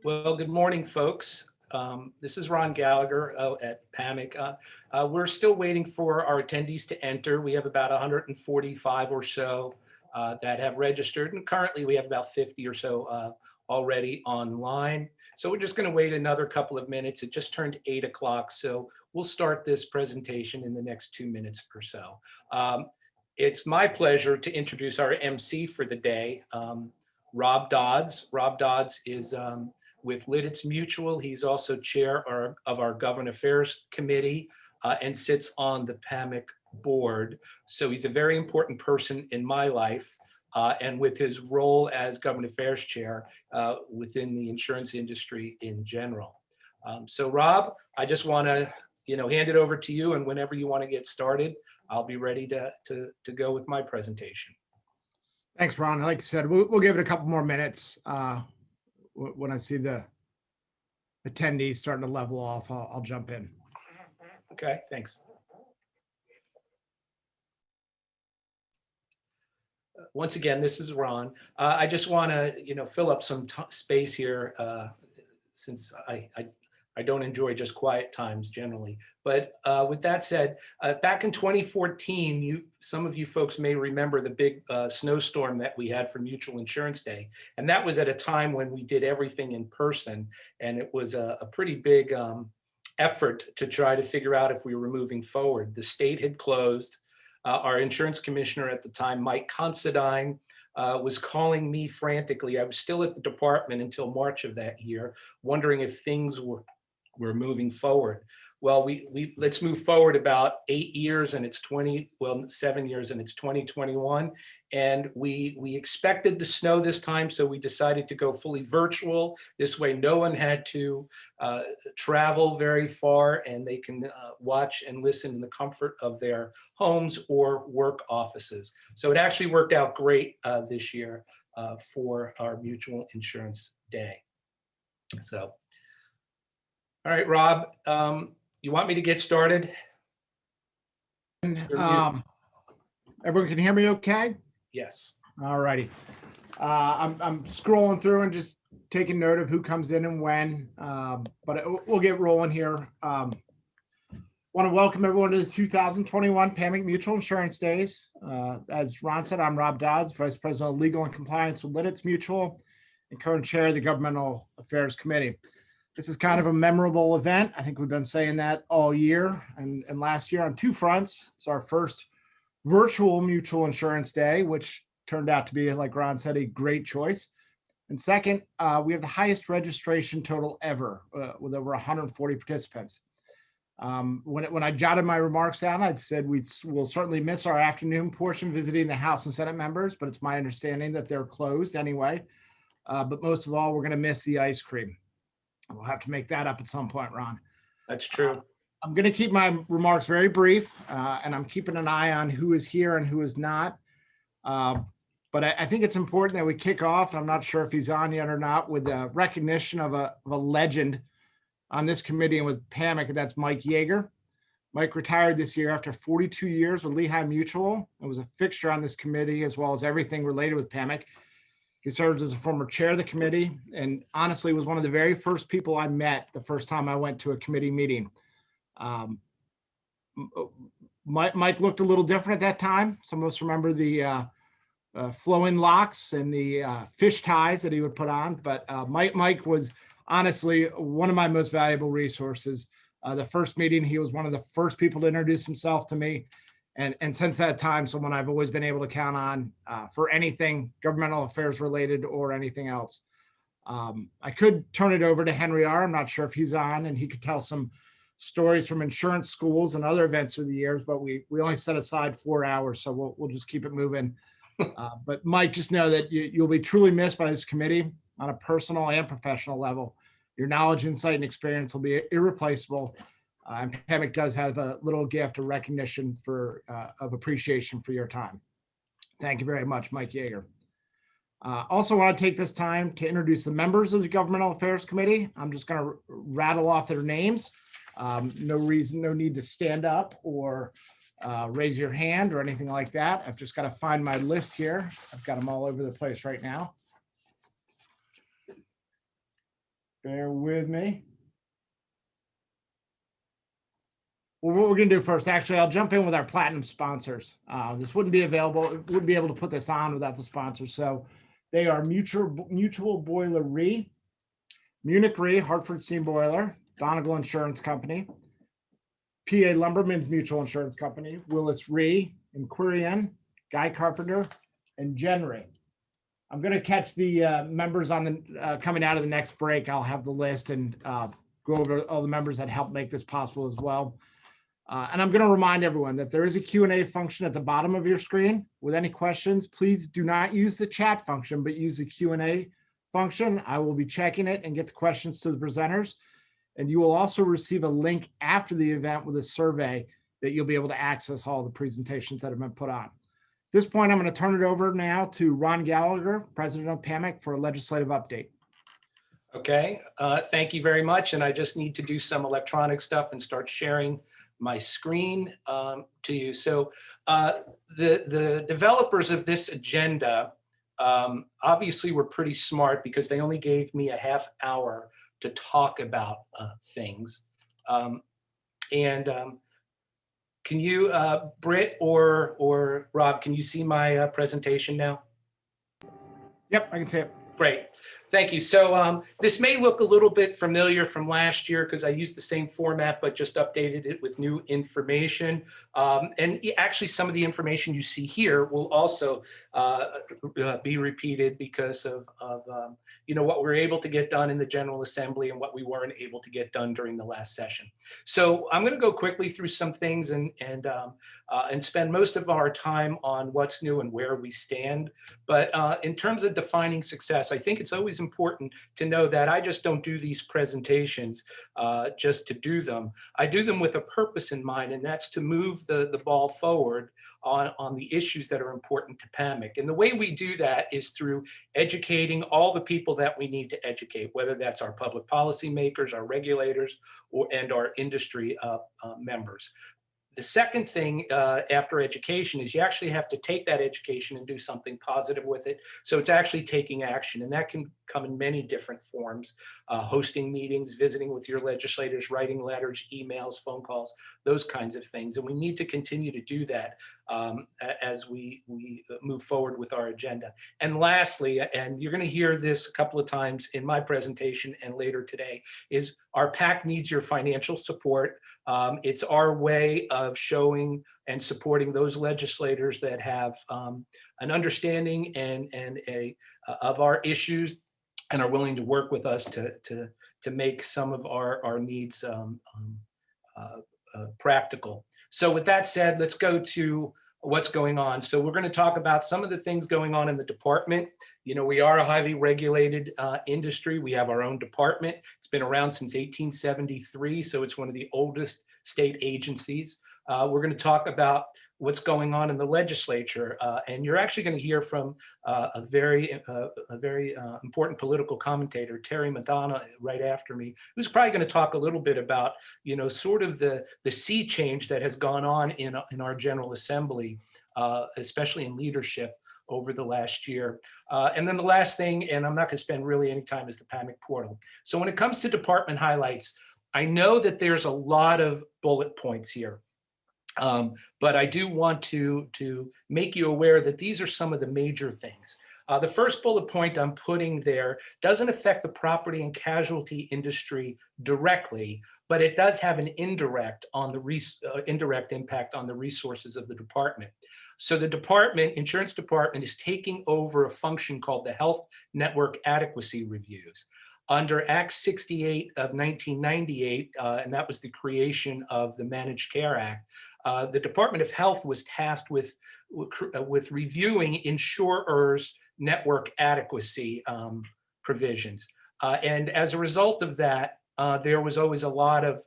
Well, good morning, folks. This is Ron Gallagher at PAMIC. We're still waiting for our attendees to enter. We have about 145 or so that have registered, and currently we have about 50 or so already online. So we're just going to wait another couple of minutes. It just turned 8 o'clock, so we'll start this presentation in the next 2 minutes or so. It's my pleasure to introduce our MC for the day, Rob Dodds. Rob Dodds is with Lidditz Mutual. He's also chair of our Government Affairs Committee and sits on the PAMIC board. So he's a very important person in my life, and with his role as Government Affairs chair within the insurance industry in general. So Rob, I just want to hand it over to you, and whenever you want to get started, I'll be ready to go with my presentation. Thanks, Ron. Like I said, we'll give it a couple more minutes. When I see the attendees starting to level off, I'll jump in. Okay, thanks. Once again, this is Ron. I just want to, fill up some space here since I don't enjoy just quiet times generally. But with that said, back in 2014, some of you folks may remember the big snowstorm that we had for Mutual Insurance Day. And that was at a time when we did everything in person. And it was a pretty big effort to try to figure out if we were moving forward. The state had closed. Our insurance commissioner at the time, Mike Considine, was calling me frantically. I was still at the department until March of that year, wondering if things were moving forward. Well, let's move forward about 8 years, and it's 7 years, and it's 2021. And we expected the snow this time, so we decided to go fully virtual. This way, no one had to travel very far, and they can watch and listen in the comfort of their homes or work offices. So it actually worked out great this year for our Mutual Insurance Day. So, all right, Rob, you want me to get started? Everyone can hear me okay? Yes. All righty. I'm scrolling through and just taking note of who comes in and when, but we'll get rolling here. Want to welcome everyone to the 2021 PAMIC Mutual Insurance Days. As Ron said, I'm Rob Dodds, Vice President of Legal and Compliance with Lidditz Mutual and current chair of the Governmental Affairs Committee. This is kind of a memorable event. I think we've been saying that all year and last year on two fronts. It's our first virtual Mutual Insurance Day, which turned out to be, like Ron said, a great choice. And second, we have the highest registration total ever with over 140 participants. When I jotted my remarks down, I'd said we'll certainly miss our afternoon portion visiting the House and Senate members, but it's my understanding that they're closed anyway. But most of all, we're going to miss the ice cream. We'll have to make that up at some point, Ron. That's true. I'm going to keep my remarks very brief, and I'm keeping an eye on who is here and who is not. But I think it's important that we kick off, and I'm not sure if he's on yet or not, with a recognition of a legend on this committee and with PAMIC, and that's Mike Yeager. Mike retired this year after 42 years with Lehigh Mutual and was a fixture on this committee as well as everything related with PAMIC. He served as a former chair of the committee and honestly was one of the very first people I met the first time I went to a committee meeting. Mike looked a little different at that time. Some of us remember the flow-in locks and the fish ties that he would put on, but Mike was honestly one of my most valuable resources. The first meeting, he was one of the first people to introduce himself to me. And since that time, someone I've always been able to count on for anything governmental affairs related or anything else. I could turn it over to Henry R. I'm not sure if he's on, and he could tell some stories from insurance schools and other events through the years, but we only set aside 4 hours, so we'll just keep it moving. But Mike, just know that you'll be truly missed by this committee on a personal and professional level. Your knowledge, insight, and experience will be irreplaceable. And PAMIC does have a little gift of recognition of appreciation for your time. Thank you very much, Mike Yeager. Also want to take this time to introduce the members of the Governmental Affairs Committee. I'm just going to rattle off their names. No need to stand up or raise your hand or anything like that. I've just got to find my list here. I've got them all over the place right now. Bear with me. Well, what we're going to do first, actually, I'll jump in with our platinum sponsors. This wouldn't be wouldn't be able to put this on without the sponsors. So they are Mutual Boiler Re, Munich Re, Hartford Steam Boiler, Donegal Insurance Company, PA Lumbermen's Mutual Insurance Company, Willis Re, Inquirian, Guy Carpenter, and Genry. I'm going to catch the members on the coming out of the next break. I'll have the list and go over all the members that helped make this possible as well. And I'm going to remind everyone that there is a Q&A function at the bottom of your screen. With any questions, please do not use the chat function, but use the Q&A function. I will be checking it and get the questions to the presenters. And you will also receive a link after the event with a survey that you'll be able to access all the presentations that have been put on. At this point, I'm going to turn it over now to Ron Gallagher, President of PAMIC, for a legislative update. Okay, thank you very much. And I just need to do some electronic stuff and start sharing my screen to you. So the developers of this agenda obviously were pretty smart because they only gave me a half hour to talk about things. Can you, Britt or Rob, can you see my presentation now? Yep, I can see it. Great. Thank you. So this may look a little bit familiar from last year because I used the same format, but just updated it with new information. And actually, some of the information you see here will also be repeated because of what we were able to get done in the General Assembly and what we weren't able to get done during the last session. So I'm going to go quickly through some things and spend most of our time on what's new and where we stand. But in terms of defining success, I think it's always important to know that I just don't do these presentations just to do them. I do them with a purpose in mind, and that's to move the ball forward on the issues that are important to PAMIC. And the way we do that is through educating all the people that we need to educate, whether that's our public policy makers, our regulators, and our industry members. The second thing after education is you actually have to take that education and do something positive with it. So it's actually taking action, and that can come in many different forms, hosting meetings, visiting with your legislators, writing letters, emails, phone calls, those kinds of things. And we need to continue to do that as we move forward with our agenda. And lastly, and you're going to hear this a couple of times in my presentation and later today, is our PAC needs your financial support. It's our way of showing and supporting those legislators that have an understanding of our issues and are willing to work with us to make some of our needs practical. So with that said, let's go to what's going on. So we're going to talk about some of the things going on in the department. You know, we are a highly regulated industry. We have our own department. It's been around since 1873, so it's one of the oldest state agencies. We're going to talk about what's going on in the legislature, and you're actually going to hear from a very important political commentator, Terry Madonna, right after me, who's probably going to talk a little bit about, sort of the sea change that has gone on in our General Assembly, especially in leadership over the last year. And then the last thing, and I'm not going to spend really any time, is the PAMIC portal. So when it comes to department highlights, I know that there's a lot of bullet points here. But I do want to make you aware that these are some of the major things. The first bullet point I'm putting there doesn't affect the property and casualty industry directly, but it does have an indirect impact on the resources of the department. So the insurance department is taking over a function called the Health Network Adequacy Reviews. Under Act 68 of 1998, and that was the creation of the Managed Care Act, the Department of Health was tasked with reviewing insurers' network adequacy provisions. And as a result of that, there was always a lot of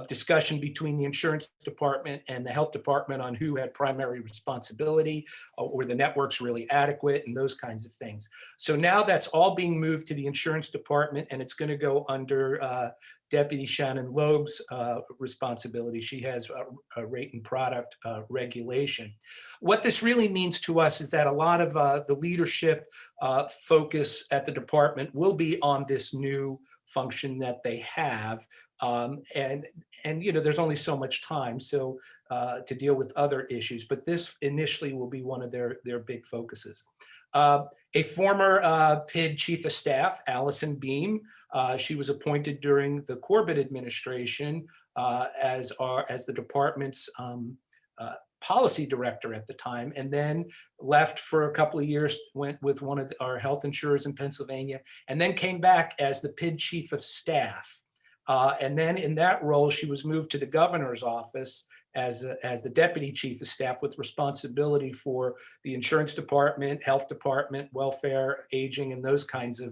discussion between the insurance department and the health department on who had primary responsibility, were the networks really adequate, and those kinds of things. So now that's all being moved to the insurance department, and it's going to go under Deputy Shannon Loeb's responsibility. She has a rate and product regulation. What this really means to us is that a lot of the leadership focus at the department will be on this new function that they have. And you know, there's only so much time to deal with other issues, but this initially will be one of their big focuses. A former PID chief of staff, Allison Beam, she was appointed during the Corbett administration as the department's policy director at the time, and then left for a couple of years, went with one of our health insurers in Pennsylvania, and then came back as the PID chief of staff. And then in that role, she was moved to the governor's office as the deputy chief of staff with responsibility for the insurance department, health department, welfare, aging, and those kinds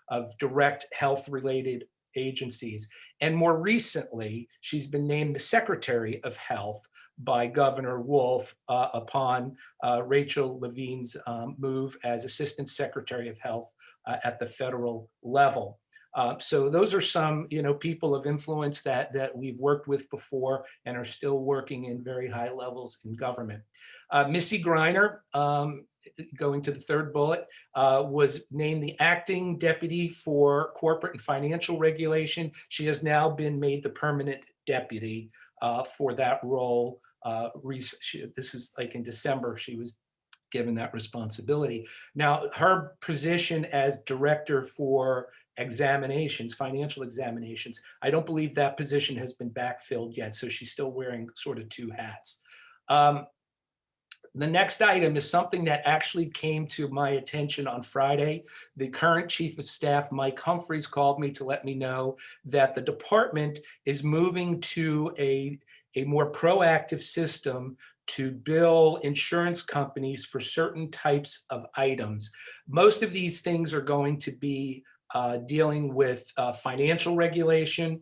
of direct health related agencies. And more recently, she's been named the Secretary of Health by Governor Wolf upon Rachel Levine's move as Assistant Secretary of Health at the federal level. So those are some, you know, people of influence that we've worked with before and are still working in very high levels in government. Missy Griner, going to the third bullet, was named the acting deputy for corporate and financial regulation. She has now been made the permanent deputy for that role. This is like in December, she was given that responsibility. Now, her position as director for examinations, financial examinations, I don't believe that position has been backfilled yet, so she's still wearing sort of two hats. The next item is something that actually came to my attention on Friday. The current chief of staff, Mike Humphreys, called me to let me know that the department is moving to a more proactive system to bill insurance companies for certain types of items. Most of these things are going to be dealing with financial regulation.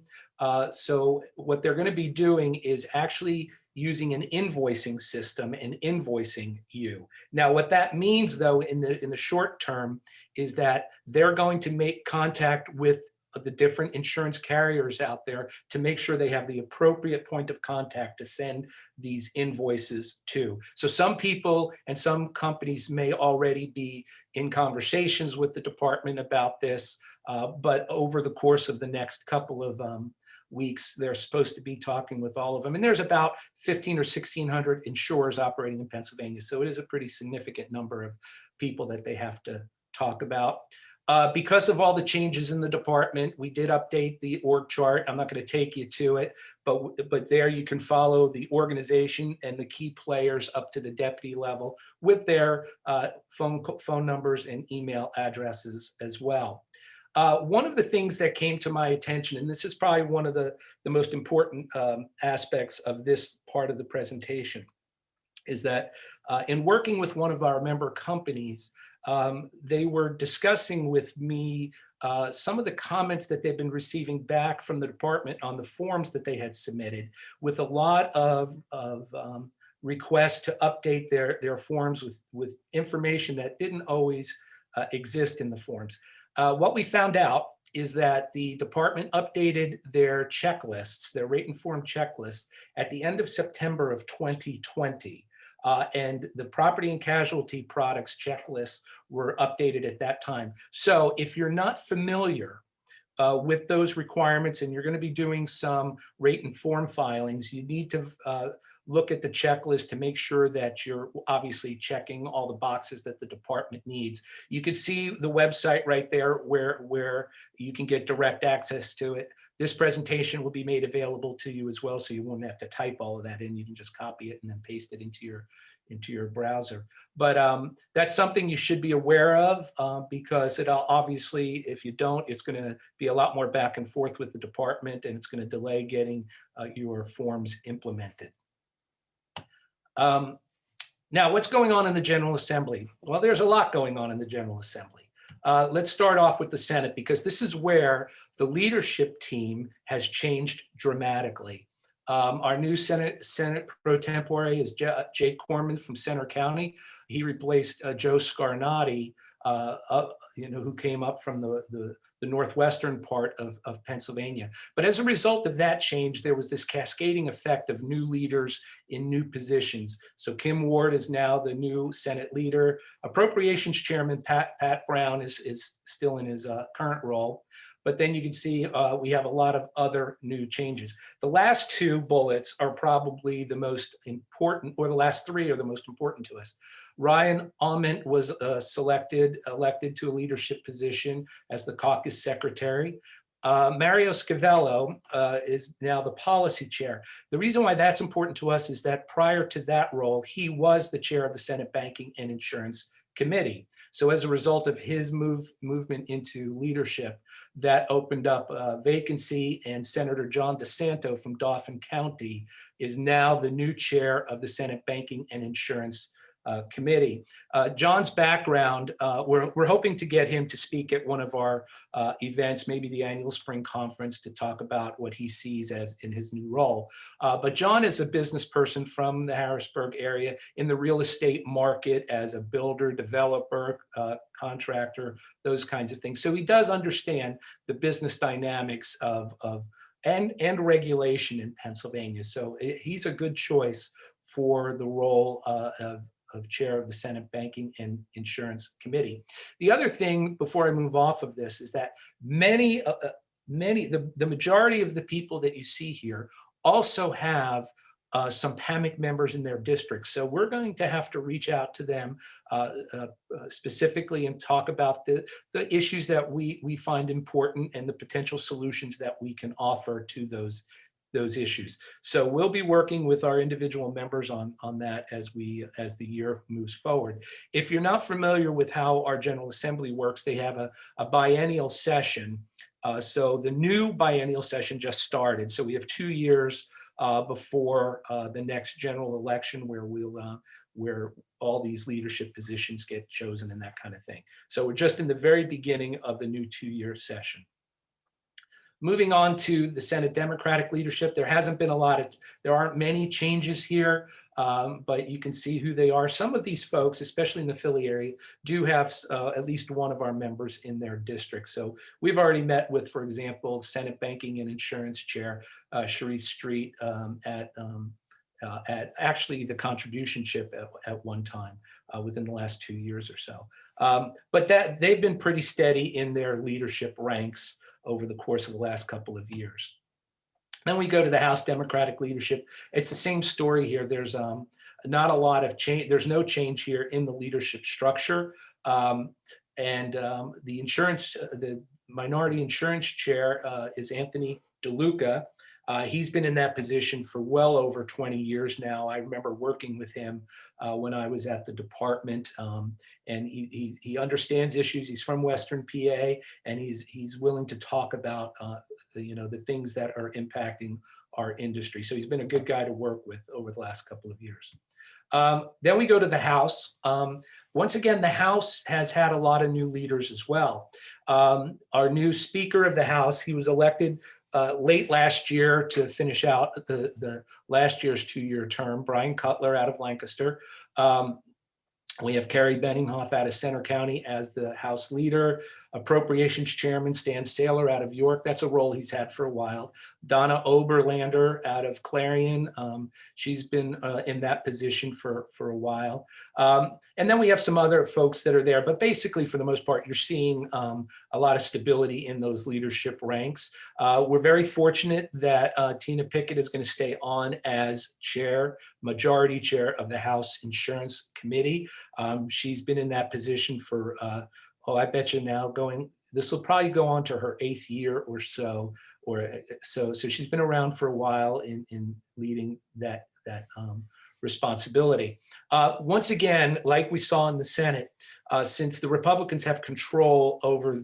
So what they're going to be doing is actually using an invoicing system and invoicing you. Now, what that means, though, in the short term, is that they're going to make contact with the different insurance carriers out there to make sure they have the appropriate point of contact to send these invoices to. So some people and some companies may already be in conversations with the department about this, but over the course of the next couple of weeks, they're supposed to be talking with all of them. And there's about 15 or 1,600 insurers operating in Pennsylvania. So it is a pretty significant number of people that they have to talk about. Because of all the changes in the department, we did update the org chart. I'm not going to take you to it, but there you can follow the organization and the key players up to the deputy level with their phone numbers and email addresses as well. One of the things that came to my attention, and this is probably one of the most important aspects of this part of the presentation, is that in working with one of our member companies, they were discussing with me some of the comments that they've been receiving back from the department on the forms that they had submitted, with a lot of requests to update their forms with information that didn't always exist in the forms. What we found out is that the department updated their checklists, their rate and form checklists, at the end of September of 2020. And the property and casualty products checklists were updated at that time. So if you're not familiar with those requirements and you're going to be doing some rate and form filings, you need to look at the checklist to make sure that you're obviously checking all the boxes that the department needs. You can see the website right there where you can get direct access to it. This presentation will be made available to you as well, so you won't have to type all of that in. You can just copy it and then paste it into your browser. But that's something you should be aware of because it'll obviously, if you don't, it's going to be a lot more back and forth with the department, and it's going to delay getting your forms implemented. Now, what's going on in the General Assembly? Well, there's a lot going on in the General Assembly. Let's start off with the Senate, because this is where the leadership team has changed dramatically. Our new Senate pro tempore is Jake Corman from Center County. He replaced Joe Scarnati, who came up from the northwestern part of Pennsylvania. But as a result of that change, there was this cascading effect of new leaders in new positions. So Kim Ward is now the new Senate leader. Appropriations Chairman Pat Brown is still in his current role. But then you can see we have a lot of other new changes. The last two bullets are probably the most important, or the last three are the most important to us. Ryan Ament was elected to a leadership position as the caucus secretary. Mario Scavello is now the policy chair. The reason why that's important to us is that prior to that role, he was the chair of the Senate Banking and Insurance Committee. So as a result of his movement into leadership, that opened up a vacancy, and Senator John DeSanto from Dauphin County is now the new chair of the Senate Banking and Insurance Committee. John's background, we're hoping to get him to speak at one of our events, maybe the annual spring conference, to talk about what he sees as in his new role. But John is a business person from the Harrisburg area in the real estate market as a builder, developer, contractor, those kinds of things. So he does understand the business dynamics and regulation in Pennsylvania. So he's a good choice for the role of chair of the Senate Banking and Insurance Committee. The other thing before I move off of this is that the majority of the people that you see here also have some PAMIC members in their districts. So we're going to have to reach out to them specifically and talk about the issues that we find important and the potential solutions that we can offer to those issues. So we'll be working with our individual members on that as the year moves forward. If you're not familiar with how our General Assembly works, they have a biennial session. So the new biennial session just started. So we have 2 years before the next general election where all these leadership positions get chosen and that kind of thing. So we're just in the very beginning of the new 2-year session. Moving on to the Senate Democratic leadership, there aren't many changes here, but you can see who they are. Some of these folks, especially in the Philly area, do have at least one of our members in their district. So we've already met with, for example, Senate Banking and Insurance Chair Sharice Street at actually the contributionship at one time within the last 2 years or so. But they've been pretty steady in their leadership ranks over the course of the last couple of years. Then we go to the House Democratic leadership. It's the same story here. There's not a lot of change. There's no change here in the leadership structure. The minority insurance chair is Anthony DeLuca. He's been in that position for well over 20 years now. I remember working with him when I was at the department, and he understands issues. He's from Western PA, and he's willing to talk about the things that are impacting our industry. So he's been a good guy to work with over the last couple of years. Then we go to the House. Once again, the House has had a lot of new leaders as well. Our new Speaker of the House, he was elected late last year to finish out the last year's 2-year term, Brian Cutler out of Lancaster. We have Carrie Benninghoff out of Center County as the House leader. Appropriations Chairman Stan Saylor out of York. That's a role he's had for a while. Donna Oberlander out of Clarion. She's been in that position for a while. And then we have some other folks that are there. But basically, for the most part, you're seeing a lot of stability in those leadership ranks. We're very fortunate that Tina Pickett is going to stay on as majority chair of the House Insurance Committee. She's been in that position for I bet you now this will probably go on to her 8th year or so, so she's been around for a while in leading that responsibility. Once again, like we saw in the Senate, since the Republicans have control over in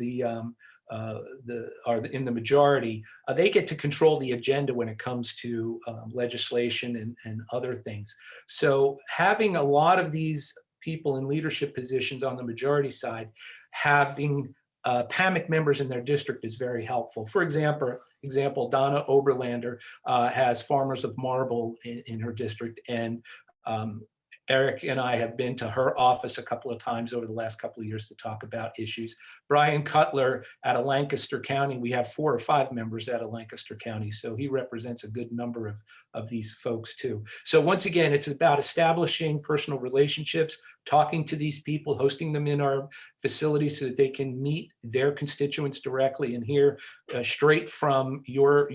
the majority, they get to control the agenda when it comes to legislation and other things. So having a lot of these people in leadership positions on the majority side having PAMIC members in their district is very helpful. For example, Donna Oberlander has Farmers of Marble in her district, and Eric and I have been to her office a couple of times over the last couple of years to talk about issues. Brian Cutler out of Lancaster County, we have 4 or 5 members out of Lancaster County, so he represents a good number of these folks too. So once again, it's about establishing personal relationships, talking to these people, hosting them in our facilities so that they can meet their constituents directly and hear straight from your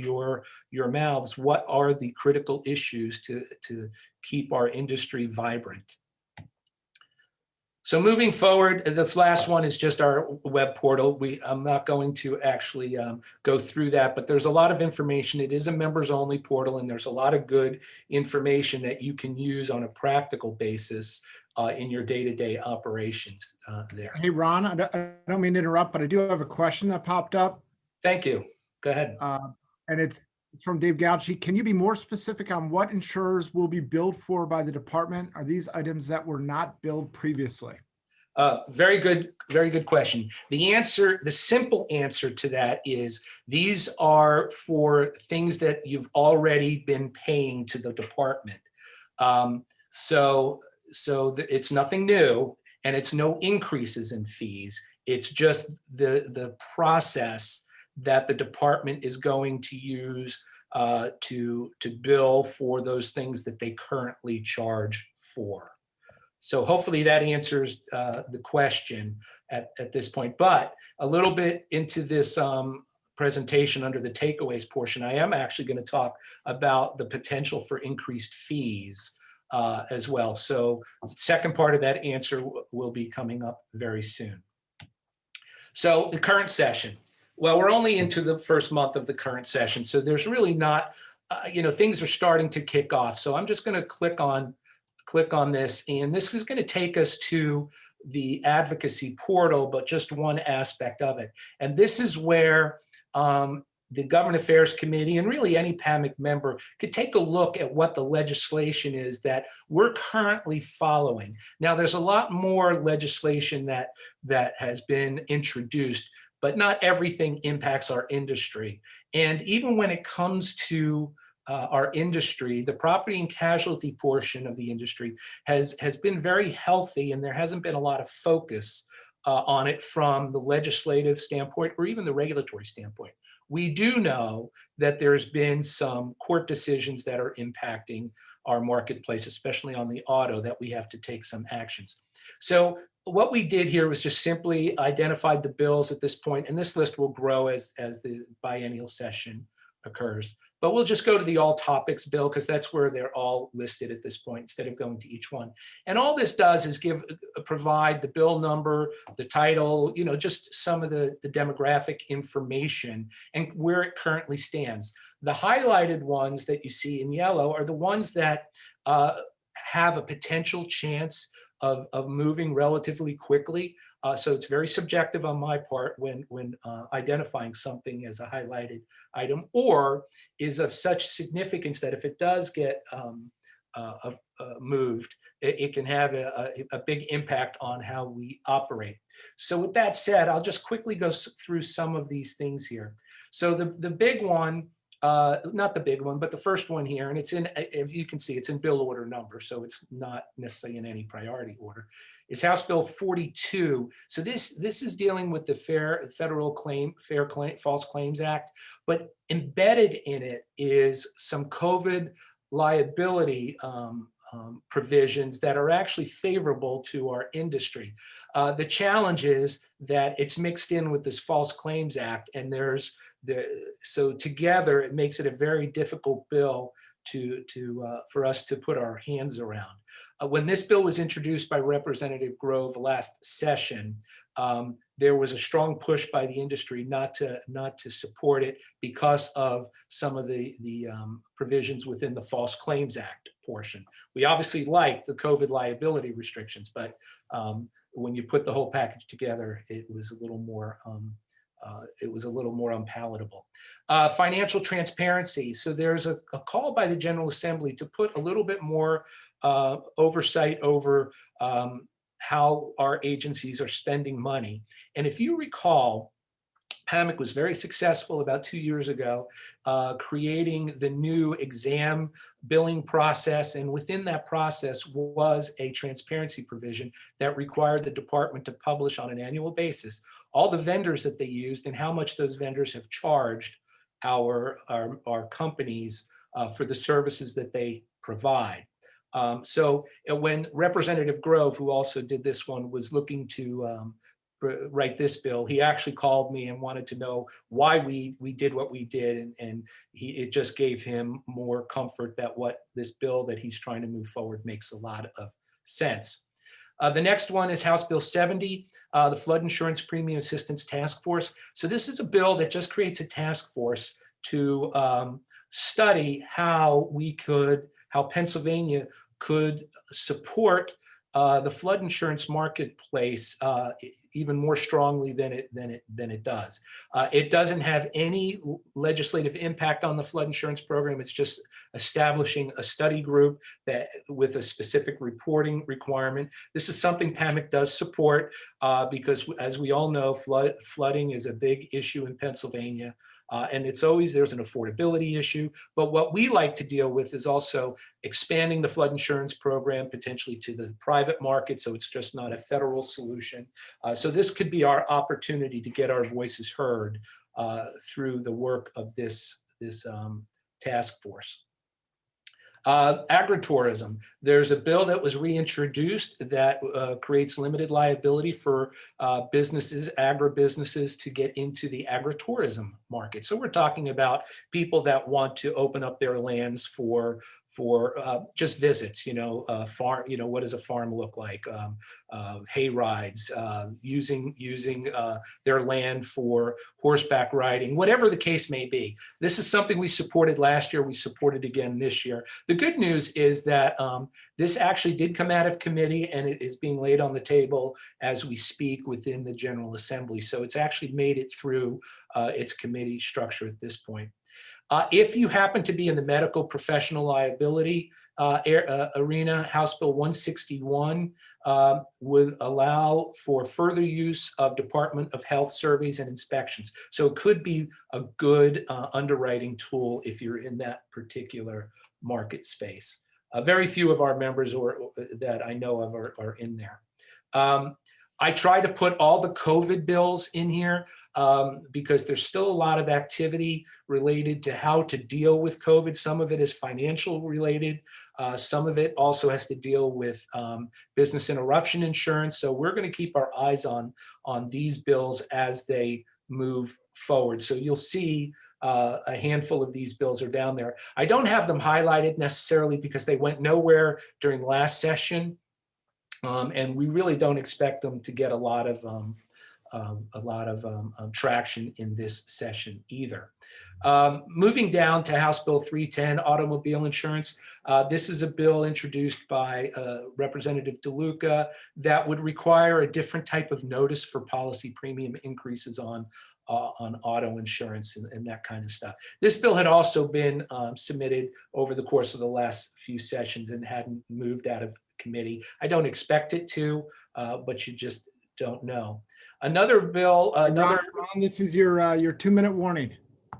mouths what are the critical issues to keep our industry vibrant. So moving forward, this last one is just our web portal. I'm not going to actually go through that, but there's a lot of information. It is a members only portal, and there's a lot of good information that you can use on a practical basis in your day-to-day operations there. Hey, Ron, I don't mean to interrupt, but I do have a question that popped up. Thank you. Go ahead. And it's from Dave Gauchi. Can you be more specific on what insurers will be billed for by the department? Are these items that were not billed previously? Very good question. The simple answer to that is these are for things that you've already been paying to the department. So it's nothing new, and it's no increases in fees. It's just the process that the department is going to use to bill for those things that they currently charge for. So hopefully that answers the question at this point. But a little bit into this presentation under the takeaways portion, I am actually going to talk about the potential for increased fees as well. So the second part of that answer will be coming up very soon. So the current session. Well, we're only into the first month of the current session, so there's really not, things are starting to kick off. So I'm just going to click on this, and this is going to take us to the advocacy portal, but just one aspect of it. And this is where the Government Affairs Committee and really any PAMIC member could take a look at what the legislation is that we're currently following. Now, there's a lot more legislation that has been introduced, but not everything impacts our industry. And even when it comes to our industry, the property and casualty portion of the industry has been very healthy, and there hasn't been a lot of focus on it from the legislative standpoint or even the regulatory standpoint. We do know that there's been some court decisions that are impacting our marketplace, especially on the auto, that we have to take some actions. So what we did here was just simply identified the bills at this point, and this list will grow as the biennial session occurs. But we'll just go to the all topics bill because that's where they're all listed at this point instead of going to each one. And all this does is provide the bill number, the title, just some of the demographic information and where it currently stands. The highlighted ones that you see in yellow are the ones that have a potential chance of moving relatively quickly. So it's very subjective on my part when identifying something as a highlighted item, or is of such significance that if it does get moved, it can have a big impact on how we operate. So with that said, I'll just quickly go through some of these things here. So the big one, not the big one, but the first one here, and it's in, if you can see, it's in bill order number, so it's not necessarily in any priority order. It's House Bill 42. So this is dealing with the False Claims Act, but embedded in it is some COVID liability provisions that are actually favorable to our industry. The challenge is that it's mixed in with this False Claims Act, and so together it makes it a very difficult bill for us to put our hands around. When this bill was introduced by Representative Grove last session, there was a strong push by the industry not to support it because of some of the provisions within the False Claims Act portion. We obviously like the COVID liability restrictions, but when you put the whole package together, it was a little more unpalatable. Financial transparency. So there's a call by the General Assembly to put a little bit more oversight over how our agencies are spending money. And if you recall, PAMIC was very successful about 2 years ago, creating the new exam billing process. And within that process was a transparency provision that required the department to publish on an annual basis all the vendors that they used and how much those vendors have charged our companies for the services that they provide. So when Representative Grove, who also did this one, was looking to write this bill, he actually called me and wanted to know why we did what we did, and it just gave him more comfort that what this bill that he's trying to move forward makes a lot of sense. The next one is House Bill 70, the Flood Insurance Premium Assistance Task Force. So this is a bill that just creates a task force to study how Pennsylvania could support the flood insurance marketplace even more strongly than it does. It doesn't have any legislative impact on the flood insurance program. It's just establishing a study group that with a specific reporting requirement. This is something PAMIC does support because, as we all know, flooding is a big issue in Pennsylvania. And there's an affordability issue. But what we like to deal with is also expanding the flood insurance program potentially to the private market, so it's just not a federal solution. So this could be our opportunity to get our voices heard through the work of this task force. Agritourism. There's a bill that was reintroduced that creates limited liability for agribusinesses to get into the agritourism market. So we're talking about people that want to open up their lands for just visits, farm, what does a farm look like? Hay rides, using their land for horseback riding, whatever the case may be. This is something we supported last year. We supported again this year. The good news is that this actually did come out of committee and it is being laid on the table as we speak within the General Assembly. So it's actually made it through its committee structure at this point. If you happen to be in the medical professional liability arena, House Bill 161 would allow for further use of Department of Health surveys and inspections. So it could be a good underwriting tool if you're in that particular market space. Very few of our members that I know of are in there. I try to put all the COVID bills in here because there's still a lot of activity related to how to deal with COVID. Some of it is financial related. Some of it also has to deal with business interruption insurance. So we're going to keep our eyes on these bills as they move forward. So you'll see a handful of these bills are down there. I don't have them highlighted necessarily because they went nowhere during last session. And we really don't expect them to get a lot of traction in this session either. Moving down to House Bill 310, automobile insurance. This is a bill introduced by Representative DeLuca that would require a different type of notice for policy premium increases on auto insurance and that kind of stuff. This bill had also been submitted over the course of the last few sessions and hadn't moved out of committee. I don't expect it to, but you just don't know. Another bill, Ron, this is your 2-minute warning.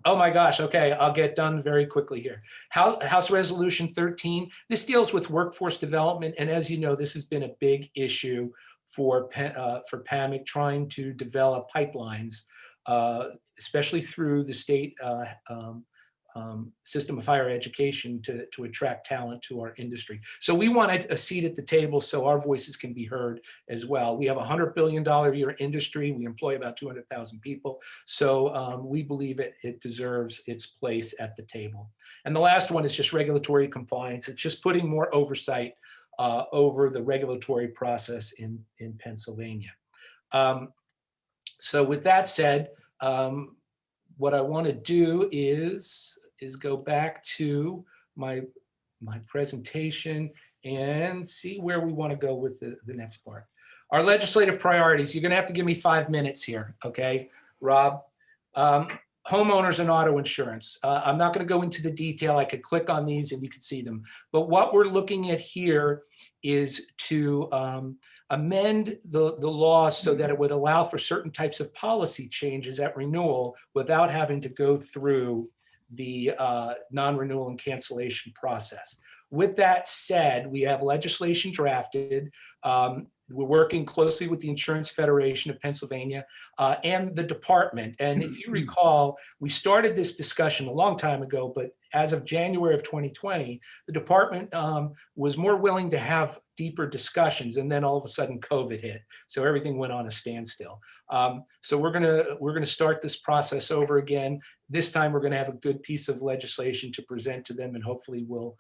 Oh my gosh, okay, I'll get done very quickly here. House Resolution 13, this deals with workforce development, and as you know, this has been a big issue for PAMIC trying to develop pipelines, especially through the state system of higher education to attract talent to our industry. So we wanted a seat at the table so our voices can be heard as well. We have a $100 billion a year industry. We employ about 200,000 people. So we believe it deserves its place at the table. And the last one is just regulatory compliance. It's just putting more oversight over the regulatory process in Pennsylvania. So with that said, what I want to do is go back to my presentation and see where we want to go with the next part. Our legislative priorities, you're going to have to give me 5 minutes here, okay, Rob? Homeowners and auto insurance. I'm not going to go into the detail. I could click on these and you can see them. But what we're looking at here is to amend the law so that it would allow for certain types of policy changes at renewal without having to go through the non-renewal and cancellation process. With that said, we have legislation drafted. We're working closely with the Insurance Federation of Pennsylvania and the department. And if you recall, we started this discussion a long time ago, but as of January of 2020, the department was more willing to have deeper discussions. And then all of a sudden COVID hit. So everything went on a standstill. So we're gonna start this process over again. This time we're gonna have a good piece of legislation to present to them, and hopefully we'll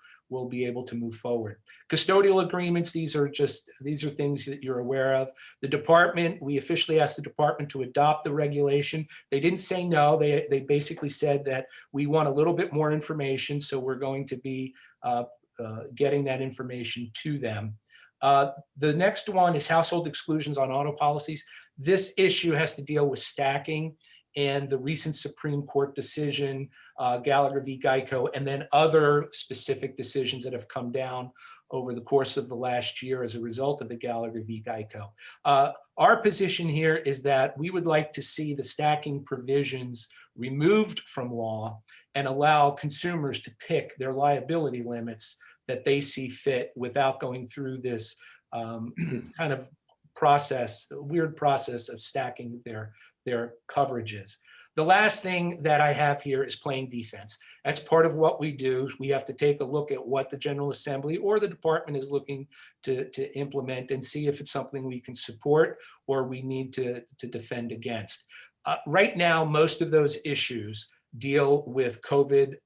be able to move forward. Custodial agreements, these are things that you're aware of. The department, we officially asked the department to adopt the regulation. They didn't say no, they basically said that we want a little bit more information, so we're going to be getting that information to them. The next one is household exclusions on auto policies. This issue has to deal with stacking and the recent Supreme Court decision, Gallagher v. Geico, and then other specific decisions that have come down over the course of the last year as a result of the Gallagher v. Geico. Our position here is that we would like to see the stacking provisions removed from law and allow consumers to pick their liability limits that they see fit without going through this, this kind of process, weird process of stacking their coverages. The last thing that I have here is playing defense. That's part of what we do. We have to take a look at what the General Assembly or the department is looking to implement and see if it's something we can support or we need to defend against. Right now, most of those issues deal with COVID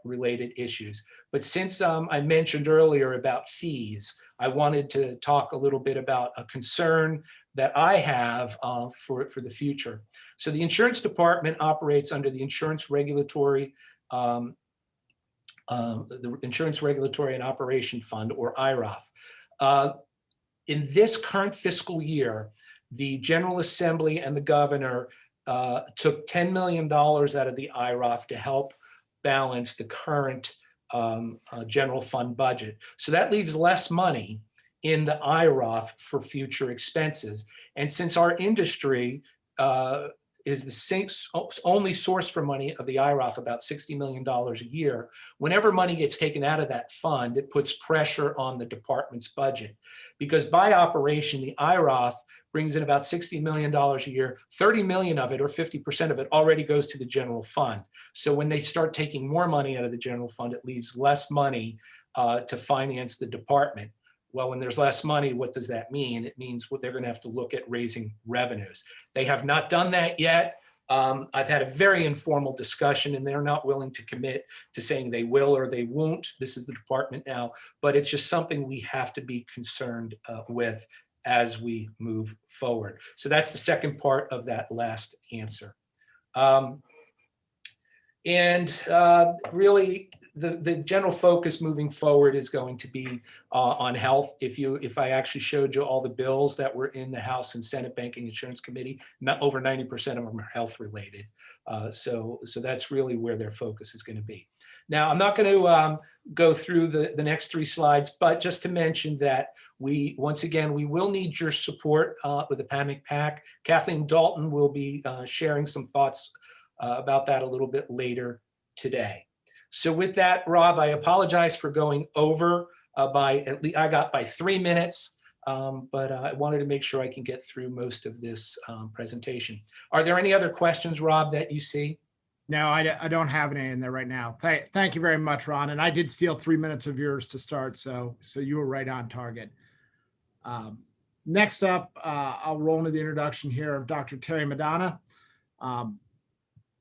related issues. But since I mentioned earlier about fees, I wanted to talk a little bit about a concern that I have for the future. So the insurance department operates under the Insurance Regulatory and Operation Fund, or IROF. In this current fiscal year, the General Assembly and the governor took $10 million out of the IROF to help balance the current general fund budget. So that leaves less money in the IROF for future expenses. And since our industry is the only source for money of the IROF, about $60 million a year, whenever money gets taken out of that fund, it puts pressure on the department's budget. Because by operation, the IROF brings in about $60 million a year, 30 million of it, or 50% of it, already goes to the general fund. So when they start taking more money out of the general fund, it leaves less money to finance the department. Well, when there's less money, what does that mean? It means they're going to have to look at raising revenues. They have not done that yet. I've had a very informal discussion, and they're not willing to commit to saying they will or they won't. This is the department now, but it's just something we have to be concerned with as we move forward. So that's the second part of that last answer. Really, the general focus moving forward is going to be on health. If I actually showed you all the bills that were in the House and Senate Banking Insurance Committee, over 90% of them are health related. So that's really where their focus is going to be. Now, I'm not going to go through the next three slides, but just to mention that once again, we will need your support with the PAMIC PAC. Kathleen Dalton will be sharing some thoughts about that a little bit later today. So with that, Rob, I apologize for going over I got by 3 minutes, but I wanted to make sure I can get through most of this presentation. Are there any other questions, Rob, that you see? No, I don't have any in there right now. Thank you very much, Ron. And I did steal 3 minutes of yours to start, so you were right on target. Next up, I'll roll into the introduction here of Dr. Terry Madonna.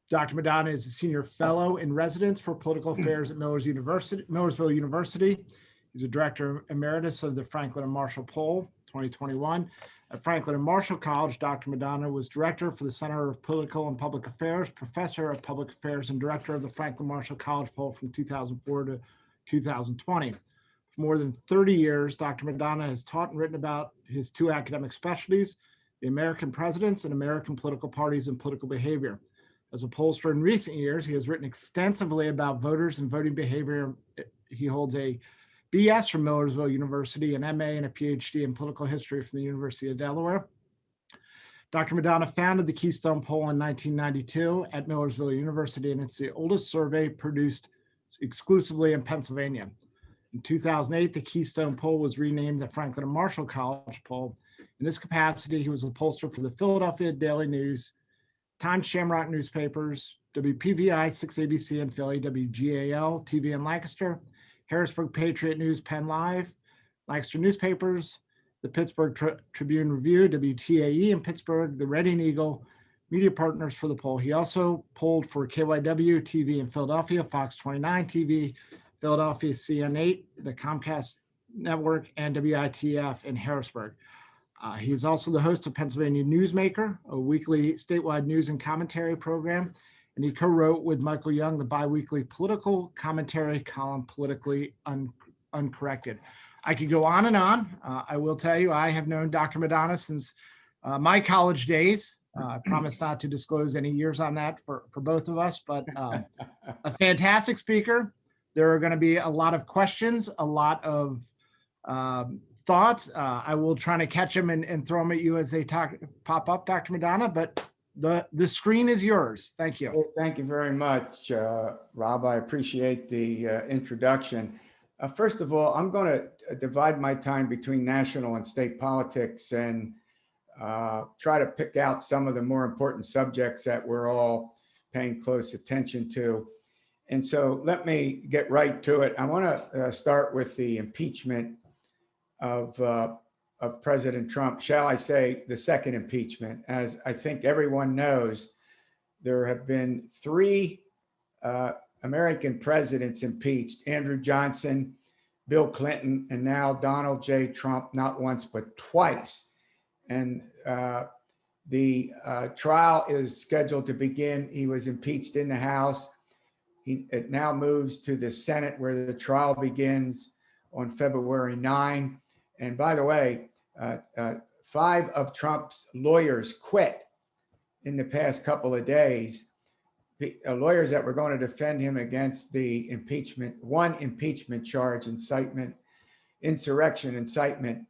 Dr. Madonna is a senior fellow in residence for political affairs at Millersville University. He's a director emeritus of the Franklin and Marshall Poll 2021. At Franklin and Marshall College, Dr. Madonna was director for the Center of Political and Public Affairs, professor of public affairs, and director of the Franklin Marshall College Poll from 2004 to 2020. For more than 30 years, Dr. Madonna has taught and written about his two academic specialties, the American presidents and American political parties and political behavior. As a pollster in recent years, he has written extensively about voters and voting behavior. He holds a BS from Millersville University, an MA and a PhD in political history from the University of Delaware. Dr. Madonna founded the Keystone Poll in 1992 at Millersville University, and it's the oldest survey produced exclusively in Pennsylvania. In 2008, the Keystone Poll was renamed the Franklin and Marshall College Poll. In this capacity, he was a pollster for the Philadelphia Daily News, Times Shamrock newspapers, WPVI 6ABC in Philly, WGAL TV in Lancaster, Harrisburg Patriot News Penn Live, Lancaster newspapers, the Pittsburgh Tribune Review, WTAE in Pittsburgh, the Reading Eagle, media partners for the poll. He also polled for KYW TV in Philadelphia, Fox 29 TV, Philadelphia CN8, the Comcast Network, and WITF in Harrisburg. He is also the host of Pennsylvania Newsmaker, a weekly statewide news and commentary program, and he co-wrote with Michael Young the biweekly political commentary column, Politically Uncorrected. I could go on and on. I will tell you, I have known Dr. Madonna since my college days. I promise not to disclose any years on that for both of us, but a fantastic speaker. There are going to be a lot of questions, a lot of thoughts. I will try to catch them and throw them at you as they pop up, Dr. Madonna, but the screen is yours. Thank you. Well, thank you very much, Rob. I appreciate the introduction. First of all, I'm going to divide my time between national and state politics and try to pick out some of the more important subjects that we're all paying close attention to. And so let me get right to it. I want to start with the impeachment of President Trump, shall I say, the second impeachment. As I think everyone knows, there have been three American presidents impeached: Andrew Johnson, Bill Clinton, and now Donald J. Trump, not once, but twice. And the trial is scheduled to begin. He was impeached in the House. It now moves to the Senate, where the trial begins on February 9. And by the way, 5 of Trump's lawyers quit in the past couple of days. Lawyers that were going to defend him against the one impeachment charge, insurrection incitement.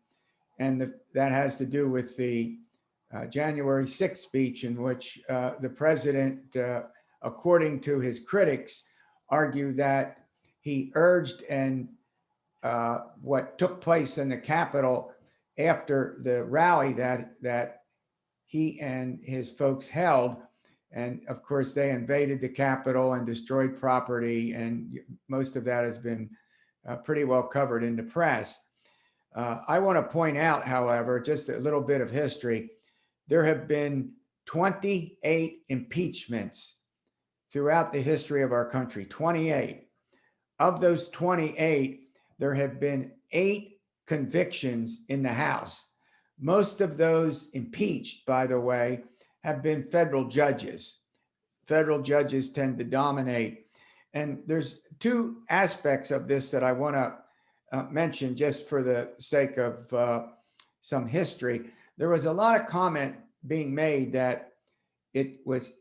And that has to do with the January 6th speech, in which the president, according to his critics, argued that he urged and what took place in the Capitol after the rally that he and his folks held. And of course, they invaded the Capitol and destroyed property. And most of that has been pretty well covered in the press. I want to point out, however, just a little bit of history. There have been 28 impeachments throughout the history of our country, 28. Of those 28, there have been 8 convictions in the House. Most of those impeached, by the way, have been federal judges. Federal judges tend to dominate. And there's 2 aspects of this that I want to mention just for the sake of some history. There was a lot of comment being made that it was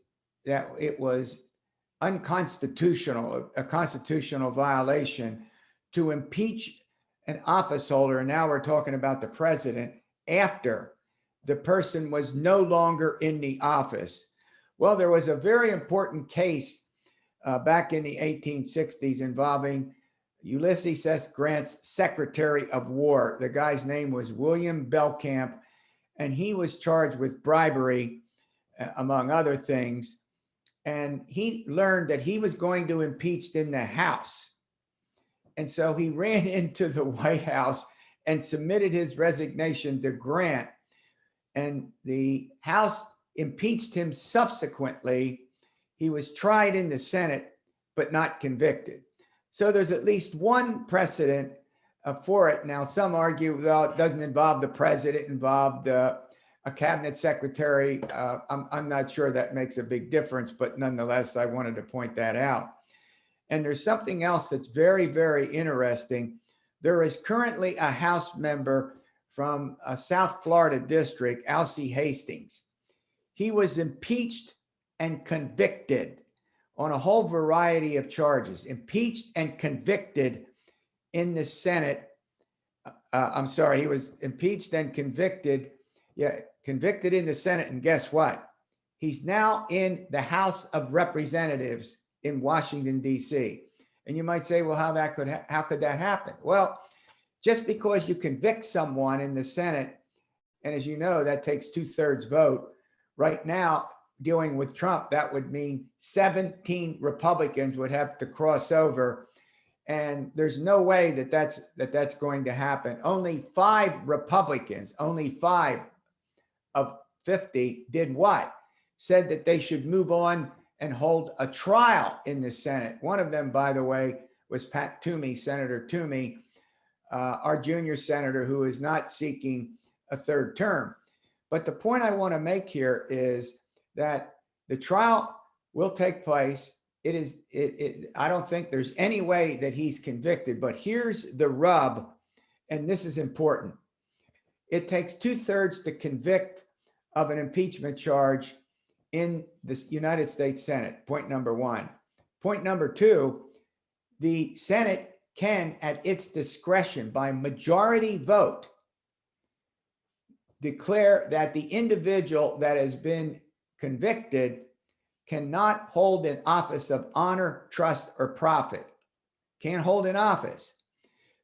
unconstitutional, a constitutional violation to impeach an office holder, and now we're talking about the president, after the person was no longer in the office. Well, there was a very important case back in the 1860s involving Ulysses S. Grant's Secretary of War. The guy's name was William Belcamp, and he was charged with bribery, among other things. And he learned that he was going to be impeached in the House. And so he ran into the White House and submitted his resignation to Grant. And the House impeached him subsequently. He was tried in the Senate, but not convicted. So there's at least one precedent for it. Now, some argue, well, it doesn't involve the president, it involved a cabinet secretary. I'm not sure that makes a big difference, but nonetheless, I wanted to point that out. And there's something else that's very, very interesting. There is currently a House member from a South Florida district, Alcee Hastings. He was impeached and convicted on a whole variety of charges, impeached and convicted in the Senate. I'm sorry, he was impeached and convicted. Yeah, convicted in the Senate. And guess what? He's now in the House of Representatives in Washington, D.C. And you might say, well, how could that happen? Well, just because you convict someone in the Senate, and as you know, that takes 2/3 vote. Right now, dealing with Trump, that would mean 17 Republicans would have to cross over. And there's no way that that's going to happen. Only 5 Republicans, only 5 of 50 did what? Said that they should move on and hold a trial in the Senate. One of them, by the way, was Pat Toomey, Senator Toomey, our junior senator who is not seeking a 3rd term. But the point I want to make here is that the trial will take place. I don't think there's any way that he's convicted, but here's the rub, and this is important. It takes 2/3 to convict of an impeachment charge in the United States Senate, point number 1. Point number 2, the Senate can, at its discretion, by majority vote, declare that the individual that has been convicted cannot hold an office of honor, trust, or profit. Can't hold an office.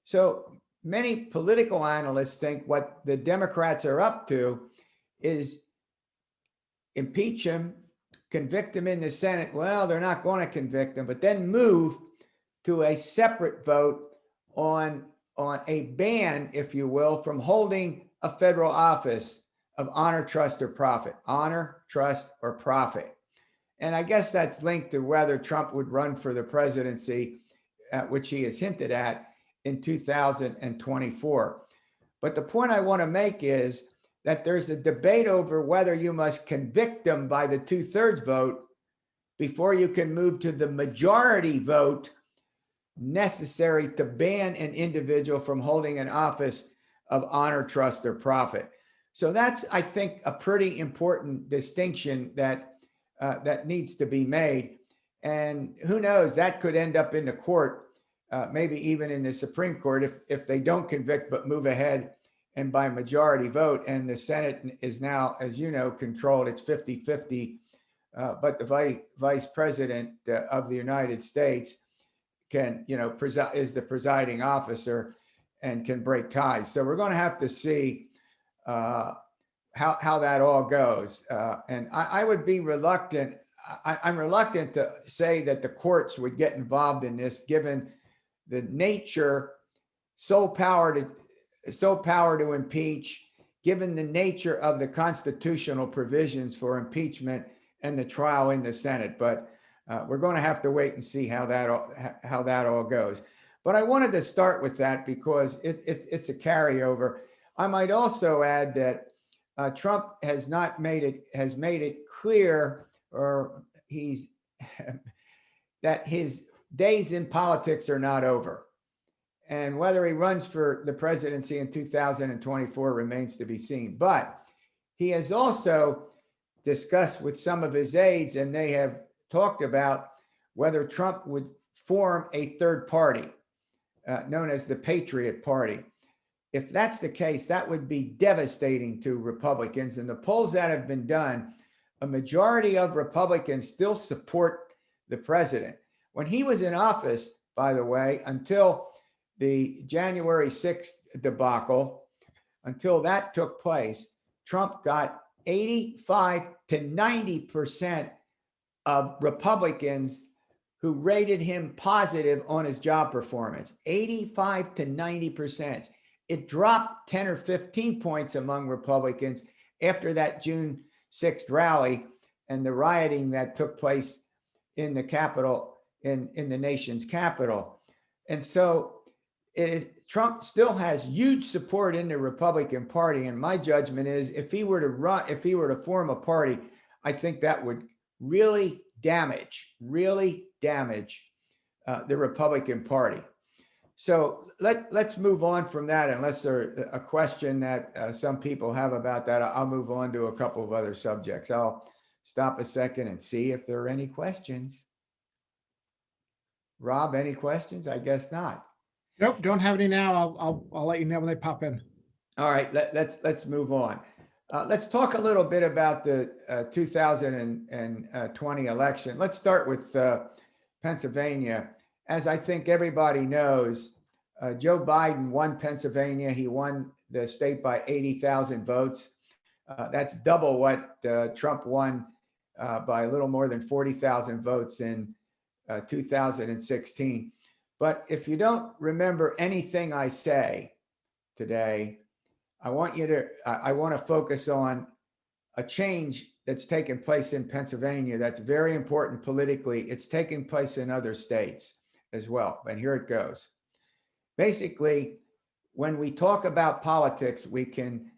So many political analysts think what the Democrats are up to is impeach him, convict him in the Senate. Well, they're not going to convict him, but then move to a separate vote on a ban, if you will, from holding a federal office of honor, trust, or profit. Honor, trust, or profit. And I guess that's linked to whether Trump would run for the presidency, which he has hinted at, in 2024. But the point I want to make is that there's a debate over whether you must convict them by the 2/3 vote before you can move to the majority vote necessary to ban an individual from holding an office of honor, trust, or profit. So that's, I think, a pretty important distinction that needs to be made. And who knows, that could end up in the court, maybe even in the Supreme Court, if they don't convict but move ahead and by majority vote. And the Senate is now, as you know, controlled. It's 50-50, but the vice president of the United States can, is the presiding officer and can break ties. So we're going to have to see how that all goes. And I would be reluctant. I'm reluctant to say that the courts would get involved in this, given the nature, sole power to impeach, given the nature of the constitutional provisions for impeachment and the trial in the Senate. But we're going to have to wait and see how that all goes. But I wanted to start with that because it's a carryover. I might also add that Trump has made it clear, or that his days in politics are not over. And whether he runs for the presidency in 2024 remains to be seen. But he has also discussed with some of his aides, and they have talked about whether Trump would form a 3rd party known as the Patriot Party. If that's the case, that would be devastating to Republicans. And the polls that have been done, a majority of Republicans still support the president. When he was in office, by the way, until the January 6th debacle, until that took place, Trump got 85 to 90% of Republicans who rated him positive on his job performance. 85 to 90%. It dropped 10 or 15 points among Republicans after that June 6th rally and the rioting that took place in the Capitol, in the nation's capital. And so Trump still has huge support in the Republican Party. And my judgment is if he were to form a party, I think that would really damage the Republican Party. So let's move on from that, unless there's a question that some people have about that. I'll move on to a couple of other subjects. I'll stop a second and see if there are any questions. Rob, any questions? I guess not. Nope, don't have any now. I'll let you know when they pop in. All right, let's move on. Let's talk a little bit about the 2020 election. Let's start with Pennsylvania. As I think everybody knows, Joe Biden won Pennsylvania. He won the state by 80,000 votes. That's double what Trump won by a little more than 40,000 votes in 2016. But if you don't remember anything I say today, I want to focus on a change that's taken place in Pennsylvania that's very important politically. It's taken place in other states as well. And here it goes. Basically, when we talk about politics, we can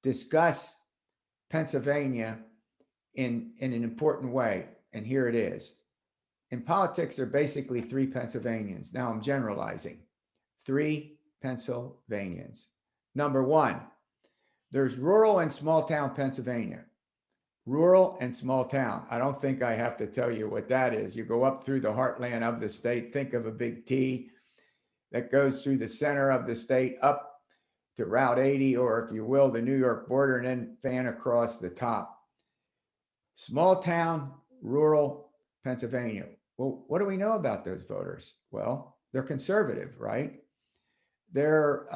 discuss Pennsylvania in an important way. And here it is. In politics, there are basically three Pennsylvanians. Now I'm generalizing. Three Pennsylvanians. Number one, there's rural and small town Pennsylvania. Rural and small town. I don't think I have to tell you what that is. You go up through the heartland of the state, think of a big T that goes through the center of the state up to Route 80, or if you will, the New York border, and then fan across the top. Small town, rural Pennsylvania. Well, what do we know about those voters? Well, they're conservative, right? They're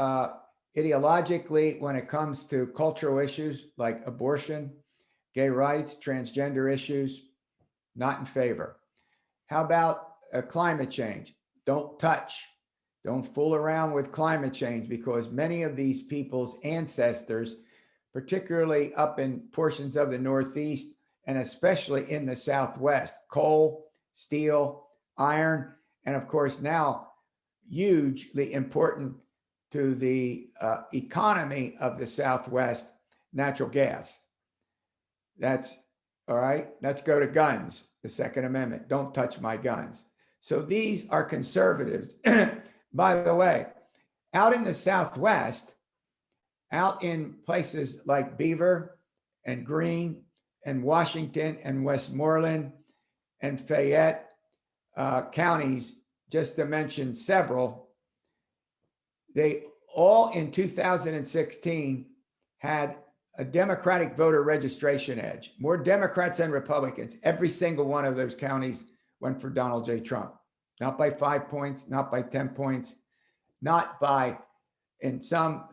ideologically, when it comes to cultural issues like abortion, gay rights, transgender issues, not in favor. How about climate change? Don't touch. Don't fool around with climate change, because many of these people's ancestors, particularly up in portions of the Northeast and especially in the Southwest, coal, steel, iron, and of course now hugely important to the economy of the Southwest, natural gas. That's all right. Let's go to guns, the Second Amendment. Don't touch my guns. So these are conservatives. By the way, out in the Southwest, out in places like Beaver and Greene and Washington and Westmoreland and Fayette counties, just to mention several, they all in 2016 had a Democratic voter registration edge. More Democrats than Republicans. Every single one of those counties went for Donald J. Trump. Not by 5 points, not by 10 points, not by, in some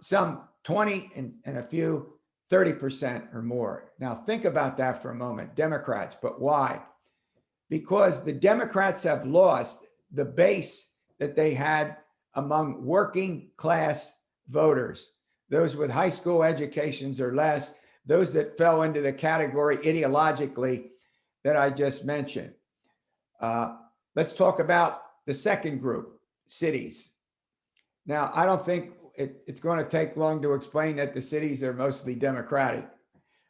20 and a few 30% or more. Now think about that for a moment, Democrats, but why? Because the Democrats have lost the base that they had among working class voters, those with high school educations or less, those that fell into the category ideologically that I just mentioned. Let's talk about the second group, cities. Now, I don't think it's going to take long to explain that the cities are mostly Democratic.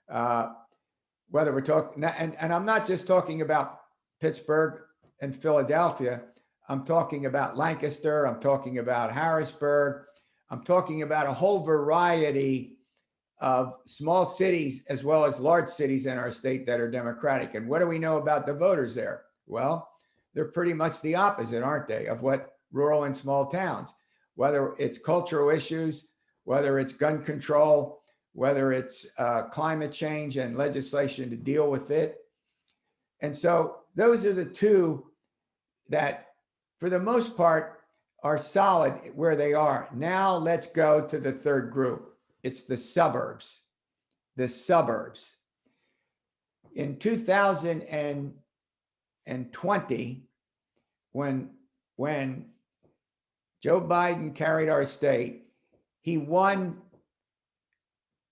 Whether we're talking, and I'm not just talking about Pittsburgh and Philadelphia, I'm talking about Lancaster, I'm talking about Harrisburg, I'm talking about a whole variety of small cities as well as large cities in our state that are Democratic. And what do we know about the voters there? Well, they're pretty much the opposite, aren't they, of what rural and small towns, whether it's cultural issues, whether it's gun control, whether it's climate change and legislation to deal with it. And so those are the two that, for the most part, are solid where they are. Now let's go to the third group. It's the suburbs. The suburbs. In 2020, when Joe Biden carried our state, he won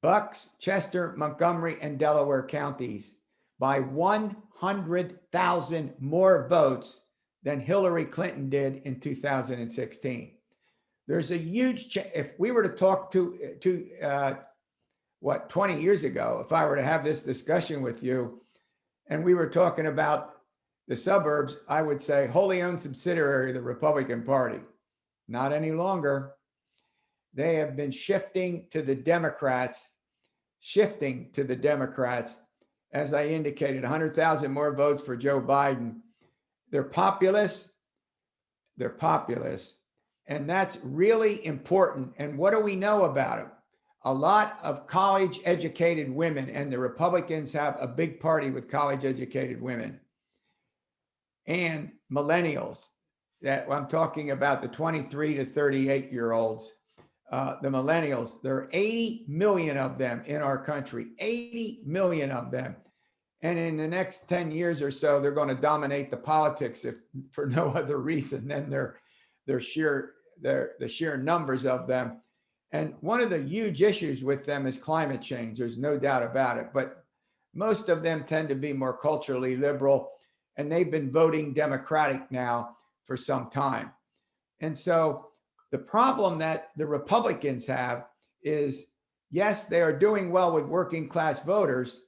Bucks, Chester, Montgomery, and Delaware counties by 100,000 more votes than Hillary Clinton did in 2016. There's a huge if we were to talk to 20 years ago, if I were to have this discussion with you and we were talking about the suburbs, I would say wholly owned subsidiary of the Republican Party. Not any longer. They have been shifting to the Democrats, as I indicated, 100,000 more votes for Joe Biden. They're populist, And that's really important. And what do we know about them? A lot of college educated women, and the Republicans have a big party with college educated women and millennials. That I'm talking about the 23 to 38-year-olds, the millennials. There are 80 million of them in our country, 80 million of them. And in the next 10 years or so, they're going to dominate the politics, if for no other reason than the sheer numbers of them. And one of the huge issues with them is climate change. There's no doubt about it. But most of them tend to be more culturally liberal, and they've been voting Democratic now for some time. And so the problem that the Republicans have is, yes, they are doing well with working class voters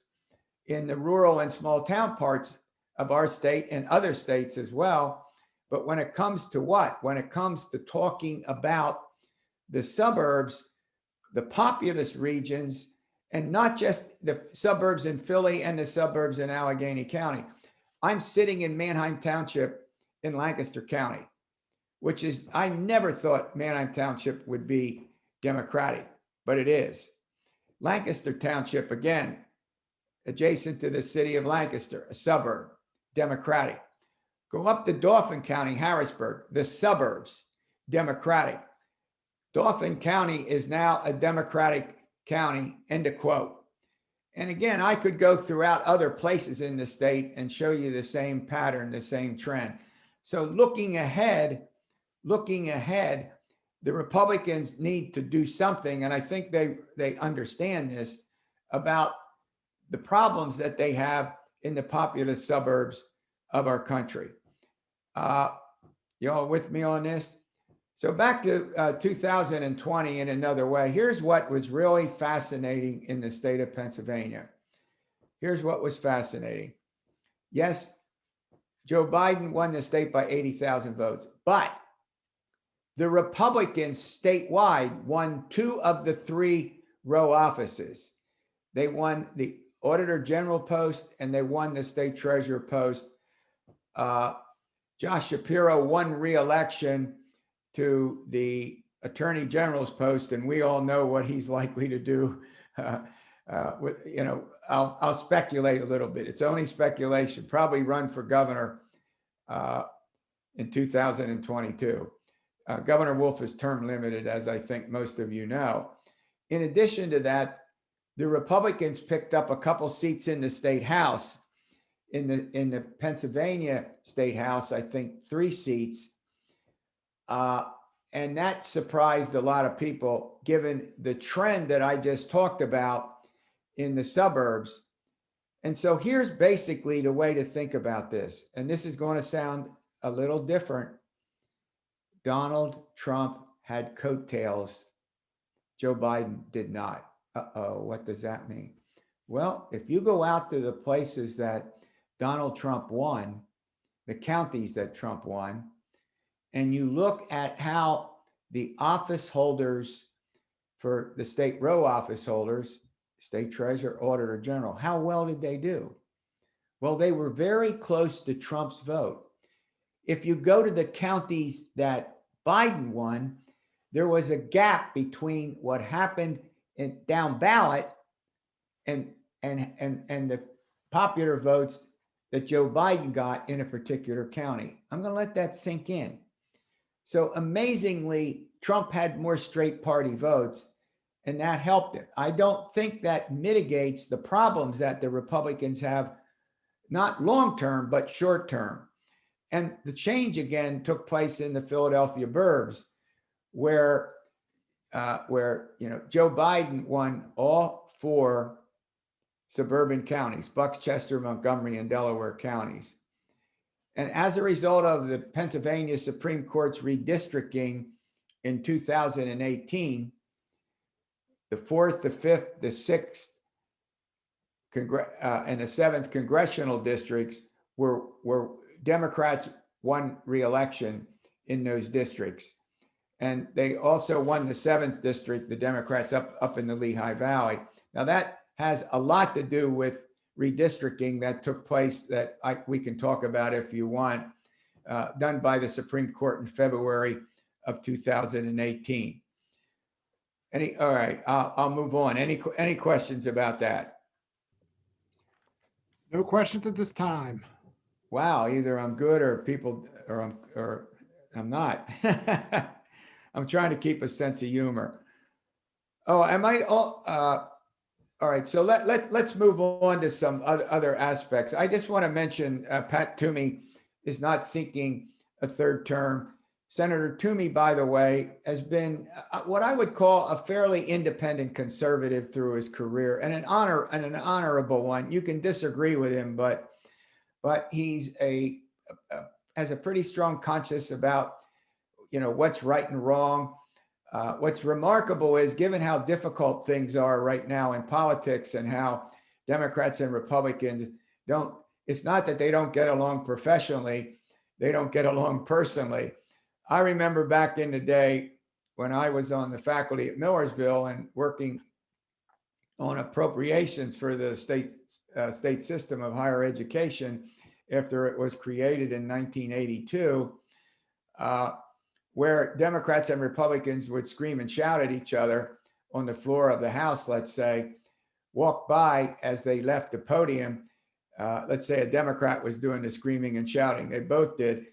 in the rural and small town parts of our state and other states as well. But when it comes to what? When it comes to talking about the suburbs, the populous regions, and not just the suburbs in Philly and the suburbs in Allegheny County. I'm sitting in Manheim Township in Lancaster County, which is, I never thought Manheim Township would be Democratic, but it is. Lancaster Township, again, adjacent to the city of Lancaster, a suburb, Democratic. Go up to Dauphin County, Harrisburg, the suburbs, Democratic. Dauphin County is now a Democratic county, end of quote. And again, I could go throughout other places in the state and show you the same pattern, the same trend. So looking ahead, the Republicans need to do something. And I think they understand this about the problems that they have in the populous suburbs of our country. You all with me on this? So back to 2020 in another way, here's what was really fascinating in the state of Pennsylvania. Here's what was fascinating. Yes, Joe Biden won the state by 80,000 votes, but the Republicans statewide won 2 of the 3 row offices. They won the Auditor General post and they won the State Treasurer post. Josh Shapiro won re-election to the Attorney General's post, and we all know what he's likely to do. I'll speculate a little bit. It's only speculation. Probably run for governor in 2022. Governor Wolf is term limited, as I think most of you know. In addition to that, the Republicans picked up a couple seats in the state house. In the Pennsylvania state house, I think 3 seats. And that surprised a lot of people, given the trend that I just talked about in the suburbs. And so here's basically the way to think about this. And this is going to sound a little different. Donald Trump had coattails. Joe Biden did not. Uh-oh, what does that mean? Well, if you go out to the places that Donald Trump won, the counties that Trump won, and you look at how the office holders for the state row office holders, State Treasurer, Auditor General, how well did they do? Well, they were very close to Trump's vote. If you go to the counties that Biden won, there was a gap between what happened in down ballot and the popular votes that Joe Biden got in a particular county. I'm going to let that sink in. So amazingly, Trump had more straight party votes, and that helped him. I don't think that mitigates the problems that the Republicans have, not long-term, but short-term. And the change again took place in the Philadelphia burbs, where Joe Biden won all 4 suburban counties, Bucks, Chester, Montgomery, and Delaware counties. And as a result of the Pennsylvania Supreme Court's redistricting in 2018, the 4th, the 5th, the 6th, and the 7th congressional districts were Democrats won re-election in those districts. And they also won the 7th district, the Democrats up in the Lehigh Valley. Now that has a lot to do with redistricting that took place that we can talk about if you want, done by the Supreme Court in February of 2018. All right, I'll move on. Any questions about that? No questions at this time. Wow, either I'm good or I'm not. I'm trying to keep a sense of humor. Oh, I might. All right, so let's move on to some other aspects. I just want to mention Pat Toomey is not seeking a third term. Senator Toomey, by the way, has been what I would call a fairly independent conservative through his career, and an honorable one. You can disagree with him, but he's has a pretty strong conscience about what's right and wrong. What's remarkable is, given how difficult things are right now in politics and how Democrats and Republicans it's not that they don't get along professionally, they don't get along personally. I remember back in the day when I was on the faculty at Millersville and working on appropriations for the state system of higher education after it was created in 1982, where Democrats and Republicans would scream and shout at each other on the floor of the House, let's say, walk by as they left the podium. Let's say a Democrat was doing the screaming and shouting. They both did.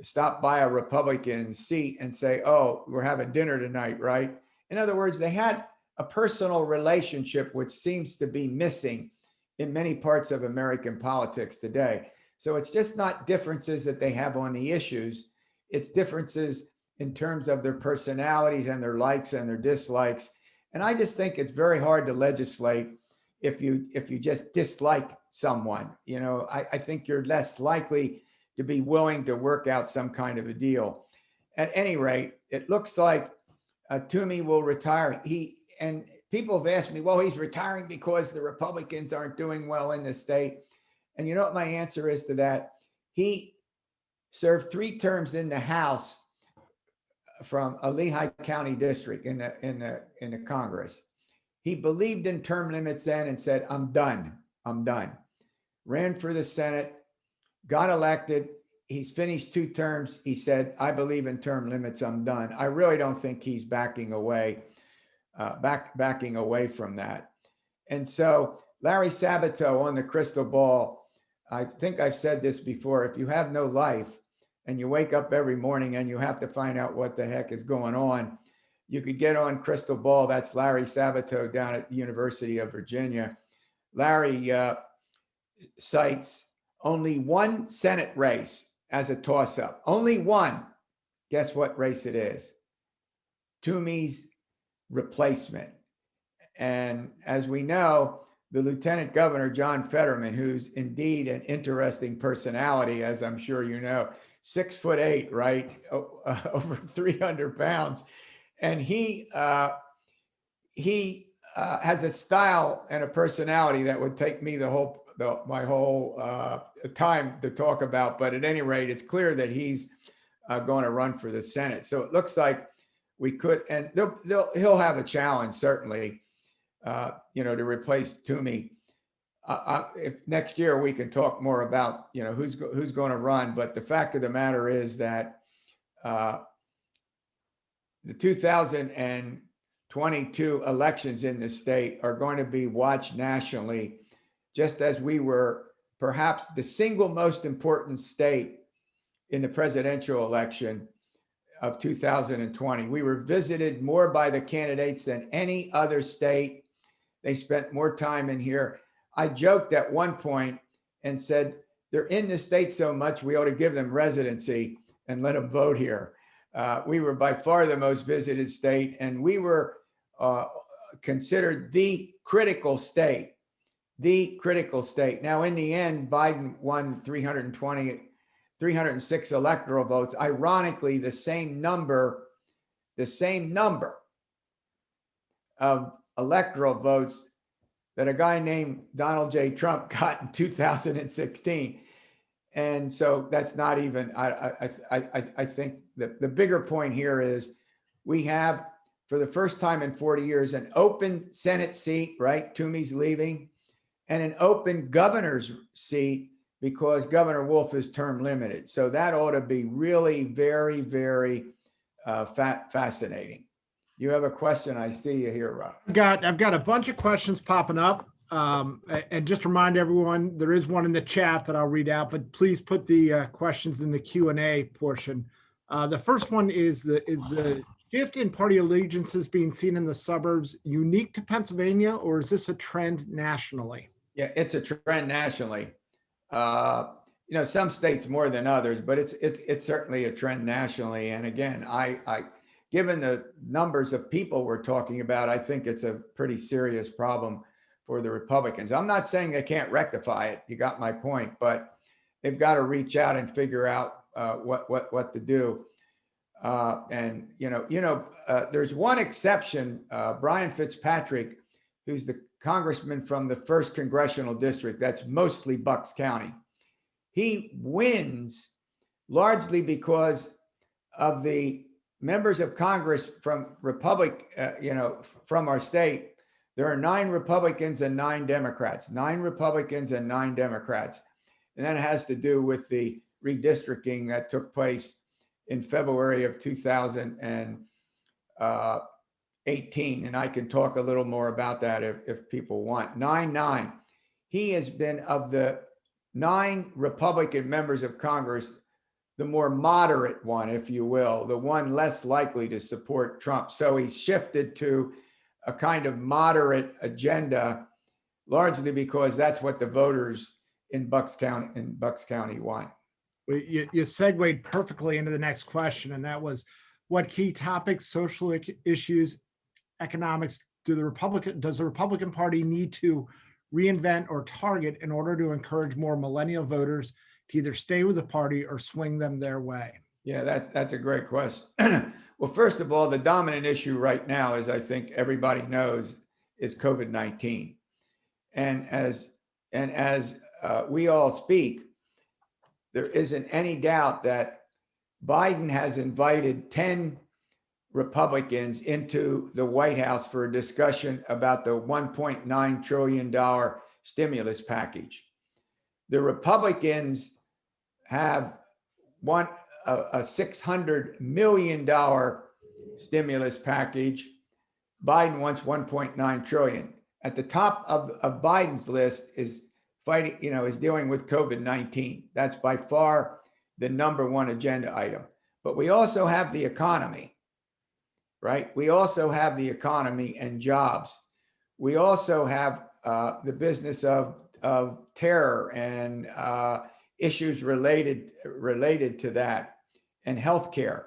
Stop by a Republican seat and say, "Oh, we're having dinner tonight, right?" In other words, they had a personal relationship, which seems to be missing in many parts of American politics today. So it's just not differences that they have on the issues. It's differences in terms of their personalities and their likes and their dislikes. And I just think it's very hard to legislate if you just dislike someone. I think you're less likely to be willing to work out some kind of a deal. At any rate, it looks like Toomey will retire. And people have asked me, well, he's retiring because the Republicans aren't doing well in the state. And you know what my answer is to that? He served 3 terms in the House from a Lehigh County district in the Congress. He believed in term limits then and said, I'm done. Ran for the Senate, got elected. He's finished 2 terms. He said, I believe in term limits. I'm done. I really don't think he's backing away from that. And so Larry Sabato on the crystal ball, I think I've said this before, if you have no life and you wake up every morning and you have to find out what the heck is going on, you could get on crystal ball. That's Larry Sabato down at the University of Virginia. Larry cites only 1 Senate race as a toss-up. Only 1. Guess what race it is? Toomey's replacement. And as we know, the Lieutenant Governor, John Fetterman, who's indeed an interesting personality, as I'm sure you know, 6'8", right? Over 300 pounds. And he has a style and a personality that would take me my whole time to talk about. But at any rate, it's clear that he's going to run for the Senate. So it looks like we could, and he'll have a challenge certainly, to replace Toomey. If next year we can talk more about who's going to run. But the fact of the matter is that the 2022 elections in the state are going to be watched nationally, just as we were perhaps the single most important state in the presidential election of 2020. We were visited more by the candidates than any other state. They spent more time in here. I joked at one point and said, they're in the state so much, we ought to give them residency and let them vote here. We were by far the most visited state, and we were considered the critical state. Now, in the end, Biden won 306 electoral votes. Ironically, the same number of electoral votes that a guy named Donald J. Trump got in 2016. And so that's not even, I think the bigger point here is we have, for the first time in 40 years, an open Senate seat, right? Toomey's leaving, and an open governor's seat because Governor Wolf is term limited. So that ought to be really very, very fascinating. You have a question? I see you here, Rob. I've got a bunch of questions popping up. And just remind everyone, there is one in the chat that I'll read out, but please put the questions in the Q&A portion. The first one is the shift in party allegiances being seen in the suburbs unique to Pennsylvania, or is this a trend nationally? Yeah, it's a trend nationally. You know, some states more than others, but it's certainly a trend nationally. And again, I given the numbers of people we're talking about, I think it's a pretty serious problem for the Republicans. I'm not saying they can't rectify it. You got my point, but they've got to reach out and figure out what to do. And there's one exception. Brian Fitzpatrick, who's the congressman from the 1st Congressional District, that's mostly Bucks County. He wins largely because of the members of Congress from from our state. There are 9 Republicans and 9 Democrats, 9 Republicans and 9 Democrats. And that has to do with the redistricting that took place in February of 2018. And I can talk a little more about that if people want. 9-9. He has been, of the 9 Republican members of Congress, the more moderate one, if you will, the one less likely to support Trump. So he's shifted to a kind of moderate agenda, largely because that's what the voters in Bucks County want. You segued perfectly into the next question, and that was, what key topics, social issues, economics does the Republican Party need to reinvent or target in order to encourage more millennial voters to either stay with the party or swing them their way? Yeah, that's a great question. Well, first of all, the dominant issue right now, as I think everybody knows, is COVID-19. And as we all speak, there isn't any doubt that Biden has invited 10 Republicans into the White House for a discussion about the $1.9 trillion stimulus package. The Republicans have a $600 million stimulus package. Biden wants 1.9 trillion. At the top of Biden's list is fighting, is dealing with COVID-19. That's by far the #1 agenda item. But we also have the economy, right? We also have the economy and jobs. We also have the business of terror and issues related to that, and healthcare.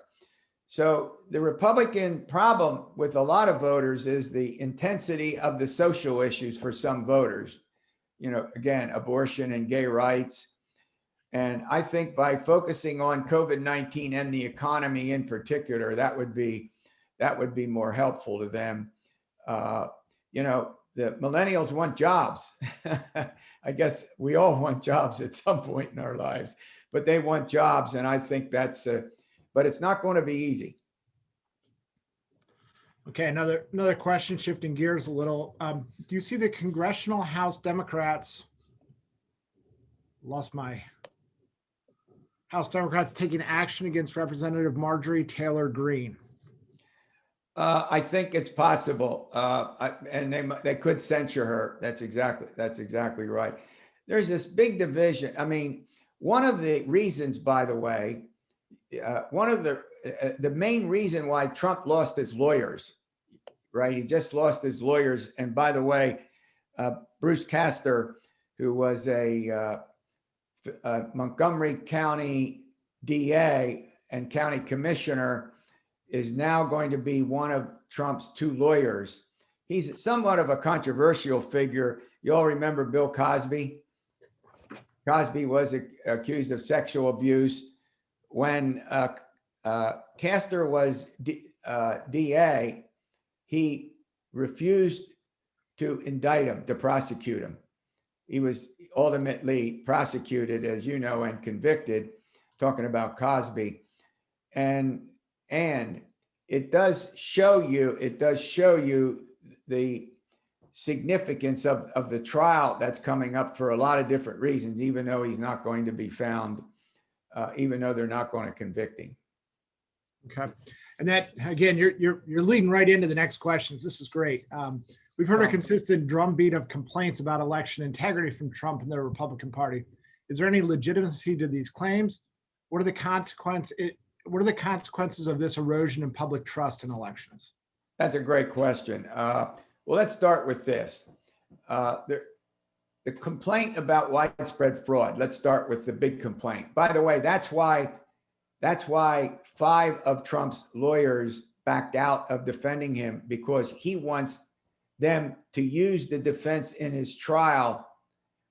So the Republican problem with a lot of voters is the intensity of the social issues for some voters. Again, abortion and gay rights. And I think by focusing on COVID-19 and the economy in particular, that would be more helpful to them. The millennials want jobs. I guess we all want jobs at some point in our lives, but they want jobs. And I think but it's not going to be easy. Okay, another question, shifting gears a little. Do you see the Congressional House Democrats, House Democrats taking action against Representative Marjorie Taylor Greene? I think it's possible, and they could censure her. That's exactly right. There's this big division. I mean, one of the reasons, by the way, one of the main reason why Trump lost his lawyers, right? He just lost his lawyers. And by the way, Bruce Castor, who was a Montgomery County DA and county commissioner, is now going to be one of Trump's 2 lawyers. He's somewhat of a controversial figure. You all remember Bill Cosby? Cosby was accused of sexual abuse. When Castor was DA, he refused to indict him, to prosecute him. He was ultimately prosecuted, as you know, and convicted, talking about Cosby. And it does show you the significance of the trial that's coming up for a lot of different reasons, even though he's not going to be found, even though they're not going to convict him. Okay. And that, again, you're leading right into the next questions. This is great. We've heard a consistent drumbeat of complaints about election integrity from Trump and the Republican Party. Is there any legitimacy to these claims? What are the consequences of this erosion in public trust in elections? That's a great question. Well, let's start with this. The complaint about widespread fraud. Let's start with the big complaint. By the way, that's why 5 of Trump's lawyers backed out of defending him, because he wants them to use the defense in his trial,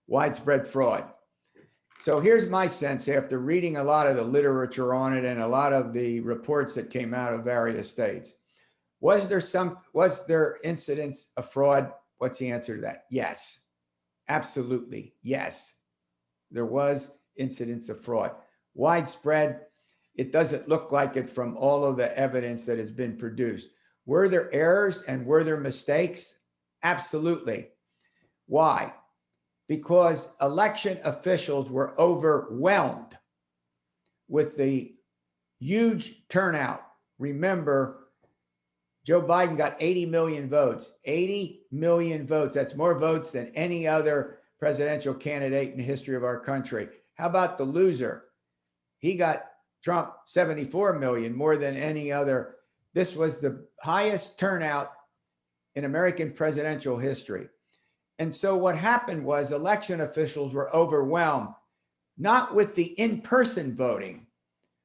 widespread fraud. So here's my sense after reading a lot of the literature on it and a lot of the reports that came out of various states. Was there incidents of fraud? What's the answer to that? Yes. Absolutely, yes. There was incidents of fraud. Widespread, it doesn't look like it from all of the evidence that has been produced. Were there errors and were there mistakes? Absolutely. Why? Because election officials were overwhelmed with the huge turnout. Remember, Joe Biden got 80 million votes. 80 million votes. That's more votes than any other presidential candidate in the history of our country. How about the loser? He got Trump 74 million, more than any other. This was the highest turnout in American presidential history. And so what happened was election officials were overwhelmed, not with the in-person voting,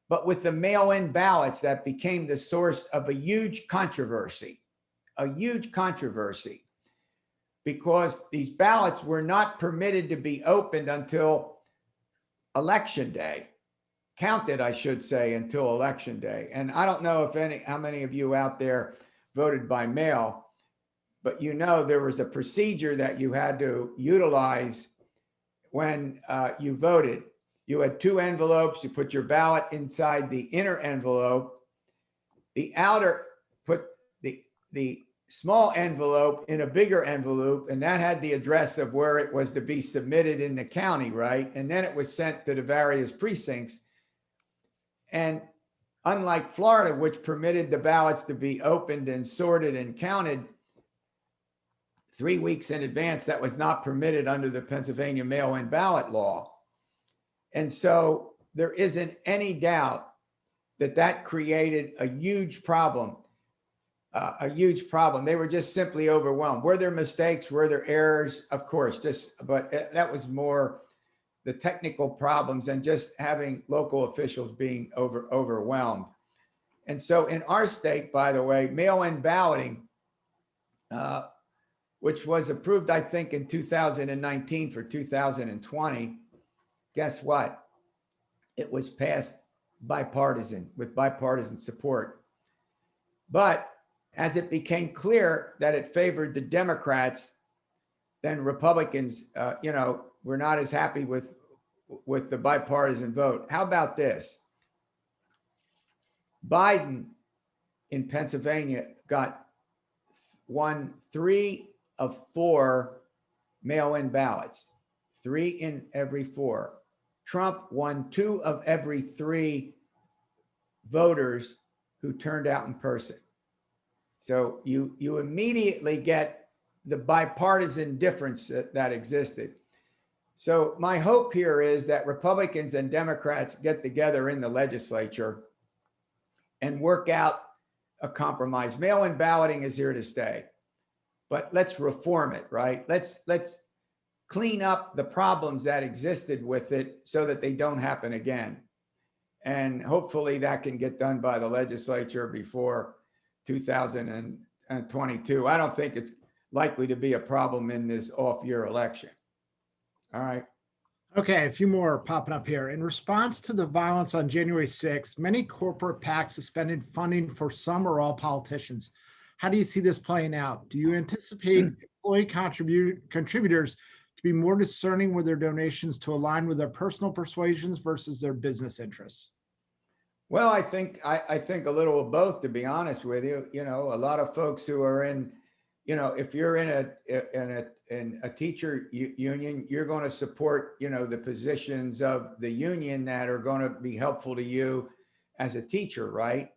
but with the mail-in ballots that became the source of a huge controversy, because these ballots were not permitted to be opened until election day, counted, I should say, until election day. And I don't know how many of you out there voted by mail, but there was a procedure that you had to utilize when you voted. You had 2 envelopes. You put your ballot inside the inner envelope. The outer, put the small envelope in a bigger envelope, and that had the address of where it was to be submitted in the county, right? And then it was sent to the various precincts. And unlike Florida, which permitted the ballots to be opened and sorted and counted 3 weeks in advance, that was not permitted under the Pennsylvania mail-in ballot law. And so there isn't any doubt that created a huge problem. They were just simply overwhelmed. Were there mistakes? Were there errors? Of course, but that was more the technical problems and just having local officials being overwhelmed. And so in our state, by the way, mail-in balloting, which was approved, I think, in 2019 for 2020, guess what? It was passed with bipartisan support. But as it became clear that it favored the Democrats, then Republicans, were not as happy with the bipartisan vote. How about this? Biden in Pennsylvania won 3 of 4 mail-in ballots, 3 in every 4. Trump won 2 of every 3 voters who turned out in person. So you immediately get the bipartisan difference that existed. So my hope here is that Republicans and Democrats get together in the legislature and work out a compromise. Mail-in balloting is here to stay, but let's reform it, right? Let's clean up the problems that existed with it so that they don't happen again. And hopefully that can get done by the legislature before 2022. I don't think it's likely to be a problem in this off-year election. All right. Okay, a few more popping up here. In response to the violence on January 6th, many corporate PACs suspended funding for some or all politicians. How do you see this playing out? Do you anticipate employee contributors to be more discerning with their donations to align with their personal persuasions versus their business interests? Well, I think a little of both, to be honest with you. A lot of folks who are in, if you're in a teacher union, you're going to support, the positions of the union that are going to be helpful to you as a teacher, right?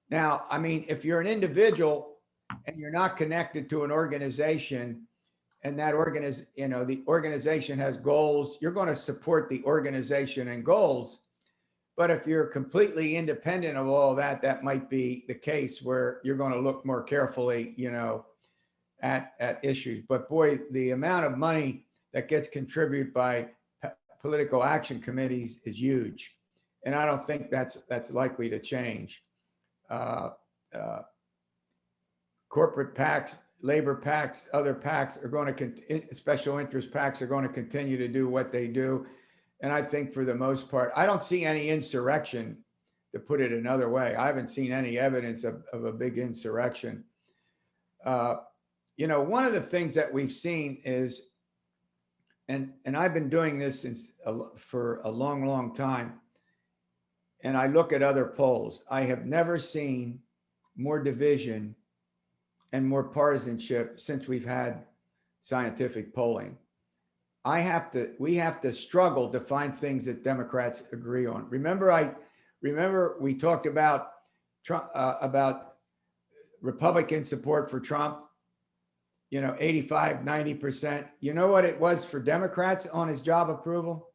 Now, I mean, if you're an individual and you're not connected to an organization, and that the organization has goals, you're going to support the organization and goals. But if you're completely independent of all that, that might be the case where you're going to look more carefully, at issues. But boy, the amount of money that gets contributed by political action committees is huge. And I don't think that's likely to change. Corporate PACs, labor PACs, other PACs are going to, special interest PACs are going to continue to do what they do. And I think for the most part, I don't see any insurrection, to put it another way. I haven't seen any evidence of a big insurrection. One of the things that we've seen is, and I've been doing this for a long, long time, and I look at other polls, I have never seen more division and more partisanship since we've had scientific polling. We have to struggle to find things that Democrats agree on. Remember we talked about Trump, about Republican support for Trump, 85, 90%. You know what it was for Democrats on his job approval?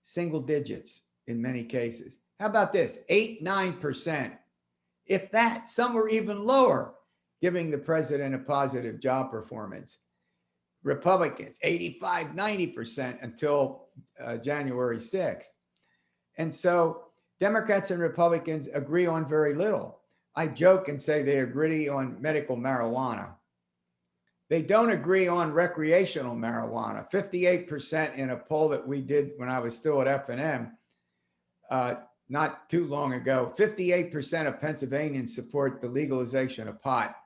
Single digits in many cases. How about this? 8, 9%. If that, some were even lower, giving the president a positive job performance. Republicans, 85, 90% until January 6th. And so Democrats and Republicans agree on very little. I joke and say they agree on medical marijuana. They don't agree on recreational marijuana. 58% in a poll that we did when I was still at F&M, not too long ago, 58% of Pennsylvanians support the legalization of pot.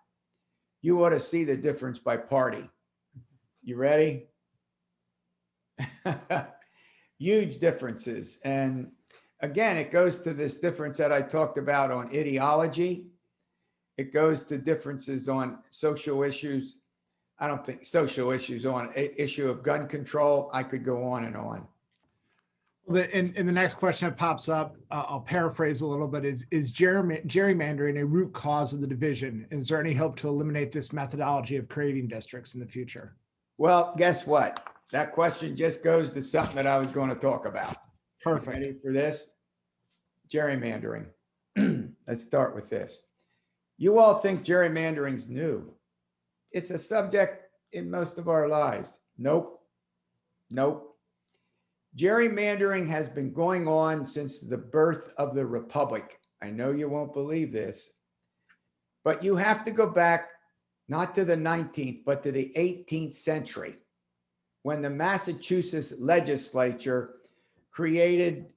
You ought to see the difference by party. You ready? Huge differences. And again, it goes to this difference that I talked about on ideology. It goes to differences on social issues. I don't think social issues on issue of gun control. I could go on and on. In the next question that pops up, I'll paraphrase a little bit, is gerrymandering a root cause of the division? Is there any hope to eliminate this methodology of creating districts in the future? Well, guess what? That question just goes to something that I was going to talk about. Perfect. Ready for this? Gerrymandering. Let's start with this. You all think gerrymandering's new. It's a subject in most of our lives. Nope. Gerrymandering has been going on since the birth of the Republic. I know you won't believe this, but you have to go back not to the 19th, but to the 18th century, when the Massachusetts legislature created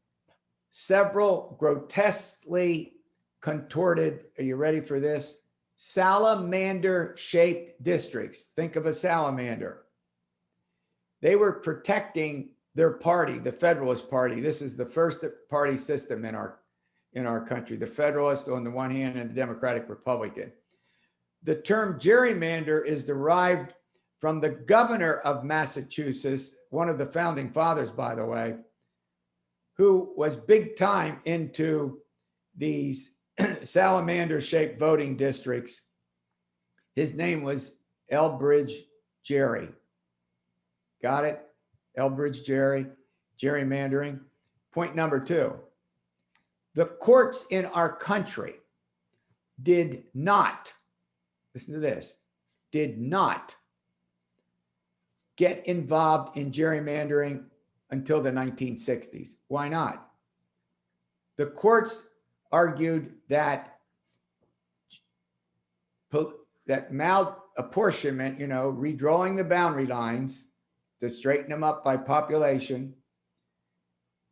several grotesquely contorted, are you ready for this? Salamander-shaped districts. Think of a salamander. They were protecting their party, the Federalist Party. This is the first party system in our country, the Federalist on the one hand and the Democratic Republican. The term gerrymander is derived from the governor of Massachusetts, one of the founding fathers, by the way, who was big time into these salamander-shaped voting districts. His name was Elbridge Gerry. Got it? Elbridge Gerry, gerrymandering. Point number 2, the courts in our country did not, listen to this, did not get involved in gerrymandering until the 1960s. Why not? The courts argued that malapportionment, redrawing the boundary lines to straighten them up by population,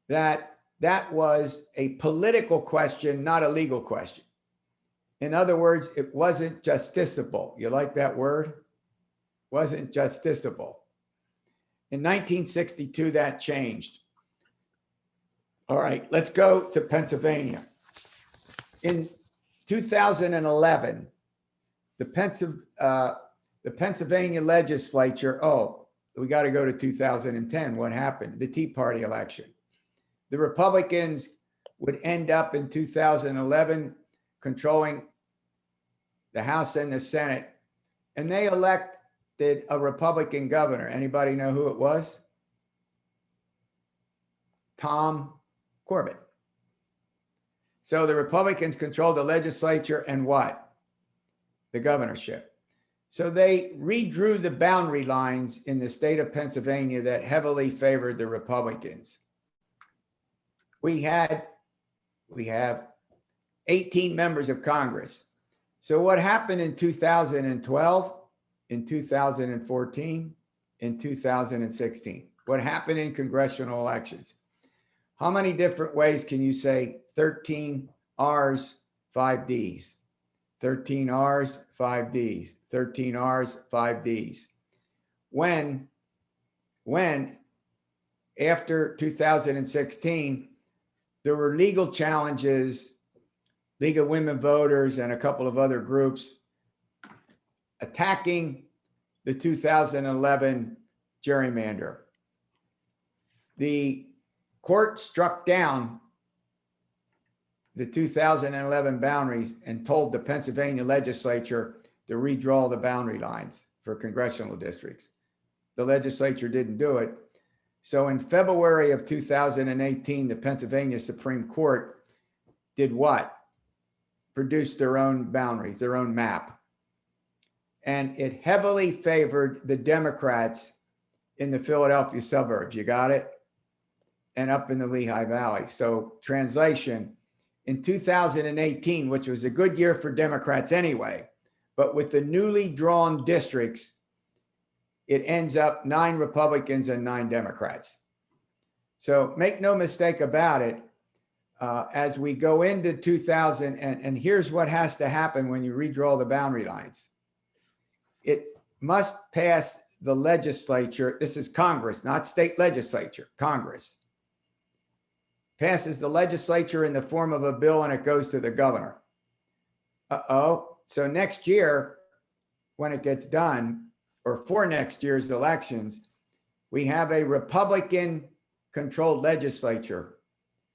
that was a political question, not a legal question. In other words, it wasn't justiciable. You like that word? Wasn't justiciable. In 1962, that changed. All right, let's go to Pennsylvania. In 2011, the Pennsylvania legislature, we got to go to 2010. What happened? The Tea Party election. The Republicans would end up in 2011 controlling the House and the Senate, and they elected a Republican governor. Anybody know who it was? Tom Corbett. So the Republicans controlled the legislature and what? The governorship. So they redrew the boundary lines in the state of Pennsylvania that heavily favored the Republicans. We have 18 members of Congress. So what happened in 2012, in 2014, in 2016? What happened in congressional elections? How many different ways can you say 13 R's, 5 D's? 13 R's, 5 D's, 13 R's, 5 D's. When after 2016, there were legal challenges, League of Women Voters and a couple of other groups attacking the 2011 gerrymander. The court struck down the 2011 boundaries and told the Pennsylvania legislature to redraw the boundary lines for congressional districts. The legislature didn't do it. So in February of 2018, the Pennsylvania Supreme Court did what? Produced their own boundaries, their own map. And it heavily favored the Democrats in the Philadelphia suburbs. You got it? And up in the Lehigh Valley. So translation, in 2018, which was a good year for Democrats anyway, but with the newly drawn districts, it ends up 9 Republicans and 9 Democrats. So make no mistake about it, as we go into 2000, and here's what has to happen when you redraw the boundary lines. It must pass the legislature. This is Congress, not state legislature, Congress. Passes the legislature in the form of a bill and it goes to the governor. So next year, when it gets done, or for next year's elections, we have a Republican-controlled legislature,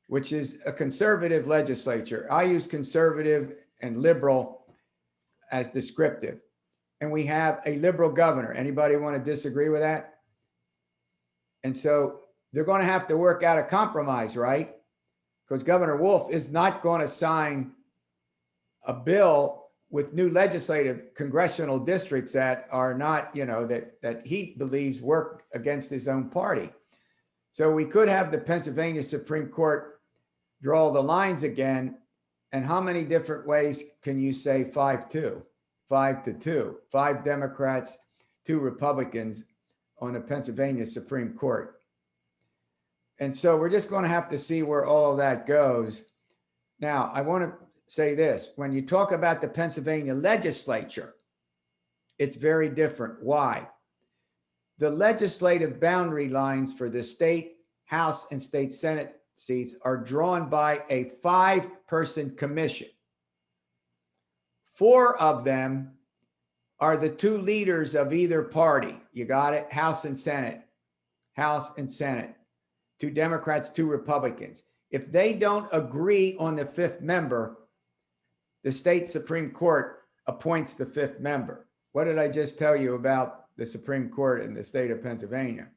which is a conservative legislature. I use conservative and liberal as descriptive. And we have a liberal governor. Anybody want to disagree with that? And so they're going to have to work out a compromise, right? Because Governor Wolf is not going to sign a bill with new legislative congressional districts that are not, that he believes work against his own party. So we could have the Pennsylvania Supreme Court draw the lines again. And how many different ways can you say 5-2? 5-2, 5 Democrats, 2 Republicans on the Pennsylvania Supreme Court. And so we're just going to have to see where all of that goes. Now, I want to say this. When you talk about the Pennsylvania legislature, it's very different. Why? The legislative boundary lines for the state House and state Senate seats are drawn by a 5-person commission. 4 of them are the 2 leaders of either party. You got it? House and Senate. House and Senate. 2 Democrats, 2 Republicans. If they don't agree on the 5th member, the state Supreme Court appoints the 5th member. What did I just tell you about the Supreme Court in the state of Pennsylvania?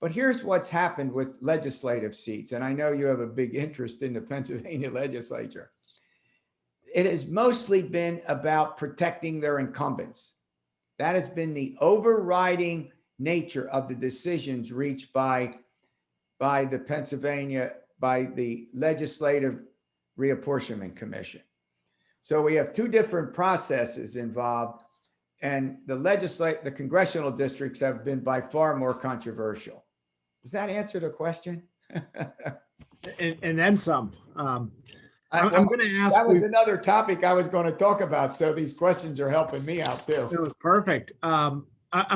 But here's what's happened with legislative seats. And I know you have a big interest in the Pennsylvania legislature. It has mostly been about protecting their incumbents. That has been the overriding nature of the decisions reached by the Legislative Reapportionment Commission. So we have 2 different processes involved, and the congressional districts have been by far more controversial. Does that answer the question? and then some. I'm going to ask. That was another topic I was going to talk about. So these questions are helping me out too. It was perfect. I'm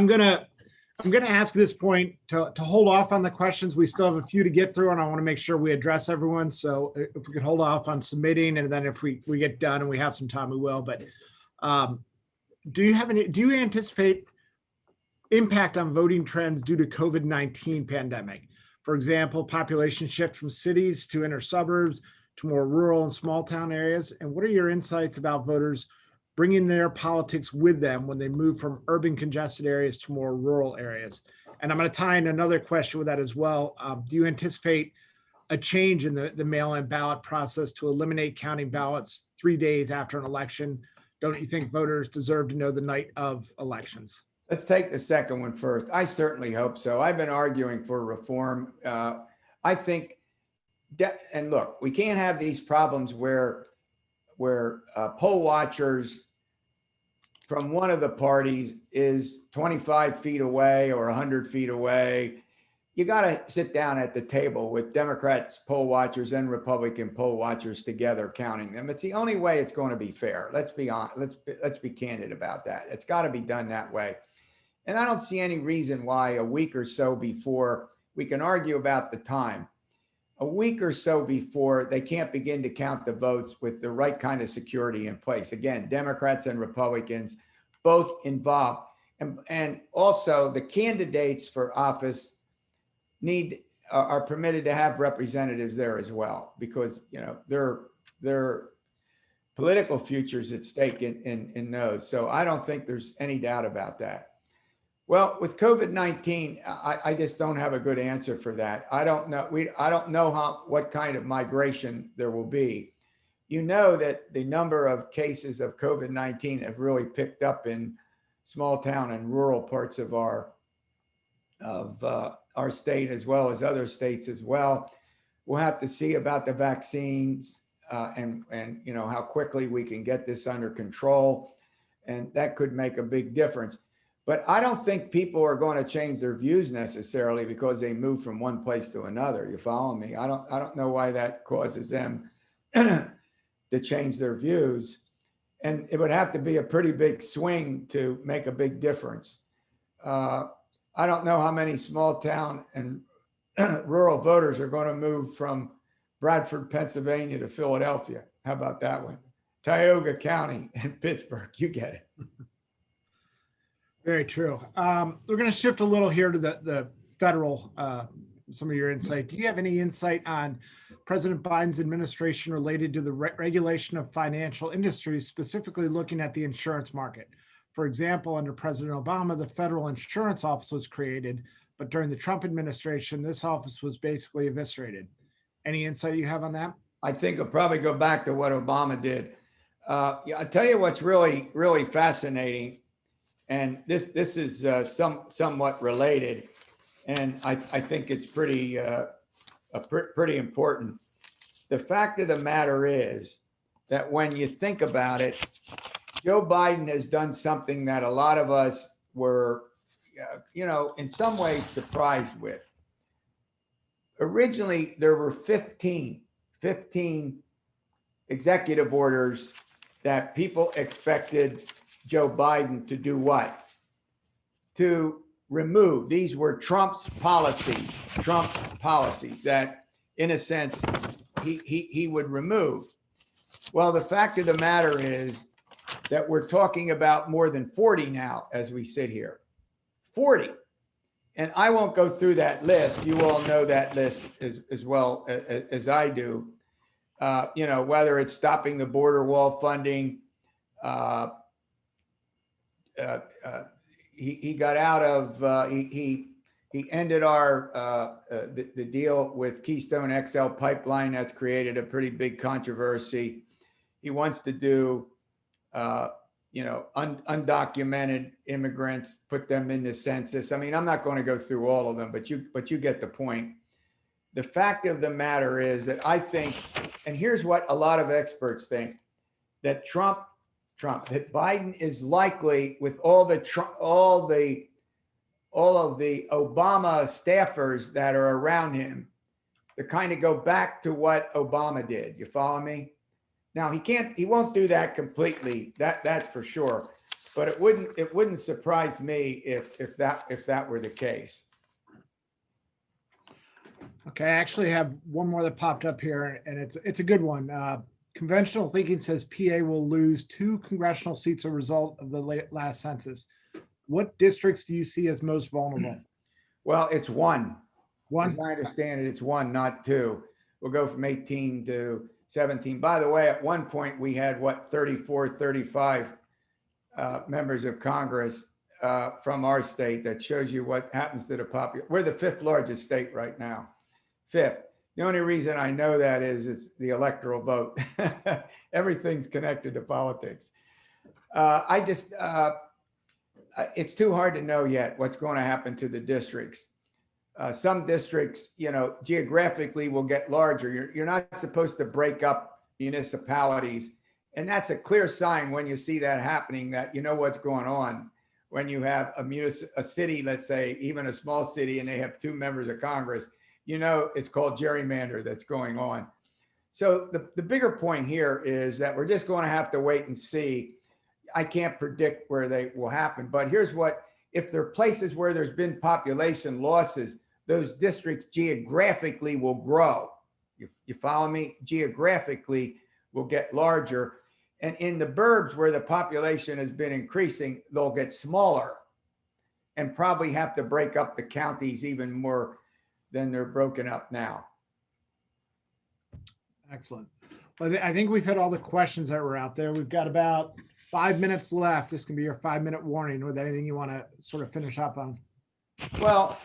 going to ask at this point to hold off on the questions. We still have a few to get through, and I want to make sure we address everyone. So if we could hold off on submitting, and then if we get done and we have some time, we will. But do you anticipate impact on voting trends due to COVID-19 pandemic? For example, population shift from cities to inner suburbs, to more rural and small town areas? And what are your insights about voters bringing their politics with them when they move from urban congested areas to more rural areas? And I'm going to tie in another question with that as well. Do you anticipate a change in the mail-in ballot process to eliminate counting ballots 3 days after an election? Don't you think voters deserve to know the night of elections? Let's take the second one first. I certainly hope so. I've been arguing for reform. I think, and look, we can't have these problems where poll watchers from one of the parties is 25 feet away or 100 feet away. You got to sit down at the table with Democrats poll watchers and Republican poll watchers together, counting them. It's the only way it's going to be fair. Let's be honest. Let's be candid about that. It's got to be done that way. And I don't see any reason why a week or so before, we can argue about the time, a week or so before, they can't begin to count the votes with the right kind of security in place. Again, Democrats and Republicans both involved. And also the candidates for office are permitted to have representatives there as well, because their political futures at stake in those. So I don't think there's any doubt about that. Well, with COVID-19, I just don't have a good answer for that. I don't know. I don't know what kind of migration there will be. You know that the number of cases of COVID-19 have really picked up in small town and rural parts of our state, as well as other states as well. We'll have to see about the vaccines and how quickly we can get this under control, and that could make a big difference. But I don't think people are going to change their views necessarily because they move from one place to another. You follow me? I don't know why that causes them to change their views. And it would have to be a pretty big swing to make a big difference. I don't know how many small town and rural voters are going to move from Bradford, Pennsylvania to Philadelphia. How about that one? Tioga County and Pittsburgh. You get it. Very true. We're going to shift a little here to the federal, some of your insight. Do you have any insight on President Biden's administration related to the regulation of financial industries, specifically looking at the insurance market? For example, under President Obama, the Federal Insurance Office was created, but during the Trump administration, this office was basically eviscerated. Any insight you have on that? I think I'll probably go back to what Obama did. I'll tell you what's really, really fascinating. And this is somewhat related, and I think it's pretty important. The fact of the matter is that when you think about it, Joe Biden has done something that a lot of us were, in some ways surprised with. Originally, there were 15 executive orders that people expected Joe Biden to do what? To remove. These were Trump's policies that, in a sense, he would remove. Well, the fact of the matter is that we're talking about more than 40 now as we sit here. 40. And I won't go through that list. You all know that list as well as I do. Whether it's stopping the border wall funding, he got out of, he ended the deal with Keystone XL pipeline. That's created a pretty big controversy. He wants to do, undocumented immigrants, put them in the census. I mean, I'm not going to go through all of them, but you get the point. The fact of the matter is that I think, and here's what a lot of experts think, that that Biden is likely, with all of the Obama staffers that are around him, to kind of go back to what Obama did. You follow me? Now he won't do that completely. That's for sure. But it wouldn't surprise me if that were the case. Okay, I actually have one more that popped up here, and it's a good one. Conventional thinking says PA will lose 2 congressional seats as a result of the last census. What districts do you see as most vulnerable? Well, it's one. One? As I understand it, it's 1, not 2. We'll go from 18 to 17. By the way, at one point we had 34, 35 members of Congress from our state. That shows you what happens to the population. We're the 5th largest state right now. 5th. The only reason I know that is it's the electoral vote. Everything's connected to politics. It's too hard to know yet what's going to happen to the districts. Some districts, geographically will get larger. You're not supposed to break up municipalities. And that's a clear sign when you see that happening, that you know what's going on. When you have a city, let's say, even a small city, and they have 2 members of Congress, it's called gerrymander that's going on. So the bigger point here is that we're just going to have to wait and see. I can't predict where they will happen, but here's what, if there are places where there's been population losses, those districts geographically will grow. You follow me? Geographically will get larger. And in the burbs where the population has been increasing, they'll get smaller and probably have to break up the counties even more than they're broken up now. Excellent. Well, I think we've hit all the questions that were out there. We've got about 5 minutes left. This can be your 5-minute warning. With anything you want to sort of finish up on? Well,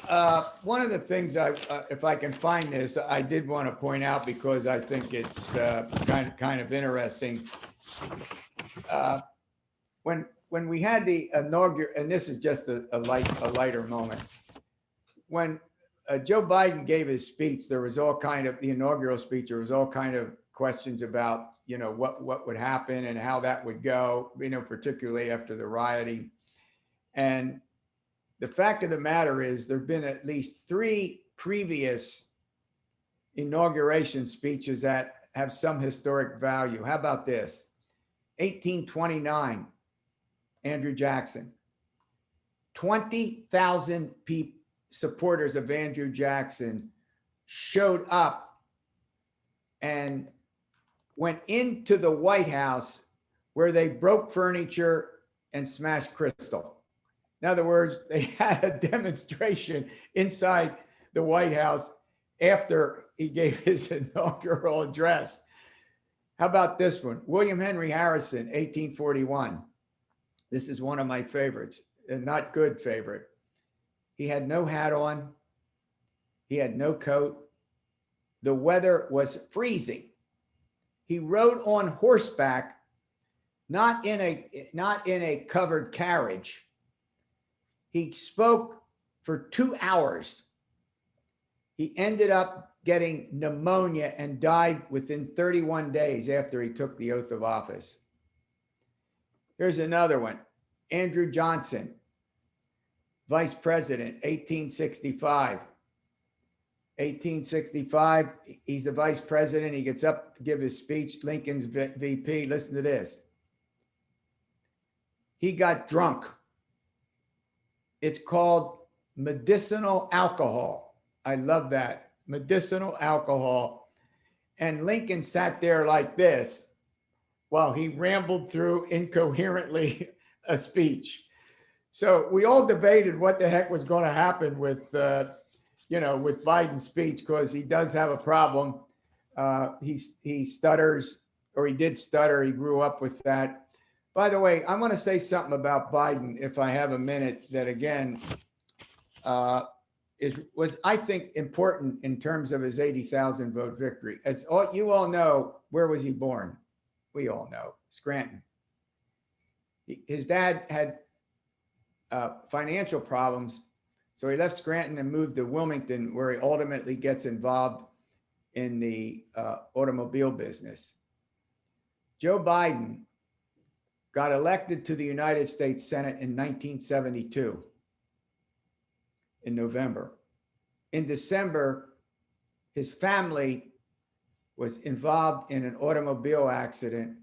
one of the things if I can find this, I did want to point out because I think it's kind of interesting. When we had the inaugural, and this is just a lighter moment. When Joe Biden gave his speech, there was all kind of, the inaugural speech, there was all kind of questions about, what would happen and how that would go, particularly after the rioting. And the fact of the matter is there've been at least 3 previous inauguration speeches that have some historic value. How about this? 1829, Andrew Jackson. 20,000 supporters of Andrew Jackson showed up and went into the White House, where they broke furniture and smashed crystal. In other words, they had a demonstration inside the White House after he gave his inaugural address. How about this one? William Henry Harrison, 1841. This is one of my favorites, a not good favorite. He had no hat on. He had no coat. The weather was freezing. He rode on horseback, not in a covered carriage. He spoke for 2 hours. He ended up getting pneumonia and died within 31 days after he took the oath of office. Here's another one. Andrew Johnson, Vice President, 1865. 1865, he's the vice president. He gets up to give his speech, Lincoln's VP. Listen to this. He got drunk. It's called medicinal alcohol. I love that. Medicinal alcohol. And Lincoln sat there like this while he rambled through incoherently a speech. So we all debated what the heck was going to happen with Biden's speech, because he does have a problem. He stutters, or he did stutter. He grew up with that. By the way, I want to say something about Biden, if I have a minute, that again was, I think, important in terms of his 80,000 vote victory. As you all know, where was he born? We all know, Scranton. His dad had financial problems, so he left Scranton and moved to Wilmington, where he ultimately gets involved in the automobile business. Joe Biden got elected to the United States Senate in 1972 in November. In December, his family was involved in an automobile accident.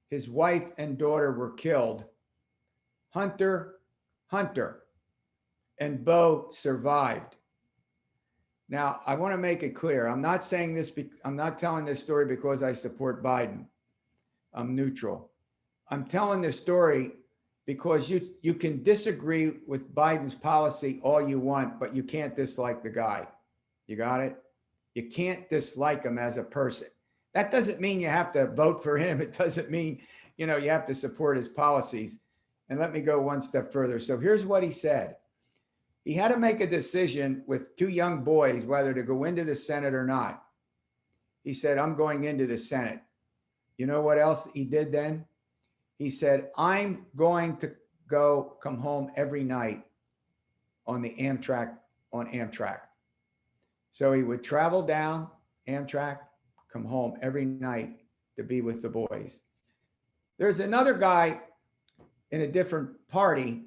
His wife and daughter were killed. Hunter and Bo survived. Now, I want to make it clear. I'm not saying this, I'm not telling this story because I support Biden. I'm neutral. I'm telling this story because you can disagree with Biden's policy all you want, but you can't dislike the guy. You got it? You can't dislike him as a person. That doesn't mean you have to vote for him. It doesn't mean, you have to support his policies. And let me go one step further. So here's what he said. He had to make a decision with two young boys whether to go into the Senate or not. He said, I'm going into the Senate. You know what else he did then? He said, I'm going to come home every night on the Amtrak, on Amtrak. So he would travel down Amtrak, come home every night to be with the boys. There's another guy in a different party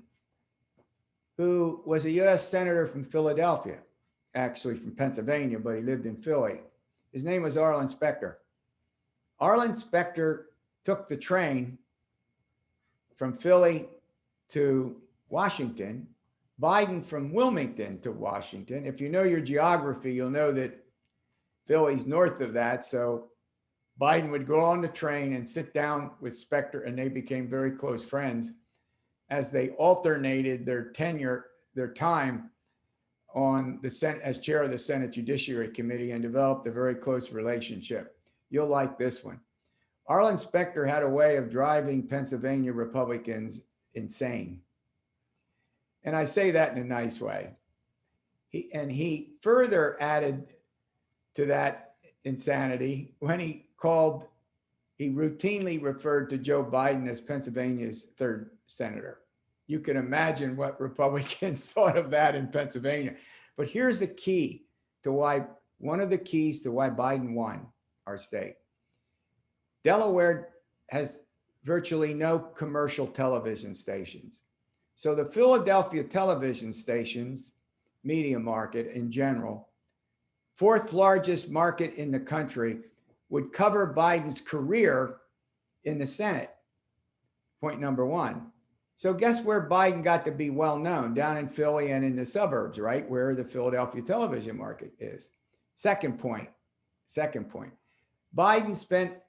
who was a US Senator from Philadelphia, actually from Pennsylvania, but he lived in Philly. His name was Arlen Specter. Arlen Specter took the train from Philly to Washington, Biden from Wilmington to Washington. If you know your geography, you'll know that Philly's north of that. So Biden would go on the train and sit down with Specter, and they became very close friends as they alternated their tenure, their time on the Senate as chair of the Senate Judiciary Committee, and developed a very close relationship. You'll like this one. Arlen Specter had a way of driving Pennsylvania Republicans insane. And I say that in a nice way. He further added to that insanity when he routinely referred to Joe Biden as Pennsylvania's third senator. You can imagine what Republicans thought of that in Pennsylvania. But here's the key to why, one of the keys to why Biden won our state. Delaware has virtually no commercial television stations. So the Philadelphia television stations, media market in general, fourth largest market in the country, would cover Biden's career in the Senate. Point number one. So guess where Biden got to be well known? Down in Philly and in the suburbs, right? Where the Philadelphia television market is. Second point. Biden spent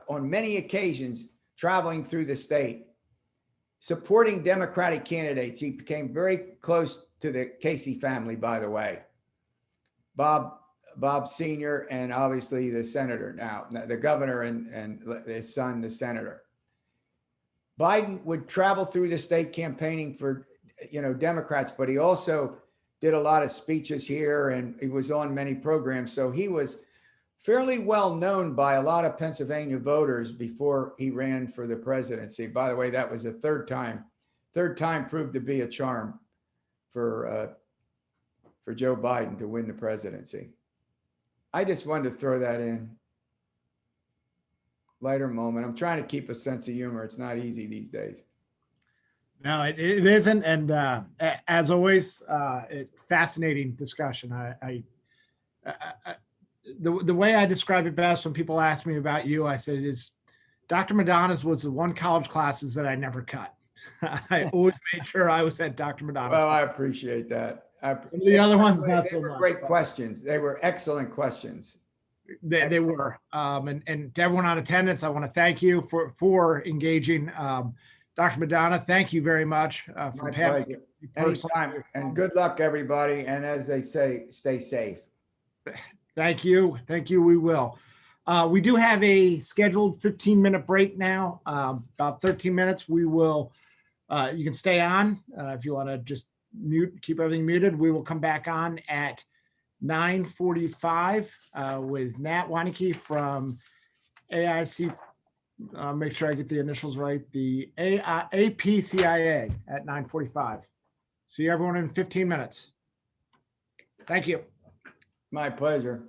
on many occasions traveling through the state, supporting Democratic candidates. He became very close to the Casey family, by the way. Bob Sr. and obviously the senator now, the governor and his son, the senator. Biden would travel through the state campaigning for, Democrats, but he also did a lot of speeches here and he was on many programs. So he was fairly well known by a lot of Pennsylvania voters before he ran for the presidency. By the way, that was a third time. Third time proved to be a charm for Joe Biden to win the presidency. I just wanted to throw that in. Lighter moment. I'm trying to keep a sense of humor. It's not easy these days. No, it isn't. And as always, fascinating discussion. The way I describe it best when people ask me about you, I said is Dr. Madonna's was the one college classes that I never cut. I always made sure I was at Dr. Madonna's. Well, I appreciate that. The other ones, not so much. Great questions. They were excellent questions. They were. And to everyone on attendance, I want to thank you for engaging. Dr. Madonna, thank you very much. My pleasure. Anytime. And good luck, everybody. And as they say, stay safe. Thank you. Thank you. We will. We do have a scheduled 15-minute break now, about 13 minutes. We will, you can stay on if you want to just keep everything muted. We will come back on at 9:45 with Nat Weineke from AIC. Make sure I get the initials right. The APCIA at 9:45. See everyone in 15 minutes. Thank you. My pleasure.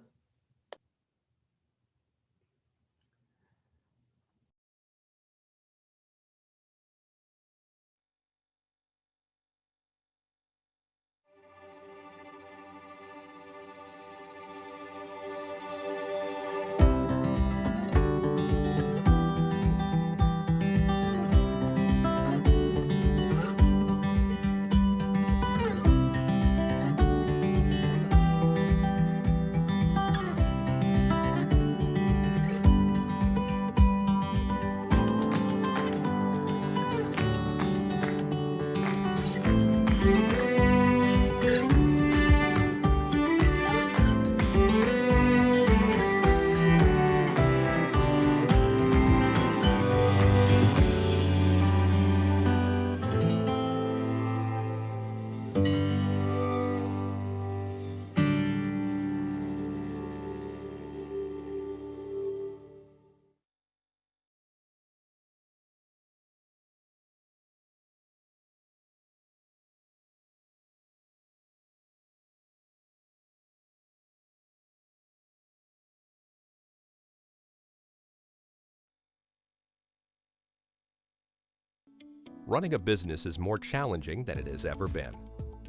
Running a business is more challenging than it has ever been.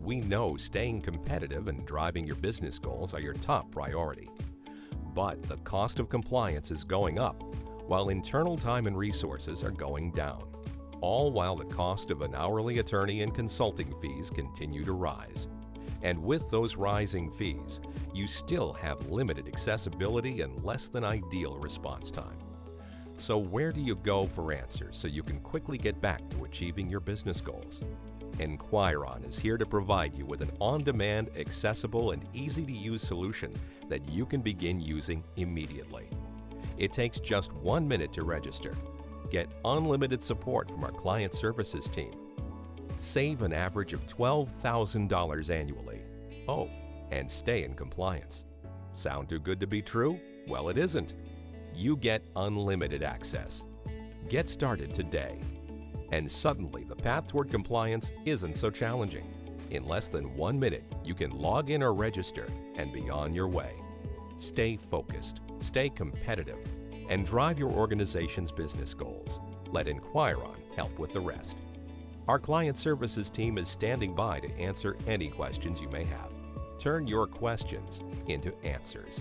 We know staying competitive and driving your business goals are your top priority. But the cost of compliance is going up, while internal time and resources are going down, all while the cost of an hourly attorney and consulting fees continue to rise. And with those rising fees, you still have limited accessibility and less than ideal response time. So where do you go for answers so you can quickly get back to achieving your business goals? Enquiron is here to provide you with an on-demand, accessible, and easy-to-use solution that you can begin using immediately. It takes just 1 minute to register. Get unlimited support from our client services team. Save an average of $12,000 annually. Oh, and stay in compliance. Sound too good to be true? Well, it isn't. You get unlimited access. Get started today. And suddenly, the path toward compliance isn't so challenging. In less than 1 minute, you can log in or register and be on your way. Stay focused, stay competitive, and drive your organization's business goals. Let Enquiron help with the rest. Our client services team is standing by to answer any questions you may have. Turn your questions into answers.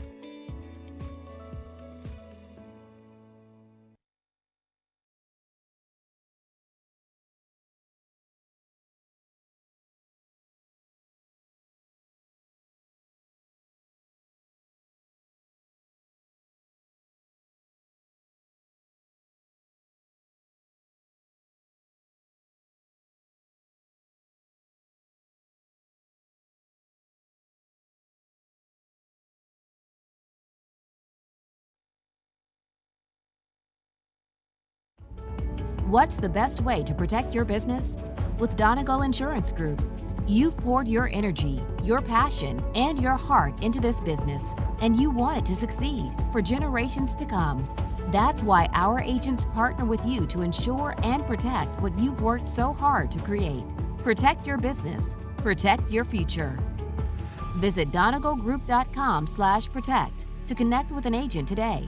What's the best way to protect your business? With Donegal Insurance Group. You've poured your energy, your passion, and your heart into this business, and you want it to succeed for generations to come. That's why our agents partner with you to ensure and protect what you've worked so hard to create. Protect your business. Protect your future. Visit DonegalGroup.com/protect to connect with an agent today.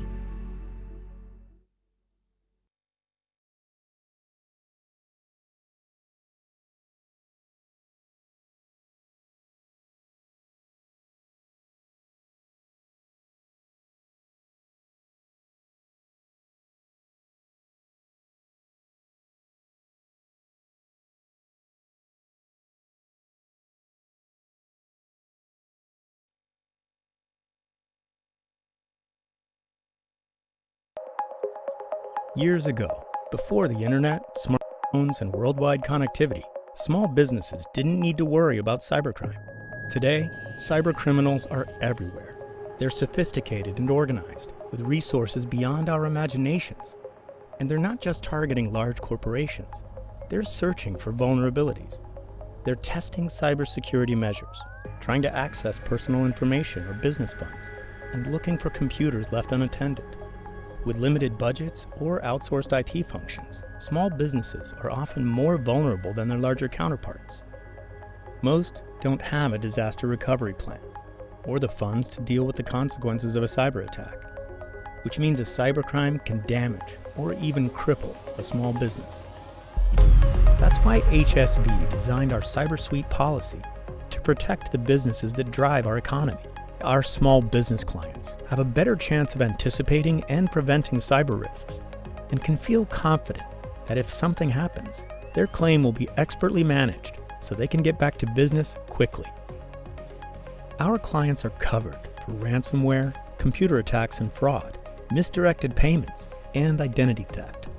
Years ago, before the internet, smartphones, and worldwide connectivity, small businesses didn't need to worry about cybercrime. Today, cybercriminals are everywhere. They're sophisticated and organized, with resources beyond our imaginations. And they're not just targeting large corporations. They're searching for vulnerabilities. They're testing cybersecurity measures, trying to access personal information or business funds, and looking for computers left unattended. With limited budgets or outsourced IT functions, small businesses are often more vulnerable than their larger counterparts. Most don't have a disaster recovery plan or the funds to deal with the consequences of a cyber attack, which means a cybercrime can damage or even cripple a small business. That's why HSB designed our CyberSuite policy to protect the businesses that drive our economy. Our small business clients have a better chance of anticipating and preventing cyber risks and can feel confident that if something happens, their claim will be expertly managed so they can get back to business quickly. Our clients are covered for ransomware, computer attacks and fraud, misdirected payments, and identity theft.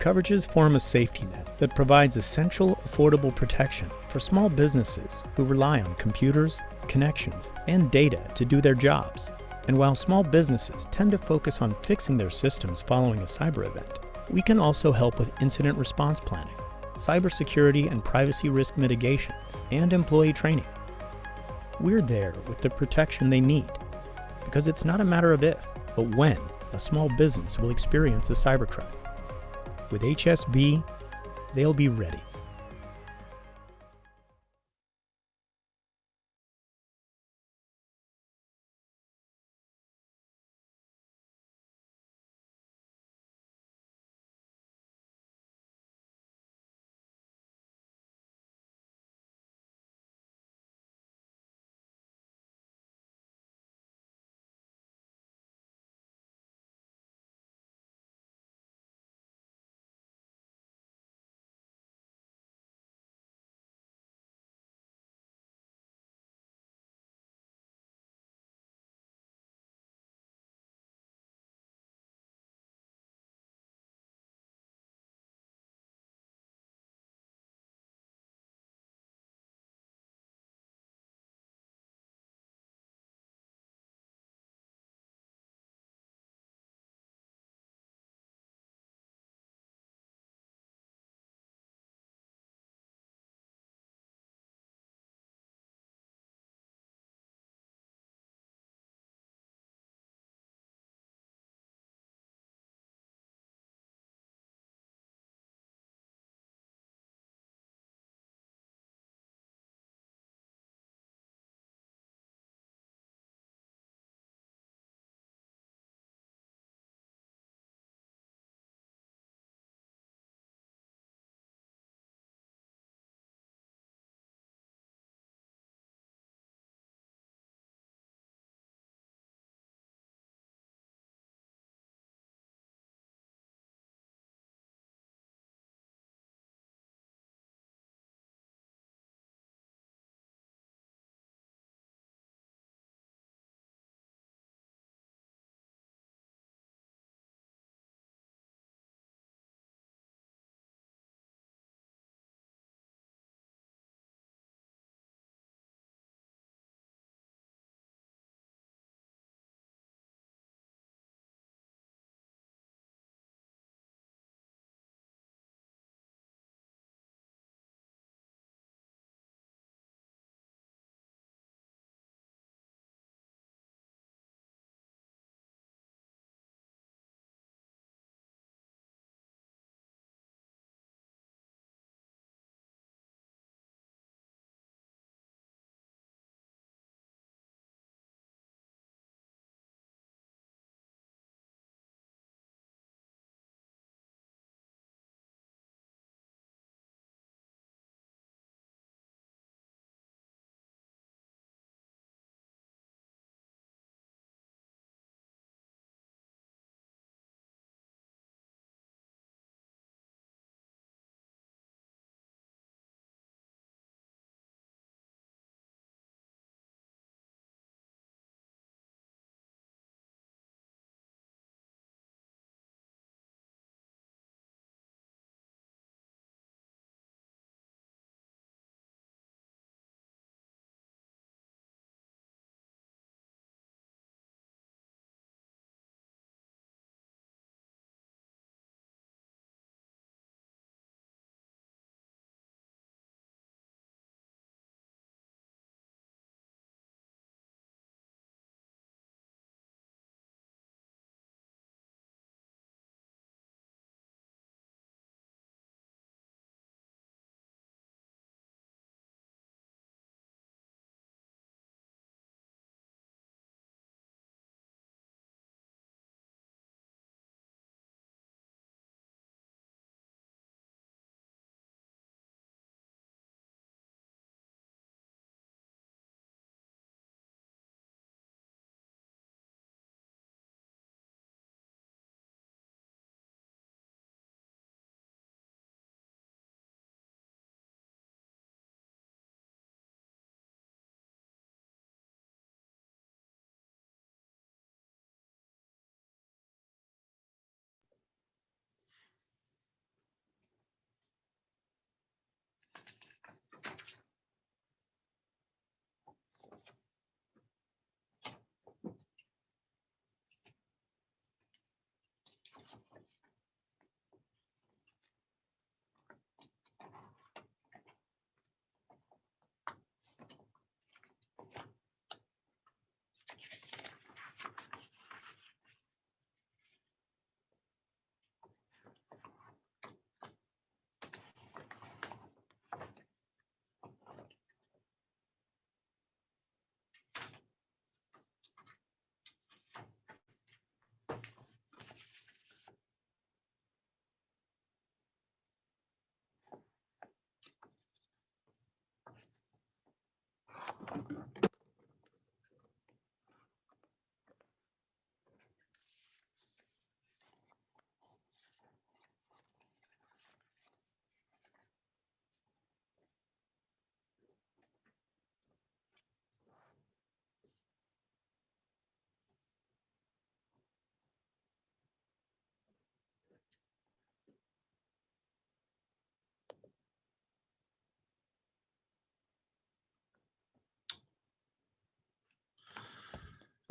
Coverages form a safety net that provides essential, affordable protection for small businesses who rely on computers, connections, and data to do their jobs. And while small businesses tend to focus on fixing their systems following a cyber event, we can also help with incident response planning, cybersecurity and privacy risk mitigation, and employee training. We're there with the protection they need, because it's not a matter of if, but when a small business will experience a cybercrime. With HSB, they'll be ready.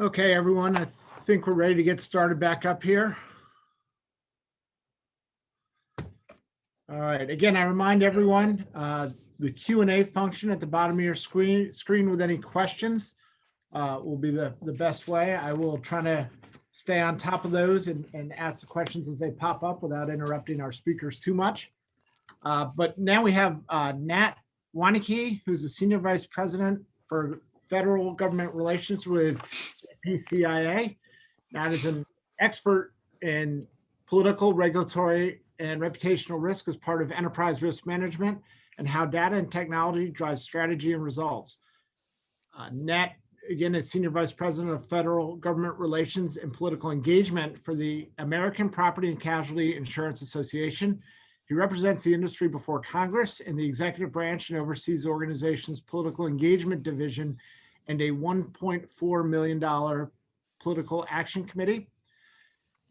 Okay, everyone, I think we're ready to get started back up here. All right, again, I remind everyone, the Q&A function at the bottom of your screen with any questions will be the best way. I will try to stay on top of those and ask the questions as they pop up without interrupting our speakers too much. But now we have Nat Weineke, who's the Senior Vice President for Federal Government Relations with APCIA. Nat is an expert in political, regulatory, and reputational risk as part of enterprise risk management and how data and technology drives strategy and results. Nat, again, is Senior Vice President of Federal Government Relations and Political Engagement for the American Property and Casualty Insurance Association. He represents the industry before Congress in the executive branch and oversees the organization's political engagement division and a $1.4 million political action committee.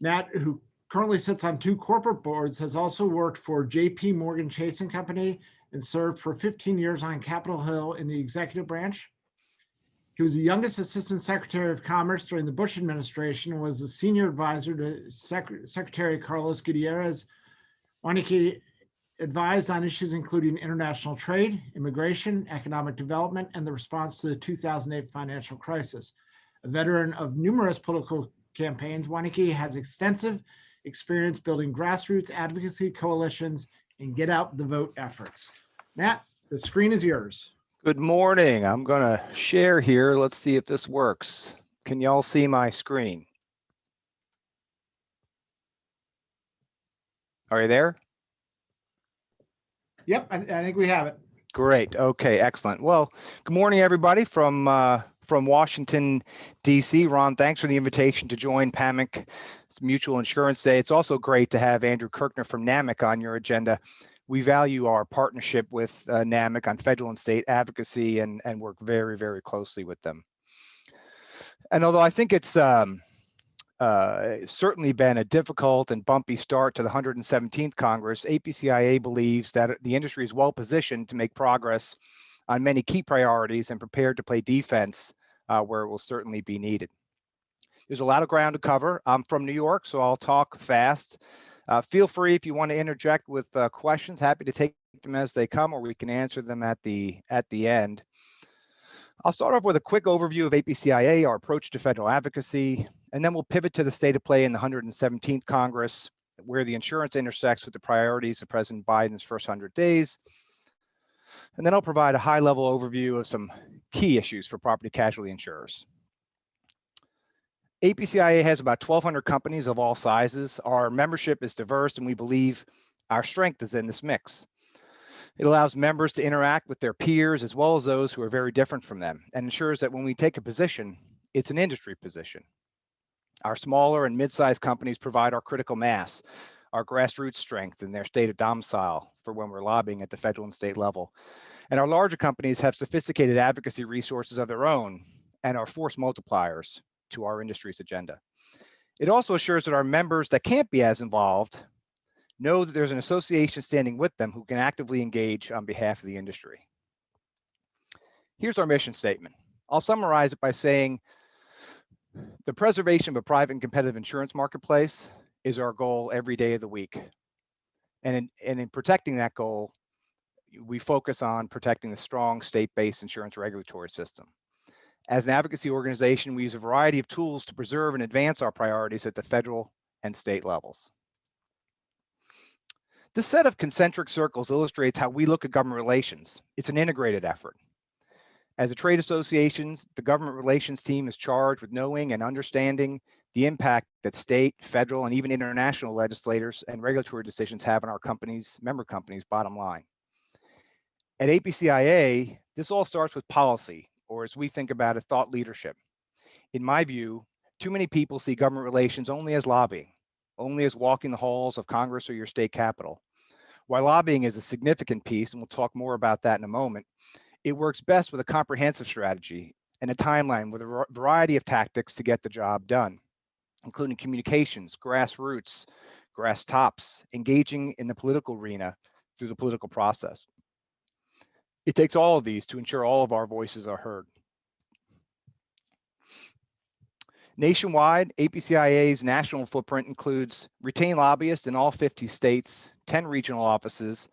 Nat, who currently sits on 2 corporate boards, has also worked for JP Morgan Chase & Company and served for 15 years on Capitol Hill in the executive branch. He was the youngest Assistant Secretary of Commerce during the Bush administration and was a senior advisor to Secretary Carlos Gutierrez. Weineke advised on issues including international trade, immigration, economic development, and the response to the 2008 financial crisis. A veteran of numerous political campaigns, Weineke has extensive experience building grassroots advocacy coalitions and get out the vote efforts. Nat, the screen is yours. Good morning. I'm going to share here. Let's see if this works. Can y'all see my screen? Are you there? Yep, I think we have it. Great. Okay, excellent. Well, good morning, everybody from Washington, D.C. Ron, thanks for the invitation to join PAMIC Mutual Insurance Day. It's also great to have Andrew Kirkner from NAMIC on your agenda. We value our partnership with NAMIC on federal and state advocacy and work very, very closely with them. And although I think it's certainly been a difficult and bumpy start to the 117th Congress, APCIA believes that the industry is well positioned to make progress on many key priorities and prepared to play defense where it will certainly be needed. There's a lot of ground to cover. I'm from New York, so I'll talk fast. Feel free if you want to interject with questions. Happy to take them as they come, or we can answer them at the end. I'll start off with a quick overview of APCIA, our approach to federal advocacy, and then we'll pivot to the state of play in the 117th Congress, where the insurance intersects with the priorities of President Biden's first 100 days. And then I'll provide a high-level overview of some key issues for property casualty insurers. APCIA has about 1,200 companies of all sizes. Our membership is diverse, and we believe our strength is in this mix. It allows members to interact with their peers as well as those who are very different from them, and ensures that when we take a position, it's an industry position. Our smaller and mid-sized companies provide our critical mass, our grassroots strength, and their state of domicile for when we're lobbying at the federal and state level. And our larger companies have sophisticated advocacy resources of their own and are force multipliers to our industry's agenda. It also assures that our members that can't be as involved know that there's an association standing with them who can actively engage on behalf of the industry. Here's our mission statement. I'll summarize it by saying the preservation of a private and competitive insurance marketplace is our goal every day of the week. And in protecting that goal, we focus on protecting the strong state-based insurance regulatory system. As an advocacy organization, we use a variety of tools to preserve and advance our priorities at the federal and state levels. This set of concentric circles illustrates how we look at government relations. It's an integrated effort. As a trade association, the government relations team is charged with knowing and understanding the impact that state, federal, and even international legislators and regulatory decisions have on our companies, member companies' bottom line. At APCIA, this all starts with policy, or as we think about it, thought leadership. In my view, too many people see government relations only as lobbying, only as walking the halls of Congress or your state capitol. While lobbying is a significant piece, and we'll talk more about that in a moment, it works best with a comprehensive strategy and a timeline with a variety of tactics to get the job done, including communications, grassroots, grass tops, engaging in the political arena through the political process. It takes all of these to ensure all of our voices are heard. Nationwide, APCIA's national footprint includes retained lobbyists in all 50 states, 10 regional offices,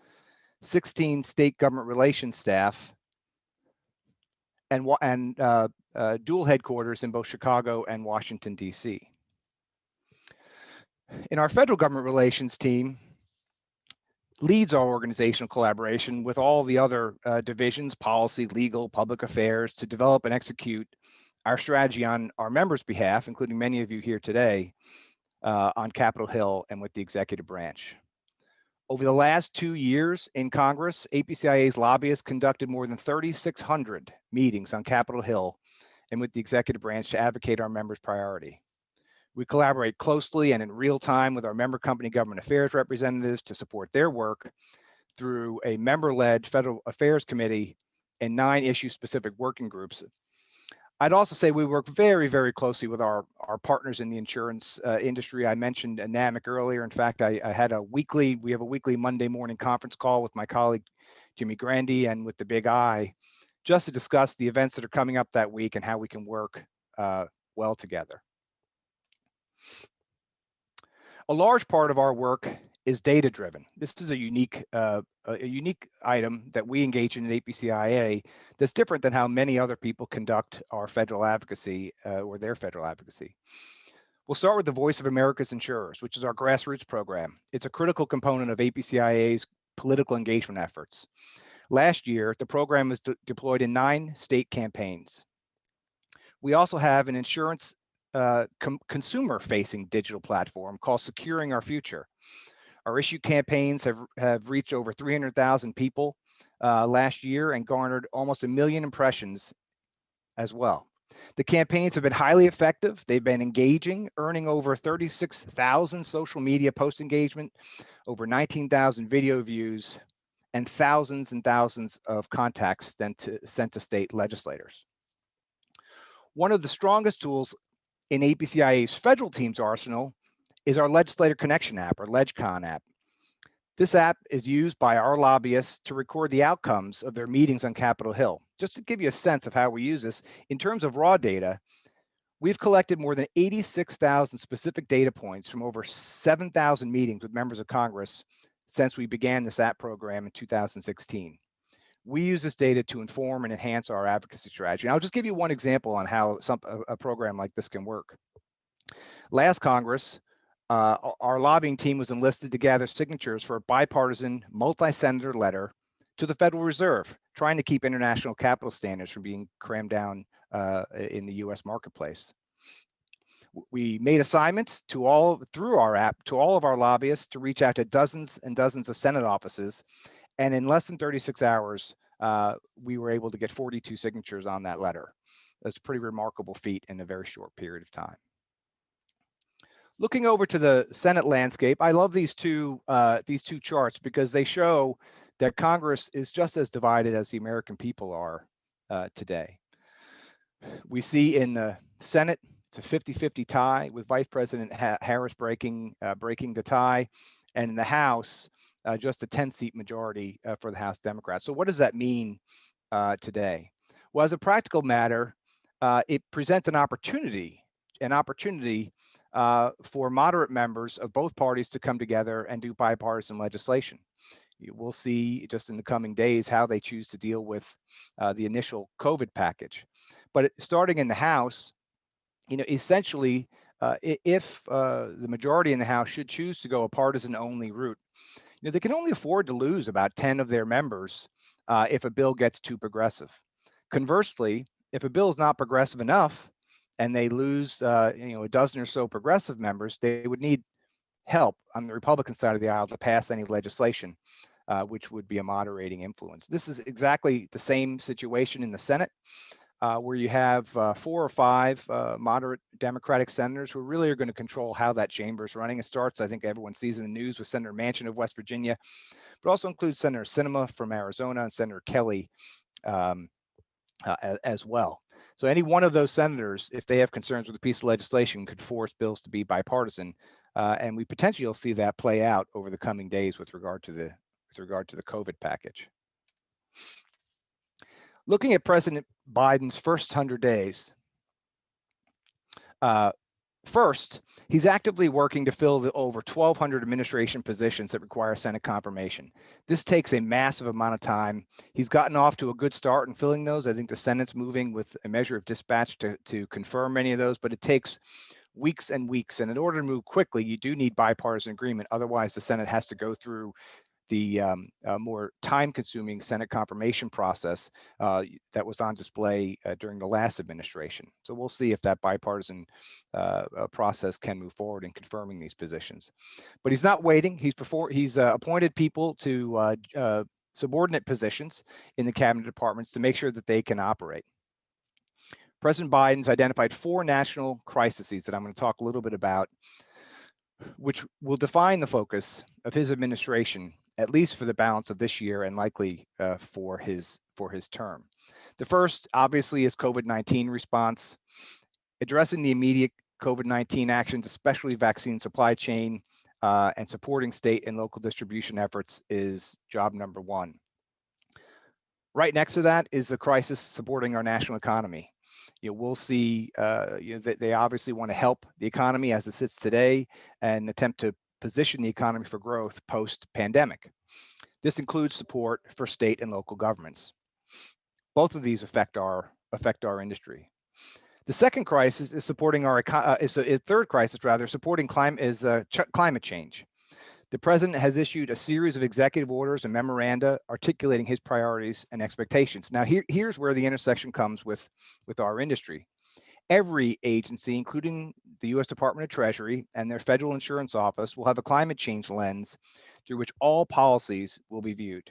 16 state government relations staff, and dual headquarters in both Chicago and Washington, D.C. In our federal government relations team, leads our organizational collaboration with all the other divisions, policy, legal, public affairs, to develop and execute our strategy on our members' behalf, including many of you here today, on Capitol Hill and with the executive branch. Over the last 2 years in Congress, APCIA's lobbyists conducted more than 3,600 meetings on Capitol Hill and with the executive branch to advocate our members' priority. We collaborate closely and in real time with our member company government affairs representatives to support their work through a member-led Federal Affairs Committee and 9 issue-specific working groups. I'd also say we work very, very closely with our partners in the insurance industry. I mentioned NAMIC earlier. In fact, we have a weekly Monday morning conference call with my colleague, Jimmy Grandy, and with the Big I, just to discuss the events that are coming up that week and how we can work well together. A large part of our work is data-driven. This is a unique item that we engage in at APCIA that's different than how many other people conduct our federal advocacy or their federal advocacy. We'll start with the Voice of America's Insurers, which is our grassroots program. It's a critical component of APCIA's political engagement efforts. Last year, the program was deployed in 9 state campaigns. We also have an insurance consumer-facing digital platform called Securing Our Future. Our issue campaigns have reached over 300,000 people last year and garnered almost 1 million impressions as well. The campaigns have been highly effective. They've been engaging, earning over 36,000 social media post engagement, over 19,000 video views, and thousands of contacts sent to state legislators. One of the strongest tools in APCIA's federal team's arsenal is our Legislator Connection app, or LegCon app. This app is used by our lobbyists to record the outcomes of their meetings on Capitol Hill. Just to give you a sense of how we use this, in terms of raw data, we've collected more than 86,000 specific data points from over 7,000 meetings with members of Congress since we began this app program in 2016. We use this data to inform and enhance our advocacy strategy. And I'll just give you one example on how a program like this can work. Last Congress, our lobbying team was enlisted to gather signatures for a bipartisan multi-senator letter to the Federal Reserve, trying to keep international capital standards from being crammed down in the US marketplace. We made assignments through our app to all of our lobbyists to reach out to dozens and dozens of Senate offices. And in less than 36 hours, we were able to get 42 signatures on that letter. That's a pretty remarkable feat in a very short period of time. Looking over to the Senate landscape, I love these two charts because they show that Congress is just as divided as the American people are today. We see in the Senate, it's a 50-50 tie with Vice President Harris breaking the tie, and in the House, just a 10-seat majority for the House Democrats. So what does that mean today? Well, as a practical matter, it presents an opportunity for moderate members of both parties to come together and do bipartisan legislation. We'll see just in the coming days how they choose to deal with the initial COVID package. But starting in the House, essentially, if the majority in the House should choose to go a partisan-only route, they can only afford to lose about 10 of their members if a bill gets too progressive. Conversely, if a bill is not progressive enough and they lose a dozen or so progressive members, they would need help on the Republican side of the aisle to pass any legislation, which would be a moderating influence. This is exactly the same situation in the Senate. where you have 4 or 5 moderate Democratic senators who really are going to control how that chamber is running. It starts, I think everyone sees in the news, with Senator Manchin of West Virginia, but also includes Senator Sinema from Arizona and Senator Kelly as well. So any one of those senators, if they have concerns with a piece of legislation, could force bills to be bipartisan, and we potentially will see that play out over the coming days with regard to the COVID package. Looking at President Biden's first 100 days, first, he's actively working to fill the over 1,200 administration positions that require Senate confirmation. This takes a massive amount of time. He's gotten off to a good start in filling those. I think the Senate's moving with a measure of dispatch to confirm many of those, but it takes weeks and weeks. And in order to move quickly, you do need bipartisan agreement. Otherwise, the Senate has to go through the more time-consuming Senate confirmation process that was on display during the last administration. So we'll see if that bipartisan process can move forward in confirming these positions. But he's not waiting. He's appointed people to subordinate positions in the cabinet departments to make sure that they can operate. President Biden's identified 4 national crises that I'm going to talk a little bit about, which will define the focus of his administration, at least for the balance of this year and likely for his term. The first, obviously, is COVID-19 response. Addressing the immediate COVID-19 actions, especially vaccine supply chain and supporting state and local distribution efforts, is job number 1. Right next to that is the crisis supporting our national economy. We'll see that they obviously want to help the economy as it sits today and attempt to position the economy for growth post-pandemic. This includes support for state and local governments. Both of these affect our industry. The second crisis is supporting third crisis rather, supporting climate change. The president has issued a series of executive orders and memoranda articulating his priorities and expectations. Now, here's where the intersection comes with our industry. Every agency, including the U.S. Department of Treasury and their Federal Insurance Office, will have a climate change lens through which all policies will be viewed.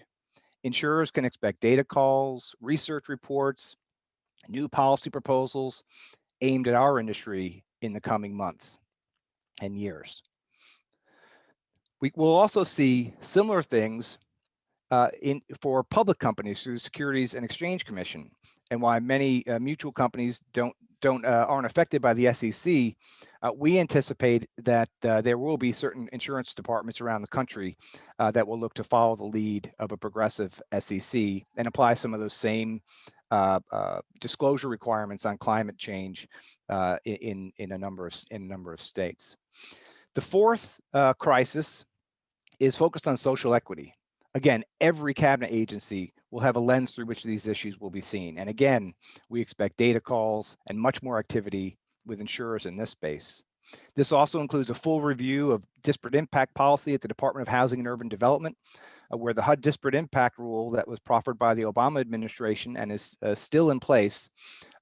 Insurers can expect data calls, research reports, new policy proposals aimed at our industry in the coming months and years. We will also see similar things for public companies through the Securities and Exchange Commission, and why many mutual companies aren't affected by the SEC. We anticipate that there will be certain insurance departments around the country that will look to follow the lead of a progressive SEC and apply some of those same disclosure requirements on climate change in a number of states. The fourth crisis is focused on social equity. Again, every cabinet agency will have a lens through which these issues will be seen. And again, we expect data calls and much more activity with insurers in this space. This also includes a full review of disparate impact policy at the Department of Housing and Urban Development, where the HUD disparate impact rule that was proffered by the Obama administration and is still in place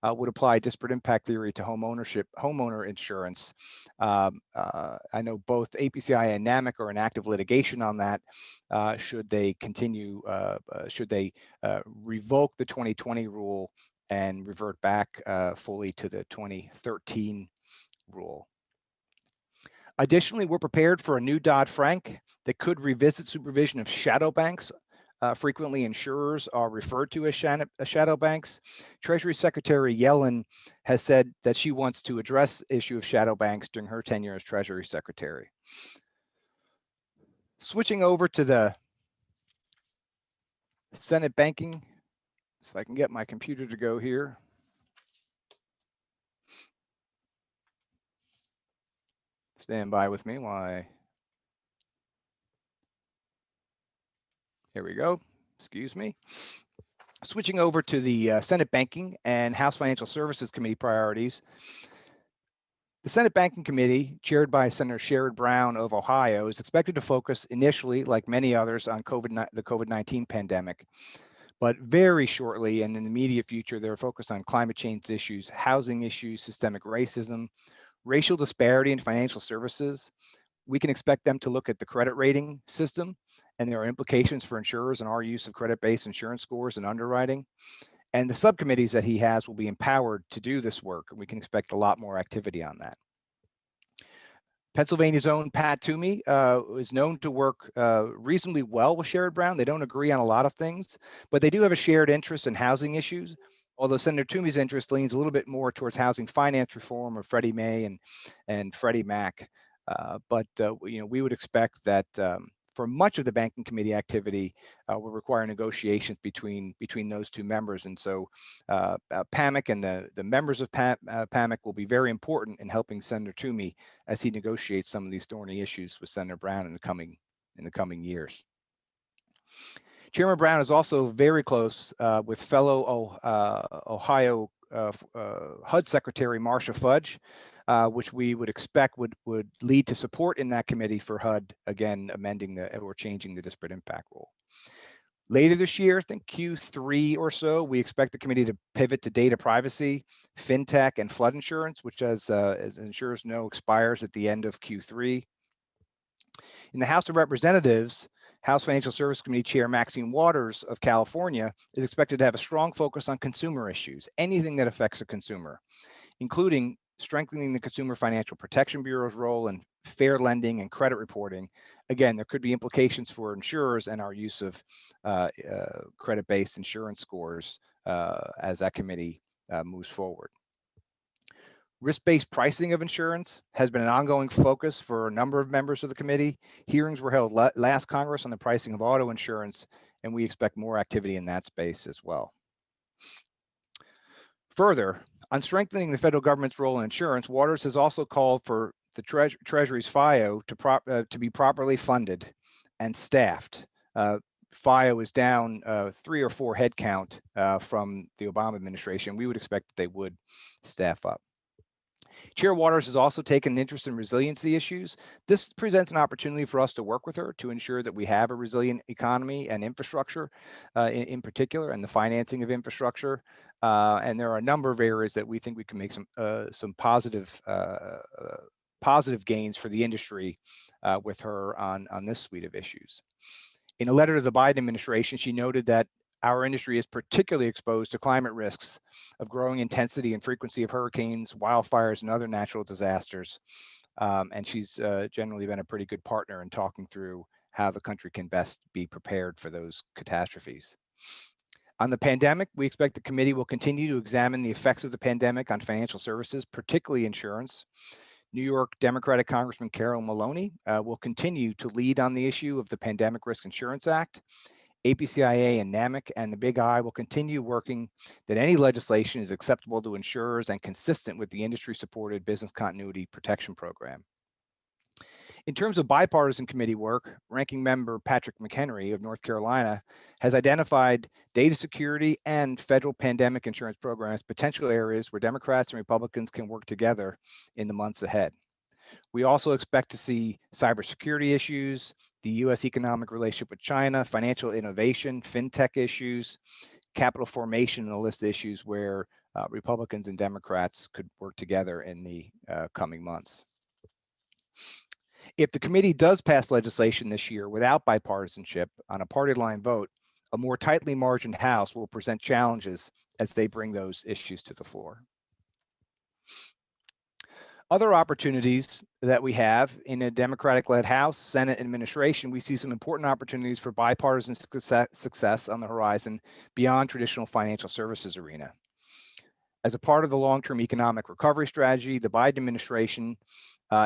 would apply disparate impact theory to homeowner insurance. I know both APCIA and NAMIC are in active litigation on that. Should they revoke the 2020 rule and revert back fully to the 2013 rule. Additionally, we're prepared for a new Dodd-Frank that could revisit supervision of shadow banks. Frequently, insurers are referred to as shadow banks. Treasury Secretary Yellen has said that she wants to address the issue of shadow banks during her tenure as Treasury Secretary. Switching over to the Senate banking, if I can get my computer to go here. Stand by with me while I... Here we go. Excuse me. Switching over to the Senate Banking and House Financial Services Committee priorities. The Senate Banking Committee, chaired by Senator Sherrod Brown of Ohio, is expected to focus initially, like many others, on the COVID-19 pandemic. But very shortly and in the immediate future, they're focused on climate change issues, housing issues, systemic racism, racial disparity in financial services. We can expect them to look at the credit rating system, and there are implications for insurers and our use of credit-based insurance scores and underwriting. And the subcommittees that he has will be empowered to do this work, and we can expect a lot more activity on that. Pennsylvania's own Pat Toomey is known to work reasonably well with Sherrod Brown. They don't agree on a lot of things, but they do have a shared interest in housing issues, although Senator Toomey's interest leans a little bit more towards housing finance reform of Freddie Mae and Freddie Mac. But we would expect that for much of the banking committee activity will require negotiations between those two members. And so PAMIC and the members of PAMIC will be very important in helping Senator Toomey as he negotiates some of these thorny issues with Senator Brown in the coming years. Chairman Brown is also very close with fellow Ohio HUD Secretary Marcia Fudge, which we would expect would lead to support in that committee for HUD, again, amending or changing the disparate impact rule. Later this year, I think Q3 or so, we expect the committee to pivot to data privacy, fintech, and flood insurance, which as insurers know, expires at the end of Q3. In the House of Representatives, House Financial Services Committee Chair Maxine Waters of California is expected to have a strong focus on consumer issues, anything that affects a consumer, including strengthening the Consumer Financial Protection Bureau's role in fair lending and credit reporting. Again, there could be implications for insurers and our use of credit-based insurance scores as that committee moves forward. Risk-based pricing of insurance has been an ongoing focus for a number of members of the committee. Hearings were held last Congress on the pricing of auto insurance, and we expect more activity in that space as well. Further, on strengthening the federal government's role in insurance, Waters has also called for the Treasury's FIO to be properly funded and staffed. FIO is down 3 or 4 headcount from the Obama administration. We would expect that they would staff up. Chair Waters has also taken an interest in resiliency issues. This presents an opportunity for us to work with her to ensure that we have a resilient economy and infrastructure in particular, and the financing of infrastructure. And there are a number of areas that we think we can make some positive gains for the industry with her on this suite of issues. In a letter to the Biden administration, she noted that our industry is particularly exposed to climate risks of growing intensity and frequency of hurricanes, wildfires, and other natural disasters. And she's generally been a pretty good partner in talking through how the country can best be prepared for those catastrophes. On the pandemic, we expect the committee will continue to examine the effects of the pandemic on financial services, particularly insurance. New York Democratic Congressman Carol Maloney will continue to lead on the issue of the Pandemic Risk Insurance Act. APCIA and NAMIC and the Big I will continue working that any legislation is acceptable to insurers and consistent with the industry-supported business continuity protection program. In terms of bipartisan committee work, Ranking Member Patrick McHenry of North Carolina has identified data security and federal pandemic insurance programs potential areas where Democrats and Republicans can work together in the months ahead. We also expect to see cybersecurity issues, the U.S. economic relationship with China, financial innovation, fintech issues, capital formation, and a list of issues where Republicans and Democrats could work together in the coming months. If the committee does pass legislation this year without bipartisanship on a party line vote, a more tightly margined House will present challenges as they bring those issues to the floor. Other opportunities that we have in a Democratic-led House, Senate administration, we see some important opportunities for bipartisan success on the horizon beyond traditional financial services arena. As a part of the long-term economic recovery strategy, the Biden administration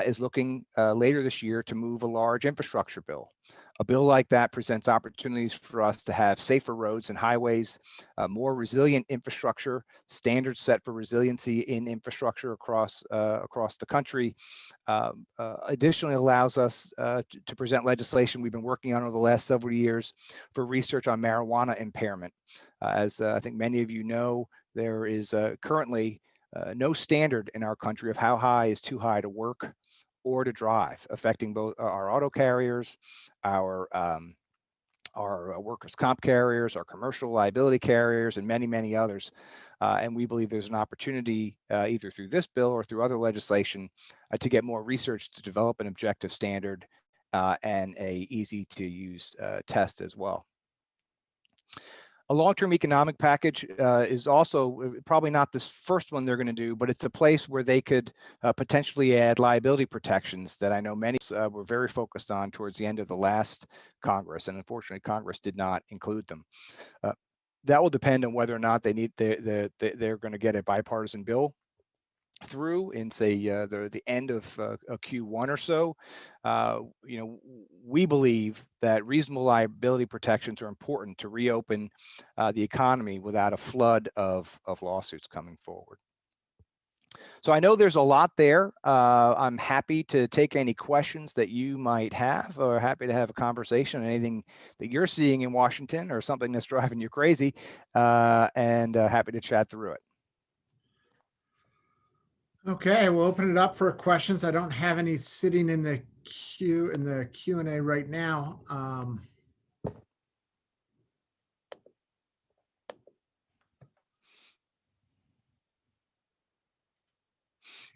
is looking later this year to move a large infrastructure bill. A bill like that presents opportunities for us to have safer roads and highways, more resilient infrastructure, standards set for resiliency in infrastructure across the country. Additionally, allows us to present legislation we've been working on over the last several years for research on marijuana impairment. As I think many of you know, there is currently no standard in our country of how high is too high to work or to drive, affecting both our auto carriers, our workers' comp carriers, our commercial liability carriers, and many, many others. And we believe there's an opportunity either through this bill or through other legislation to get more research to develop an objective standard and a easy to use test as well. A long-term economic package is also probably not this first one they're going to do, but it's a place where they could potentially add liability protections that I know many were very focused on towards the end of the last Congress, and unfortunately Congress did not include them. That will depend on whether or not they're going to get a bipartisan bill through in, say, the end of Q1 or so. We believe that reasonable liability protections are important to reopen the economy without a flood of lawsuits coming forward. So I know there's a lot there. I'm happy to take any questions that you might have, or happy to have a conversation on anything that you're seeing in Washington or something that's driving you crazy, and happy to chat through it. Okay, we'll open it up for questions. I don't have any sitting in the Q&A right now.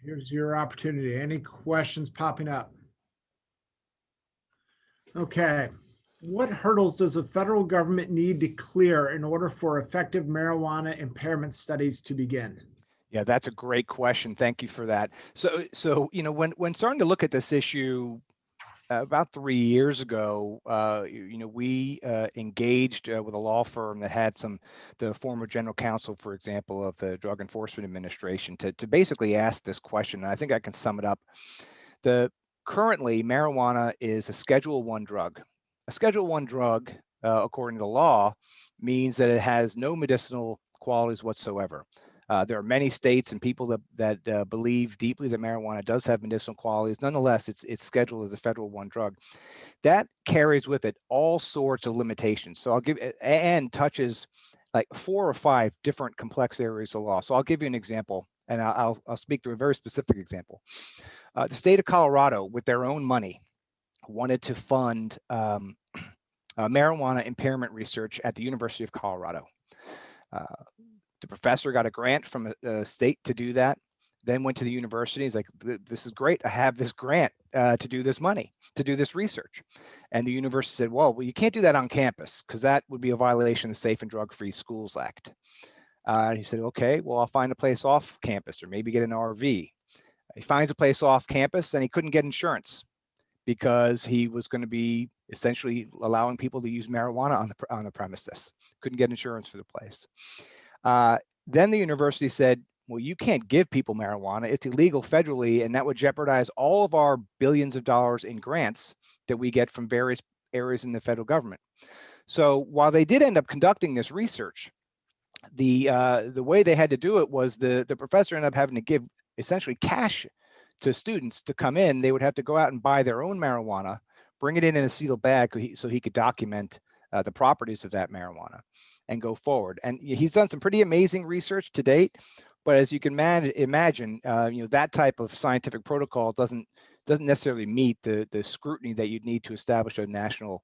Here's your opportunity. Any questions popping up? Okay. What hurdles does the federal government need to clear in order for effective marijuana impairment studies to begin? Yeah, that's a great question. Thank you for that. So when starting to look at this issue about 3 years ago, we engaged with a law firm that had the former general counsel, for example, of the Drug Enforcement Administration to basically ask this question. And I think I can sum it up. Currently, marijuana is a Schedule I drug. A Schedule I drug, according to law, means that it has no medicinal qualities whatsoever. There are many states and people that believe deeply that marijuana does have medicinal qualities. Nonetheless, it's scheduled as a Federal I drug. That carries with it all sorts of limitations. So I'll give and touches like 4 or 5 different complex areas of law. So I'll give you an example, and I'll speak through a very specific example. The state of Colorado, with their own money, wanted to fund marijuana impairment research at the University of Colorado. The professor got a grant from a state to do that, then went to the university. He's like, this is great. I have this grant to do this research. And the university said, well, you can't do that on campus because that would be a violation of the Safe and Drug-Free Schools Act. He said, okay, well, I'll find a place off campus or maybe get an RV. He finds a place off campus and he couldn't get insurance because he was going to be essentially allowing people to use marijuana on the premises. Couldn't get insurance for the place. Then the university said, well, you can't give people marijuana. It's illegal federally, and that would jeopardize all of our billions of dollars in grants that we get from various areas in the federal government. So while they did end up conducting this research, the way they had to do it was the professor ended up having to give essentially cash to students to come in. They would have to go out and buy their own marijuana, bring it in a sealed bag so he could document the properties of that marijuana and go forward. And he's done some pretty amazing research to date, but as you can imagine, that type of scientific protocol doesn't necessarily meet the scrutiny that you'd need to establish a national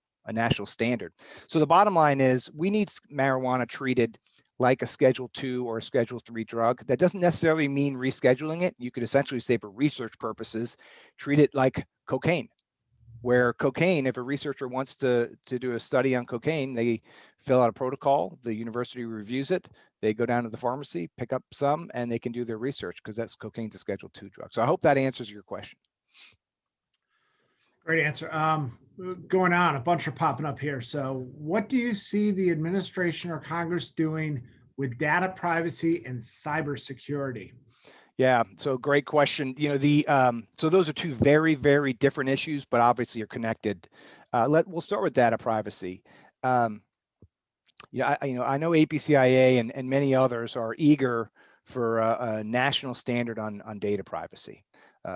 standard. So the bottom line is we need marijuana treated like a Schedule II or a Schedule III drug. That doesn't necessarily mean rescheduling it. You could essentially say for research purposes, treat it like cocaine, where cocaine, if a researcher wants to do a study on cocaine, they fill out a protocol, the university reviews it, they go down to the pharmacy, pick up some, and they can do their research because cocaine's a Schedule II drug. So I hope that answers your question. Great answer. Going on, a bunch are popping up here. So what do you see the administration or Congress doing with data privacy and cybersecurity? Yeah, so great question. So those are two very, very different issues, but obviously are connected. We'll start with data privacy. I know APCIA and many others are eager for a national standard on data privacy.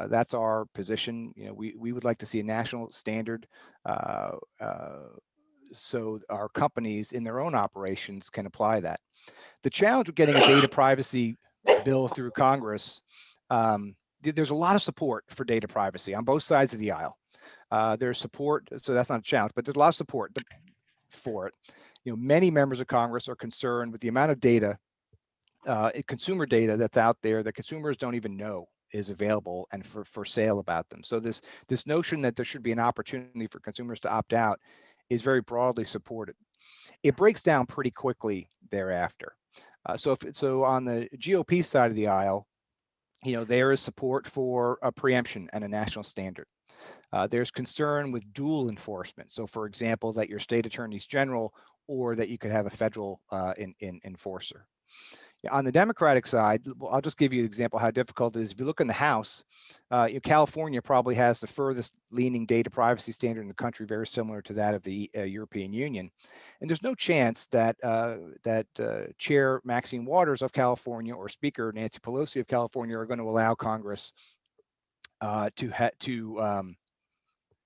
That's our position. We would like to see a national standard so our companies in their own operations can apply that. The challenge with getting a data privacy bill through Congress, there's a lot of support for data privacy on both sides of the aisle. There's support, so that's not a challenge, but there's a lot of support for it. Many members of Congress are concerned with the amount of data, consumer data that's out there that consumers don't even know is available and for sale about them. So this notion that there should be an opportunity for consumers to opt out is very broadly supported. it breaks down pretty quickly thereafter. So on the GOP side of the aisle, there is support for a preemption and a national standard. There's concern with dual enforcement. So, for example, that your state attorneys general or that you could have a federal enforcer. On the Democratic side, I'll just give you an example how difficult it is. If you look in the House, California probably has the furthest leaning data privacy standard in the country, very similar to that of the European Union. And there's no chance that Chair Maxine Waters of California or Speaker Nancy Pelosi of California are going to allow Congress to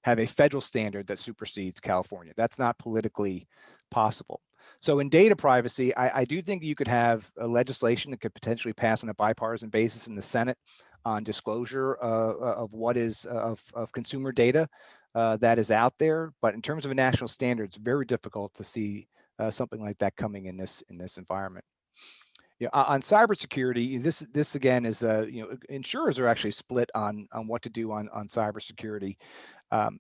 have a federal standard that supersedes California. That's not politically possible. So in data privacy, I do think you could have a legislation that could potentially pass on a bipartisan basis in the Senate on disclosure of what is of consumer data that is out there. But in terms of a national standard, it's very difficult to see something like that coming in this environment. On cybersecurity, this again is insurers are actually split on what to do on cybersecurity.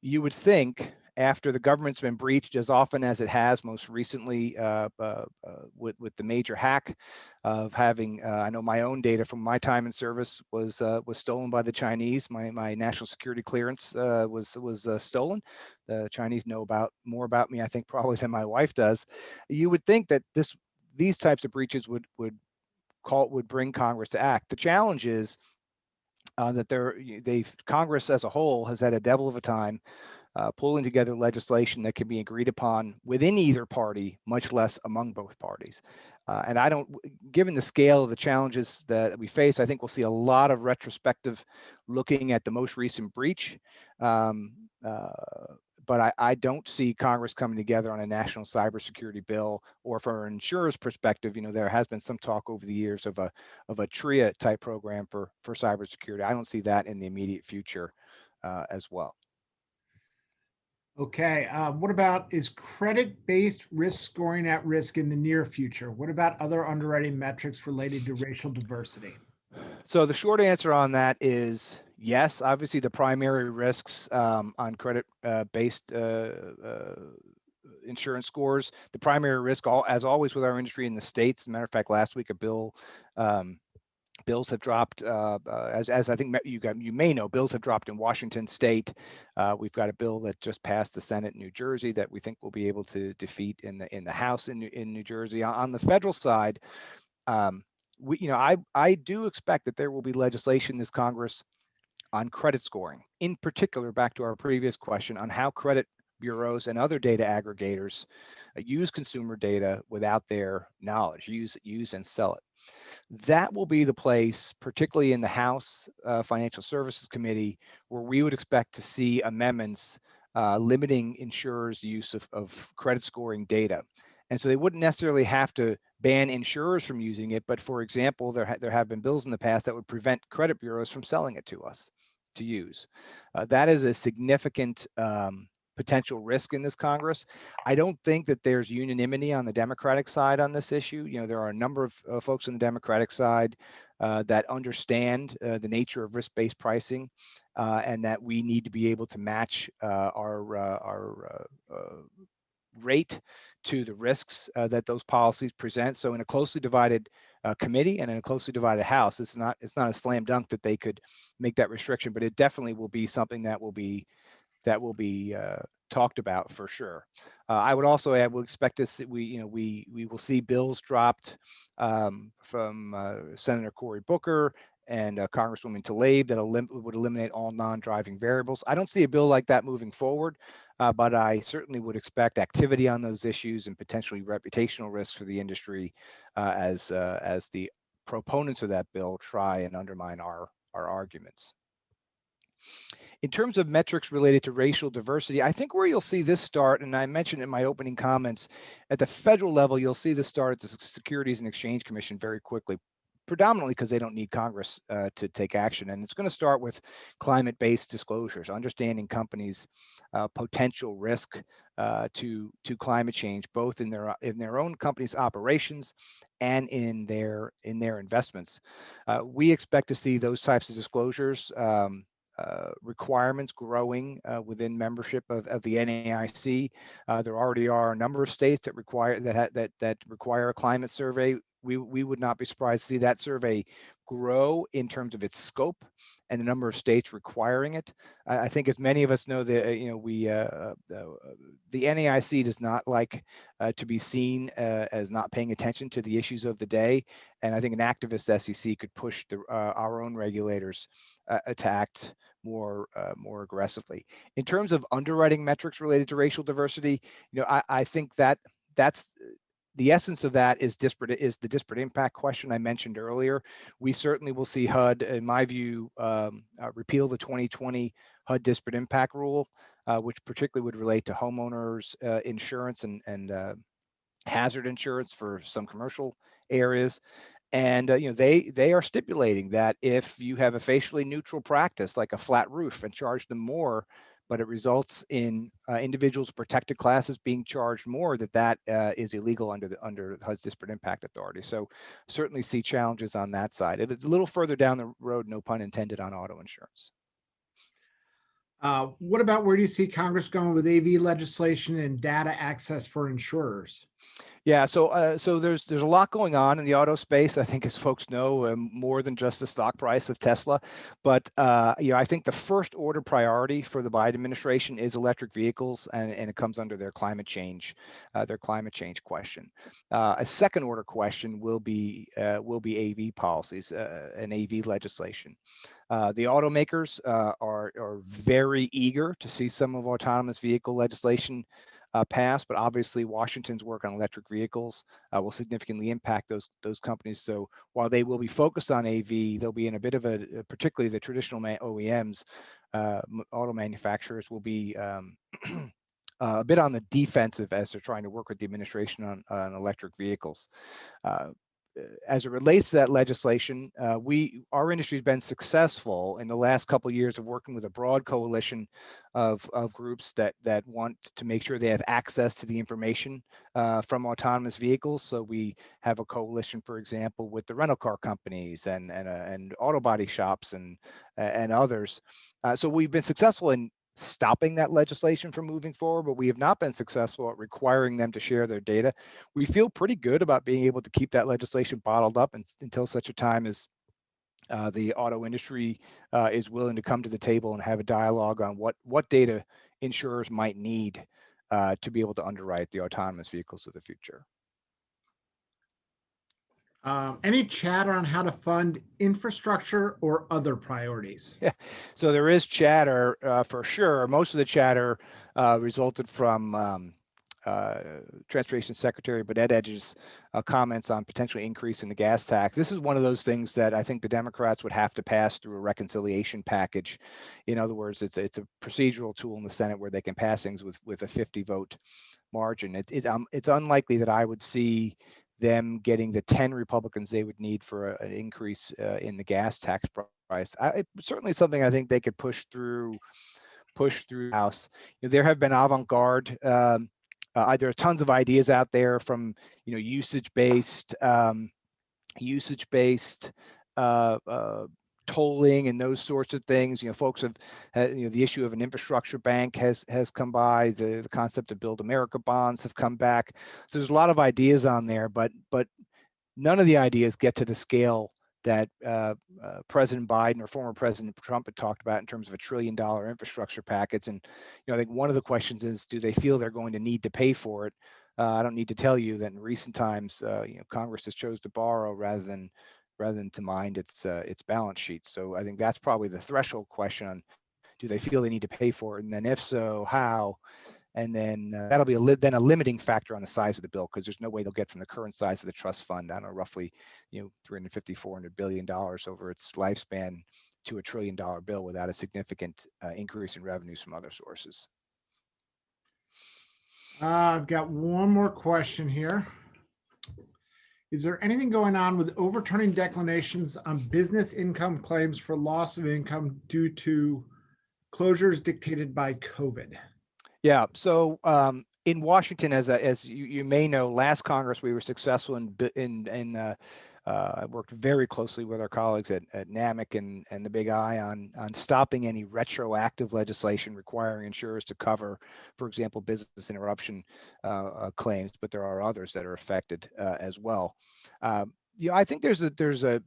You would think after the government's been breached as often as it has, most recently with the major hack of having, I know my own data from my time in service was stolen by the Chinese. My national security clearance was stolen. The Chinese know more about me, I think, probably than my wife does. You would think that these types of breaches would bring Congress to act. The challenge is that Congress as a whole has had a devil of a time pulling together legislation that can be agreed upon within either party, much less among both parties. And given the scale of the challenges that we face, I think we'll see a lot of retrospective looking at the most recent breach. But I don't see Congress coming together on a national cybersecurity bill, or from an insurer's perspective, there has been some talk over the years of a TRIA type program for cybersecurity. I don't see that in the immediate future as well. Okay, what about, is credit-based risk scoring at risk in the near future? What about other underwriting metrics related to racial diversity? So the short answer on that is yes. Obviously, the primary risks on credit-based insurance scores, the primary risk, as always with our industry in the states. As a matter of fact, last week bills have dropped, as I think you may know, bills have dropped in Washington State. We've got a bill that just passed the Senate in New Jersey that we think we'll be able to defeat in the House in New Jersey. On the federal side, I do expect that there will be legislation in this Congress on credit scoring. In particular, back to our previous question on how credit bureaus and other data aggregators use consumer data without their knowledge, use and sell it. That will be the place, particularly in the House Financial Services Committee, where we would expect to see amendments limiting insurers' use of credit scoring data. And so they wouldn't necessarily have to ban insurers from using it, but for example, there have been bills in the past that would prevent credit bureaus from selling it to us to use. That is a significant potential risk in this Congress. I don't think that there's unanimity on the Democratic side on this issue. There are a number of folks on the Democratic side that understand the nature of risk-based pricing and that we need to be able to match our rate to the risks that those policies present. So in a closely divided committee and in a closely divided House, it's not a slam dunk that they could make that restriction, but it definitely will be something that will be talked about for sure. I would also add, we'll expect to see, we will see bills dropped from Senator Cory Booker and Congresswoman Tlaib that would eliminate all non-driving variables. I don't see a bill like that moving forward, but I certainly would expect activity on those issues and potentially reputational risks for the industry as the proponents of that bill try and undermine our arguments. In terms of metrics related to racial diversity, I think where you'll see this start, and I mentioned in my opening comments, at the federal level, you'll see this start at the Securities and Exchange Commission very quickly, predominantly because they don't need Congress to take action. And it's going to start with climate-based disclosures, understanding companies' potential risk to climate change, both in their own company's operations and in their investments. We expect to see those types of disclosures requirements growing within membership of the NAIC. There already are a number of states that require that require a climate survey. We would not be surprised to see that survey grow in terms of its scope and the number of states requiring it. I think, as many of us know, that the NAIC does not like to be seen as not paying attention to the issues of the day, and I think an activist SEC could push our own regulators to act more aggressively. In terms of underwriting metrics related to racial diversity, I think that's the essence of that is the disparate impact question I mentioned earlier. We certainly will see HUD, in my view, repeal the 2020 HUD disparate impact rule, which particularly would relate to homeowners insurance and hazard insurance for some commercial areas. And they are stipulating that if you have a facially neutral practice like a flat roof and charge them more, but it results in individuals protected classes being charged more, that is illegal under HUD's disparate impact authority. So certainly see challenges on that side. It's a little further down the road, no pun intended, on auto insurance. What about, where do you see Congress going with AV legislation and data access for insurers? Yeah, so there's a lot going on in the auto space. I think, as folks know, more than just the stock price of Tesla. But I think the first order priority for the Biden administration is electric vehicles, and it comes under their climate change question. A second order question will be AV policies and AV legislation. The automakers are very eager to see some of autonomous vehicle legislation passed, but obviously Washington's work on electric vehicles will significantly impact those companies. So while they will be focused on AV, they'll be in a bit of particularly the traditional OEMs, auto manufacturers will be a bit on the defensive as they're trying to work with the administration on electric vehicles. As it relates to that legislation, our industry has been successful in the last couple of years of working with a broad coalition of groups that want to make sure they have access to the information from autonomous vehicles. So we have a coalition, for example, with the rental car companies and auto body shops and others. So we've been successful in stopping that legislation from moving forward, but we have not been successful at requiring them to share their data. We feel pretty good about being able to keep that legislation bottled up until such a time as the auto industry is willing to come to the table and have a dialogue on what data insurers might need to be able to underwrite the autonomous vehicles of the future. Any chatter on how to fund infrastructure or other priorities? Yeah, so there is chatter for sure. Most of the chatter resulted from Transportation Secretary Buttigieg's comments on potentially increasing the gas tax. This is one of those things that I think the Democrats would have to pass through a reconciliation package. In other words, it's a procedural tool in the Senate where they can pass things with a 50-vote margin. It's unlikely that I would see them getting the 10 Republicans they would need for an increase in the gas tax price. Certainly something I think they could push through the House. There have been avant-garde. There are tons of ideas out there, from usage-based tolling and those sorts of things. Folks have the issue of an infrastructure bank has come by. The concept of Build America bonds have come back. So there's a lot of ideas on there, but none of the ideas get to the scale that President Biden or former President Trump had talked about in terms of $1 trillion infrastructure package. And I think one of the questions is, do they feel they're going to need to pay for it? I don't need to tell you that in recent times, Congress has chose to borrow rather than to mind its balance sheet. So I think that's probably the threshold question on, do they feel they need to pay for it? And then if so, how? And then that'll be a limiting factor on the size of the bill, because there's no way they'll get from the current size of the trust fund, I don't know, roughly $350–400 billion over its lifespan, to $1 trillion bill without a significant increase in revenues from other sources. I've got one more question here. Is there anything going on with overturning declinations on business income claims for loss of income due to closures dictated by COVID? Yeah, so in Washington, as you may know, last Congress we were successful in I worked very closely with our colleagues at NAMIC and the Big I on stopping any retroactive legislation requiring insurers to cover, for example, business interruption claims, but there are others that are affected as well. I think there's a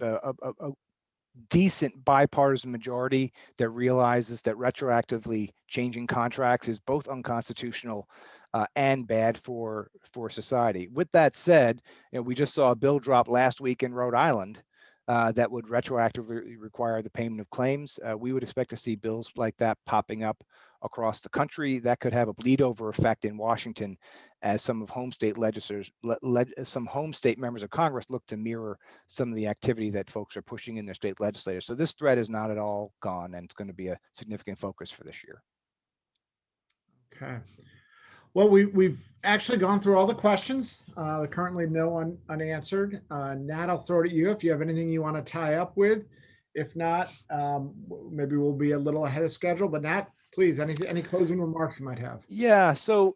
decent bipartisan majority that realizes that retroactively changing contracts is both unconstitutional and bad for society. With that said, we just saw a bill drop last week in Rhode Island that would retroactively require the payment of claims. We would expect to see bills like that popping up across the country. That could have a bleed over effect in Washington as some of home state legislators, some home state members of Congress look to mirror some of the activity that folks are pushing in their state legislators. So this threat is not at all gone, and it's going to be a significant focus for this year. Okay. Well, we've actually gone through all the questions. Currently no unanswered. Nat, I'll throw it at you if you have anything you want to tie up with. If not, maybe we'll be a little ahead of schedule. But Nat, please, any closing remarks you might have? Yeah. So,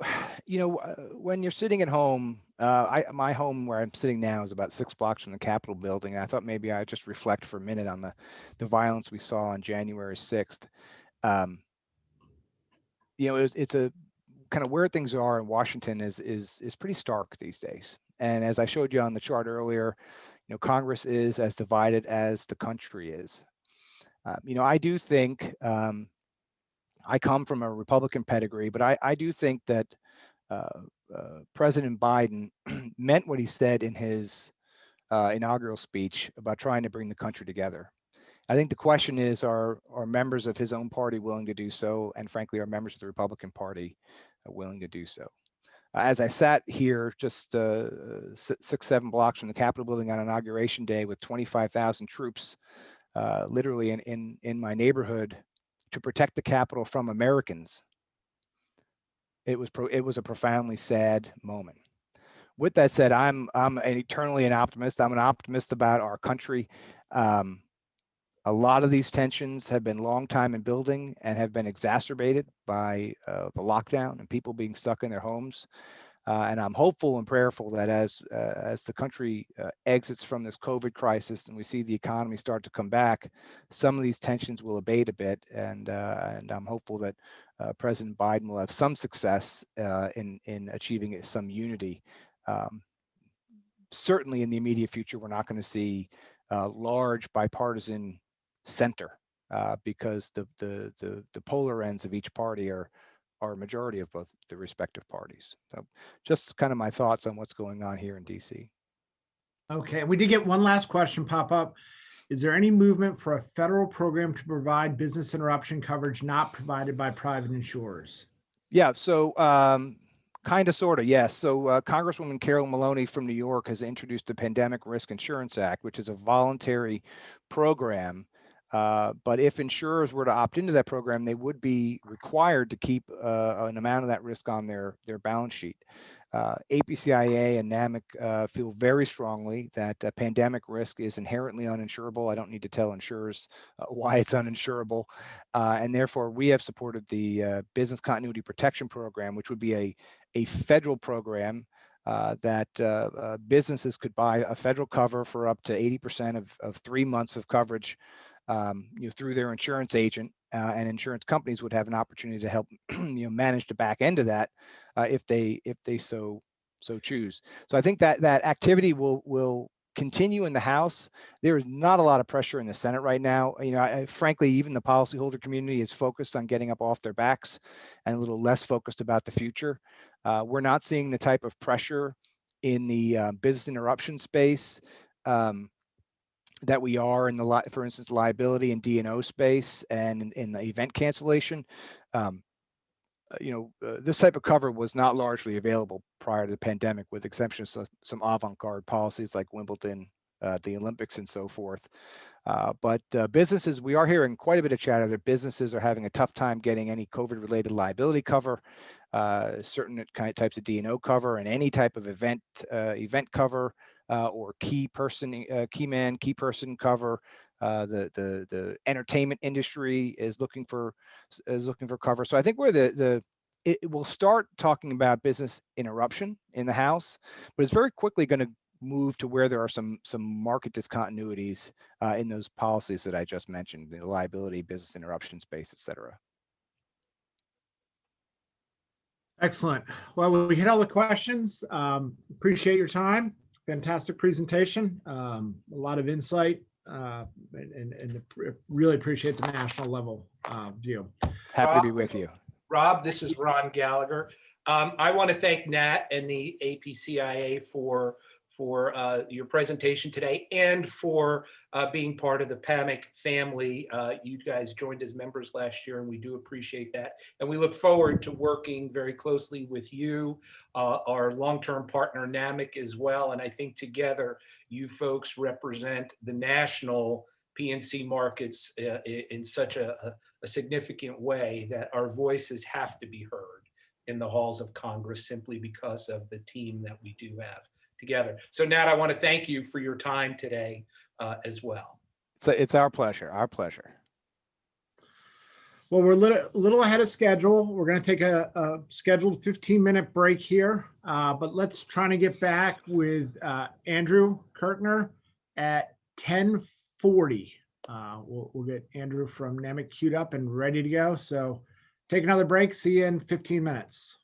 when you're sitting at home, my home where I'm sitting now is about 6 blocks from the Capitol building. And I thought maybe I'd just reflect for a minute on the violence we saw on January 6th. It's a kind of where things are in Washington is pretty stark these days. And as I showed you on the chart earlier, Congress is as divided as the country is. I do think I come from a Republican pedigree, but I do think that President Biden meant what he said in his inaugural speech about trying to bring the country together. I think the question is, are members of his own party willing to do so? And frankly, are members of the Republican Party willing to do so? As I sat here just 6-7 blocks from the Capitol building on Inauguration Day with 25,000 troops literally in my neighborhood to protect the Capitol from Americans, it was a profoundly sad moment. With that said, I'm eternally an optimist. I'm an optimist about our country. A lot of these tensions have been long time in building and have been exacerbated by the lockdown and people being stuck in their homes. And I'm hopeful and prayerful that as the country exits from this COVID crisis and we see the economy start to come back, some of these tensions will abate a bit. And I'm hopeful that President Biden will have some success in achieving some unity. Certainly in the immediate future, we're not going to see large bipartisan center because the polar ends of each party are a majority of both the respective parties. So just kind of my thoughts on what's going on here in DC. Okay, we did get one last question pop up. Is there any movement for a federal program to provide business interruption coverage not provided by private insurers? Yeah, so kind of, sort of, yes. So Congresswoman Carol Maloney from New York has introduced the Pandemic Risk Insurance Act, which is a voluntary program. But if insurers were to opt into that program, they would be required to keep an amount of that risk on their balance sheet. APCIA and NAMIC feel very strongly that pandemic risk is inherently uninsurable. I don't need to tell insurers why it's uninsurable. And therefore, we have supported the Business Continuity Protection Program, which would be a federal program that businesses could buy a federal cover for up to 80% of 3 months of coverage through their insurance agent, and insurance companies would have an opportunity to help manage the back end of that if they so choose. So I think that activity will continue in the House. There is not a lot of pressure in the Senate right now. Frankly, even the policyholder community is focused on getting up off their backs and a little less focused about the future. We're not seeing the type of pressure in the business interruption space that we are in for instance, liability and D&O space and in the event cancellation. This type of cover was not largely available prior to the pandemic, with exceptions of some avant-garde policies like Wimbledon, the Olympics, and so forth. But businesses, we are hearing quite a bit of chatter that businesses are having a tough time getting any COVID-related liability cover, certain types of D&O cover, and any type of event cover. Or key person cover. The entertainment industry is looking for cover. So I think it will start talking about business interruption in the House, but it's very quickly going to move to where there are some market discontinuities in those policies that I just mentioned, the liability, business interruption space, et cetera. Excellent. Well, we hit all the questions. Appreciate your time. Fantastic presentation. A lot of insight, and really appreciate the national level view. Happy to be with you. Rob, this is Ron Gallagher. I want to thank Nat and the APCIA for your presentation today and for being part of the PAMIC family. You guys joined as members last year, and we do appreciate that. And we look forward to working very closely with you, our long-term partner NAMIC as well. And I think together you folks represent the national P&C markets in such a significant way that our voices have to be heard in the halls of Congress simply because of the team that we do have together. So Nat, I want to thank you for your time today as well. It's our pleasure, our pleasure. Well, we're a little ahead of schedule. We're going to take a scheduled 15-minute break here, but let's try to get back with Andrew Kirtner at 10:40. We'll get Andrew from NAMIC queued up and ready to go. So take another break. See you in 15 minutes.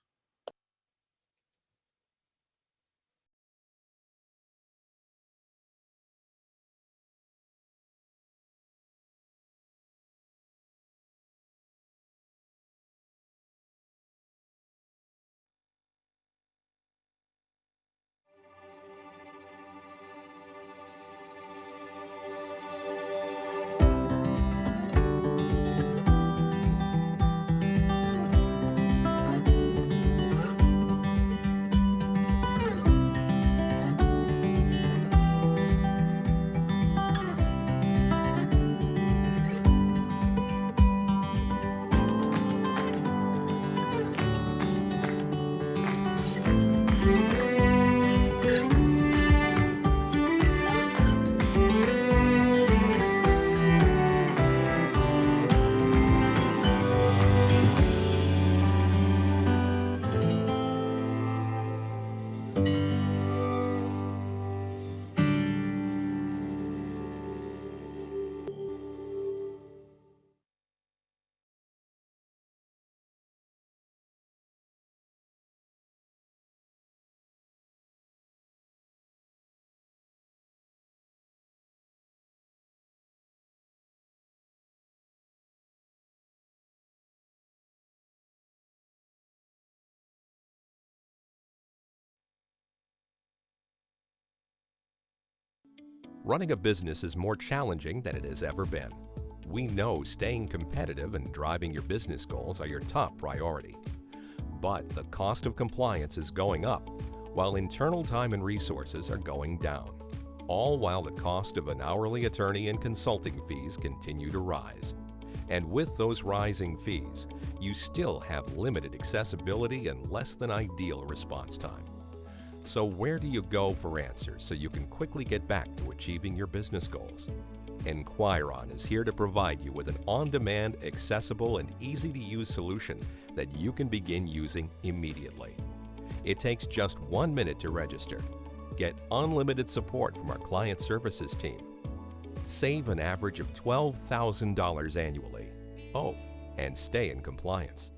Running a business is more challenging than it has ever been. We know staying competitive and driving your business goals are your top priority. But the cost of compliance is going up, while internal time and resources are going down, all while the cost of an hourly attorney and consulting fees continue to rise. And with those rising fees, you still have limited accessibility and less than ideal response time. So where do you go for answers so you can quickly get back to achieving your business goals? Enquiron is here to provide you with an on-demand, accessible, and easy-to-use solution that you can begin using immediately. It takes just 1 minute to register. Get unlimited support from our client services team. Save an average of $12,000 annually. Oh, and stay in compliance.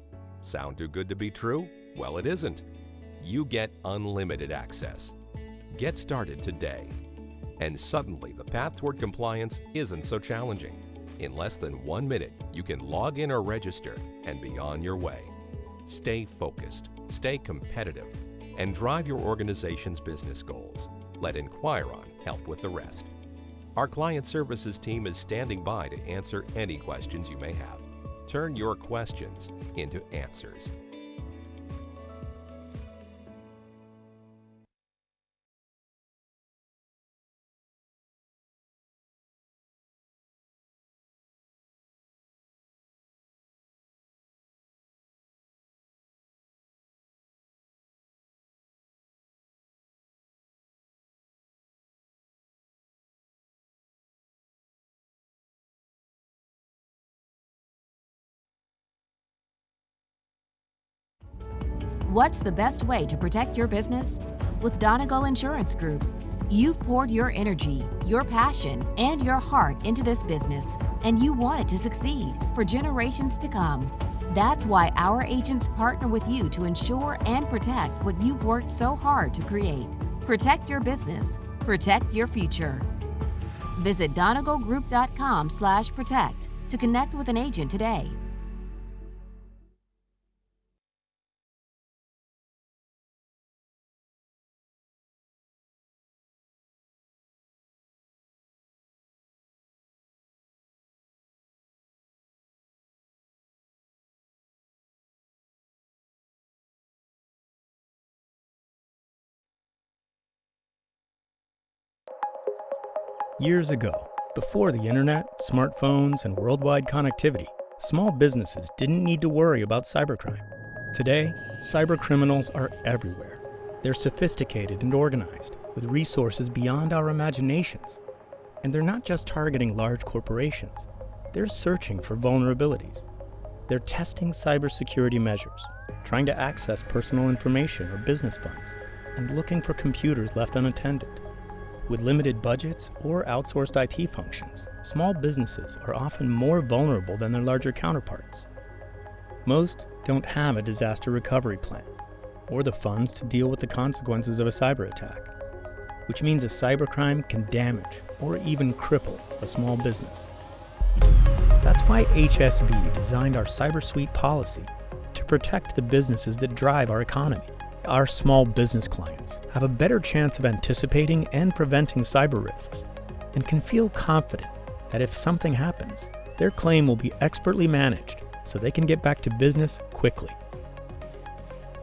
Sound too good to be true? Well, it isn't. You get unlimited access. Get started today. And suddenly, the path toward compliance isn't so challenging. In less than 1 minute, you can log in or register and be on your way. Stay focused, stay competitive, and drive your organization's business goals. Let Enquiron help with the rest. Our client services team is standing by to answer any questions you may have. Turn your questions into answers. What's the best way to protect your business? With Donegal Insurance Group, You've poured your energy, your passion, and your heart into this business, and you want it to succeed for generations to come. That's why our agents partner with you to ensure and protect what you've worked so hard to create. Protect your business. Protect your future. Visit DonegalGroup.com/protect to connect with an agent today. Years ago, before the internet, smartphones, and worldwide connectivity, small businesses didn't need to worry about cybercrime. Today, cybercriminals are everywhere. They're sophisticated and organized, with resources beyond our imaginations. And they're not just targeting large corporations. They're searching for vulnerabilities. They're testing cybersecurity measures, trying to access personal information or business funds, and looking for computers left unattended. With limited budgets or outsourced IT functions, small businesses are often more vulnerable than their larger counterparts. Most don't have a disaster recovery plan or the funds to deal with the consequences of a cyber attack, which means a cybercrime can damage or even cripple a small business. That's why HSB designed our CyberSuite policy to protect the businesses that drive our economy. Our small business clients have a better chance of anticipating and preventing cyber risks and can feel confident that if something happens, their claim will be expertly managed so they can get back to business quickly.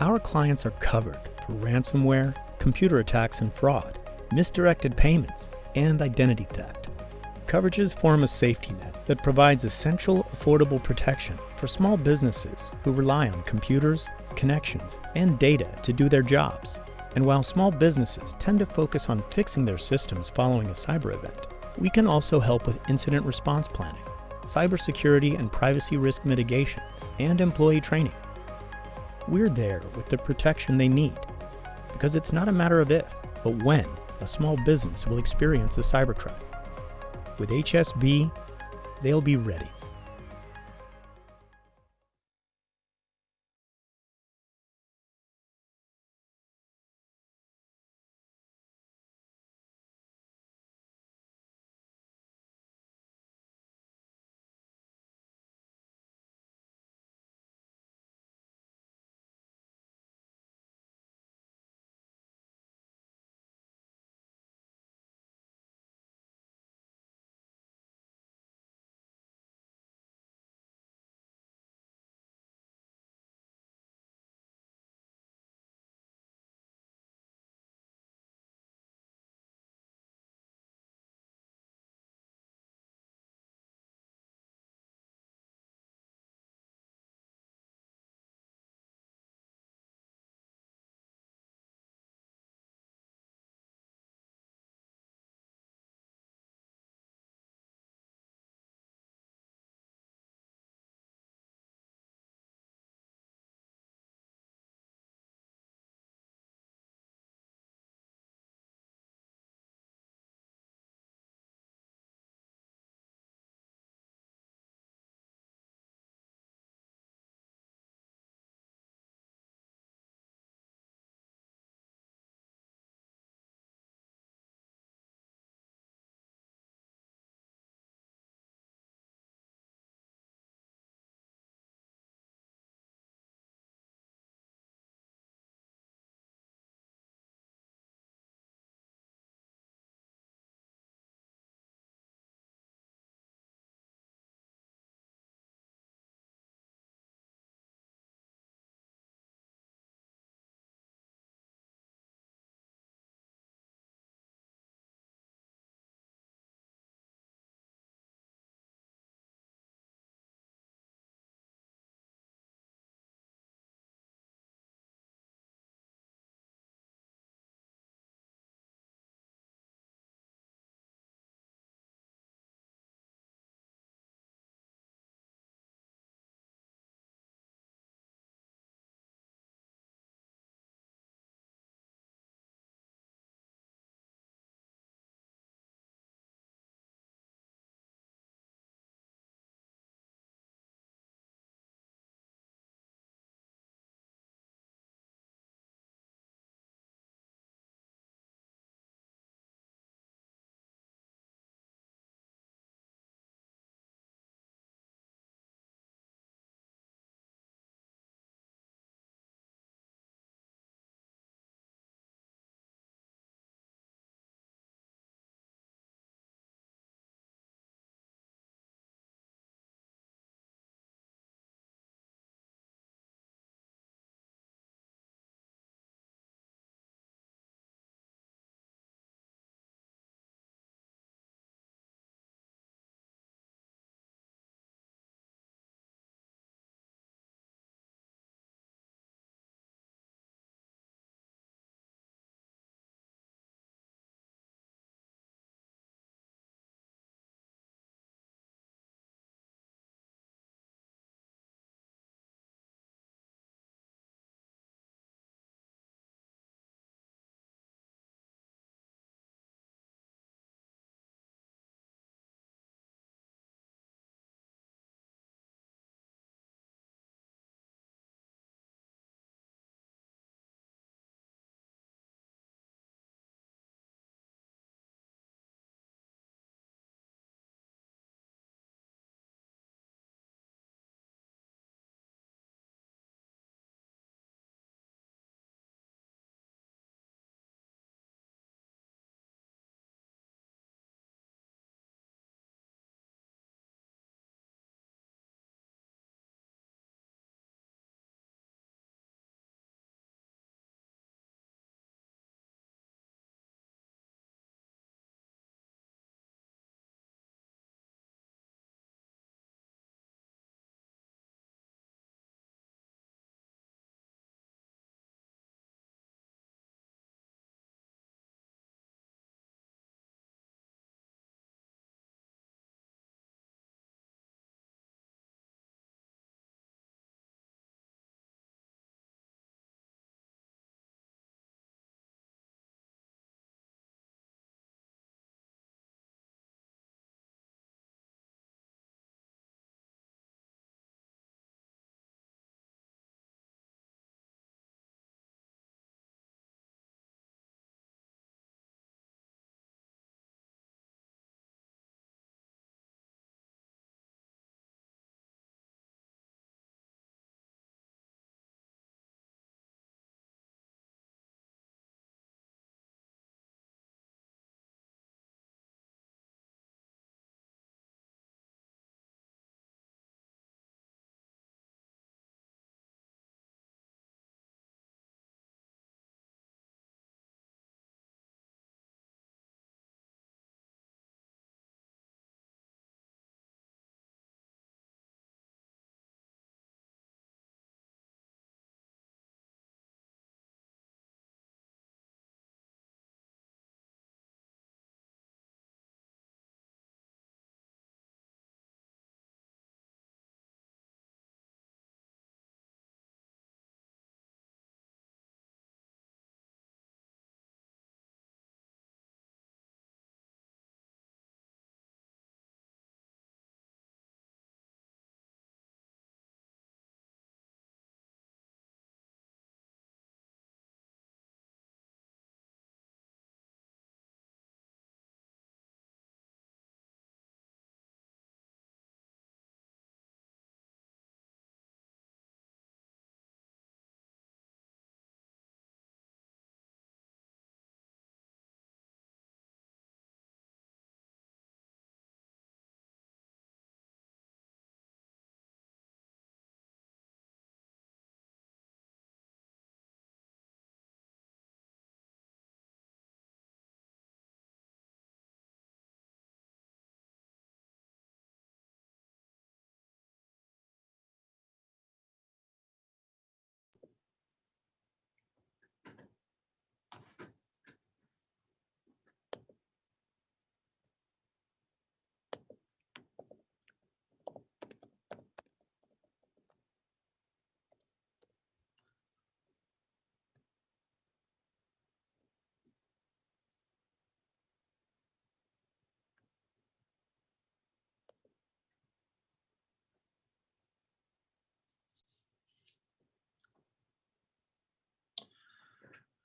Our clients are covered for ransomware, computer attacks and fraud, misdirected payments, and identity theft. Coverages form a safety net that provides essential, affordable protection for small businesses who rely on computers, connections, and data to do their jobs. And while small businesses tend to focus on fixing their systems following a cyber event, we can also help with incident response planning, cybersecurity and privacy risk mitigation, and employee training. We're there with the protection they need, because it's not a matter of if, but when a small business will experience a cybercrime. With HSB, they'll be ready.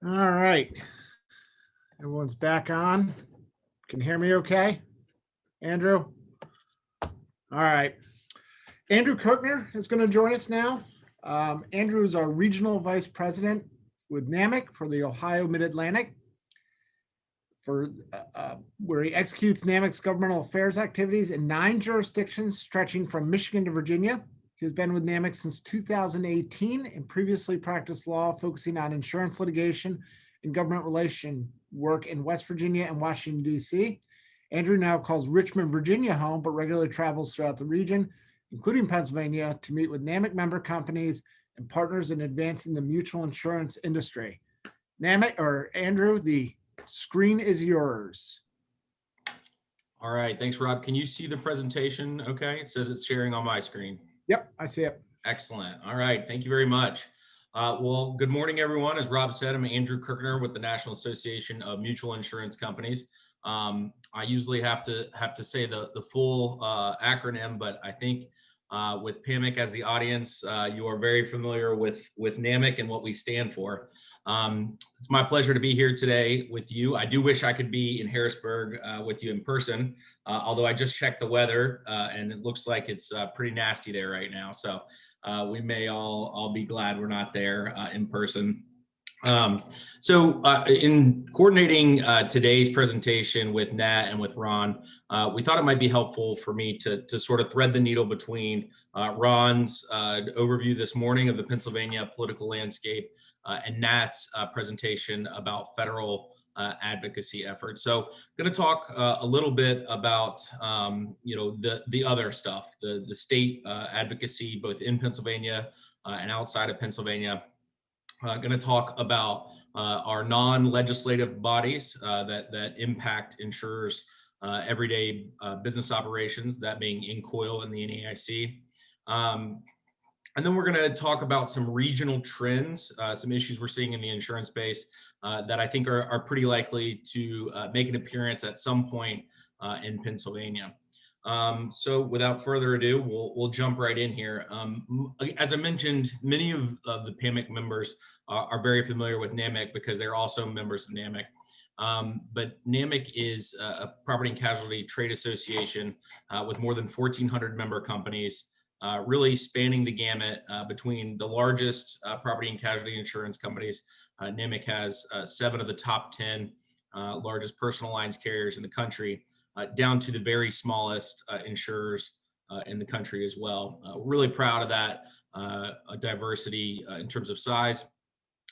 All right. Everyone's back on. Can you hear me okay? Andrew? All right. Andrew Kirkner is going to join us now. Andrew is our Regional Vice President with NAMIC for the Ohio Mid-Atlantic, where he executes NAMIC's governmental affairs activities in 9 jurisdictions stretching from Michigan to Virginia. He has been with NAMIC since 2018 and previously practiced law focusing on insurance litigation and government relation work in West Virginia and Washington, D.C. Andrew now calls Richmond, Virginia home, but regularly travels throughout the region, including Pennsylvania, to meet with NAMIC member companies and partners in advancing the mutual insurance industry. NAMIC, or Andrew, the screen is yours. All right, thanks, Rob. Can you see the presentation okay? It says it's sharing on my screen. Yep, I see it. Excellent. All right, thank you very much. Well, good morning, everyone. As Rob said, I'm Andrew Kirkner with the National Association of Mutual Insurance Companies. I usually have to say the full acronym, but I think with PAMIC as the audience, you are very familiar with NAMIC and what we stand for. It's my pleasure to be here today with you. I do wish I could be in Harrisburg with you in person, although I just checked the weather and it looks like it's pretty nasty there right now. So we may all be glad we're not there in person. In coordinating today's presentation with Nat and with Ron, we thought it might be helpful for me to sort of thread the needle between Ron's overview this morning of the Pennsylvania political landscape and Nat's presentation about federal advocacy efforts. So I'm going to talk a little bit about the other stuff, the state advocacy, both in Pennsylvania and outside of Pennsylvania. Going to talk about our non-legislative bodies that impact insurers' everyday business operations, that being INCOIL and the NAIC. And then we're going to talk about some regional trends, some issues we're seeing in the insurance space that I think are pretty likely to make an appearance at some point in Pennsylvania. So without further ado, we'll jump right in here. As I mentioned, many of the PAMIC members are very familiar with NAMIC because they're also members of NAMIC. But NAMIC is a property and casualty trade association with more than 1,400 member companies, really spanning the gamut between the largest property and casualty insurance companies. NAMIC has 7 of the top 10 largest personal lines carriers in the country, down to the very smallest insurers in the country as well. We're really proud of that diversity in terms of size.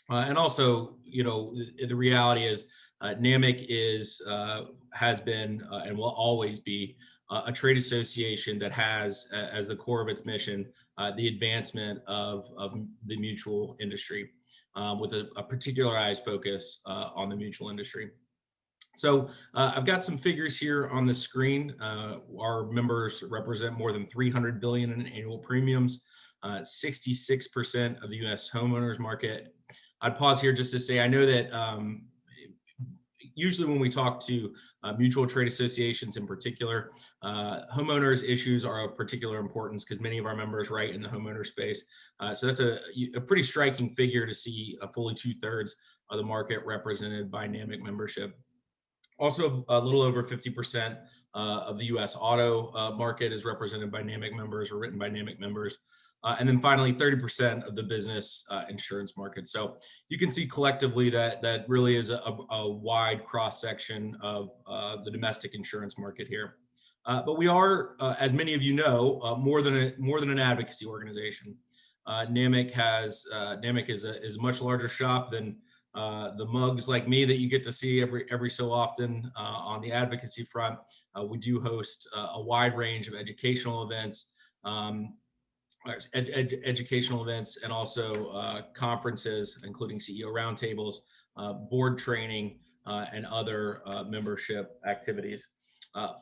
And also, the reality is NAMIC has been and will always be a trade association that has as the core of its mission the advancement of the mutual industry with a particularized focus on the mutual industry. So I've got some figures here on the screen. Our members represent more than $300 billion in annual premiums, 66% of the U.S. homeowners market. I'd pause here just to say, I know that usually when we talk to mutual trade associations in particular, homeowners issues are of particular importance because many of our members write in the homeowner space. So that's a pretty striking figure to see fully 2/3 of the market represented by NAMIC membership. Also, a little over 50% of the U.S. auto market is represented by NAMIC members or written by NAMIC members. And then finally, 30% of the business insurance market. So you can see collectively that really is a wide cross-section of the domestic insurance market here. But we are, as many of you know, more than an advocacy organization. NAMIC is a much larger shop than the mugs like me that you get to see every so often on the advocacy front. We do host a wide range of educational events, and also conferences, including CEO roundtables, board training, and other membership activities.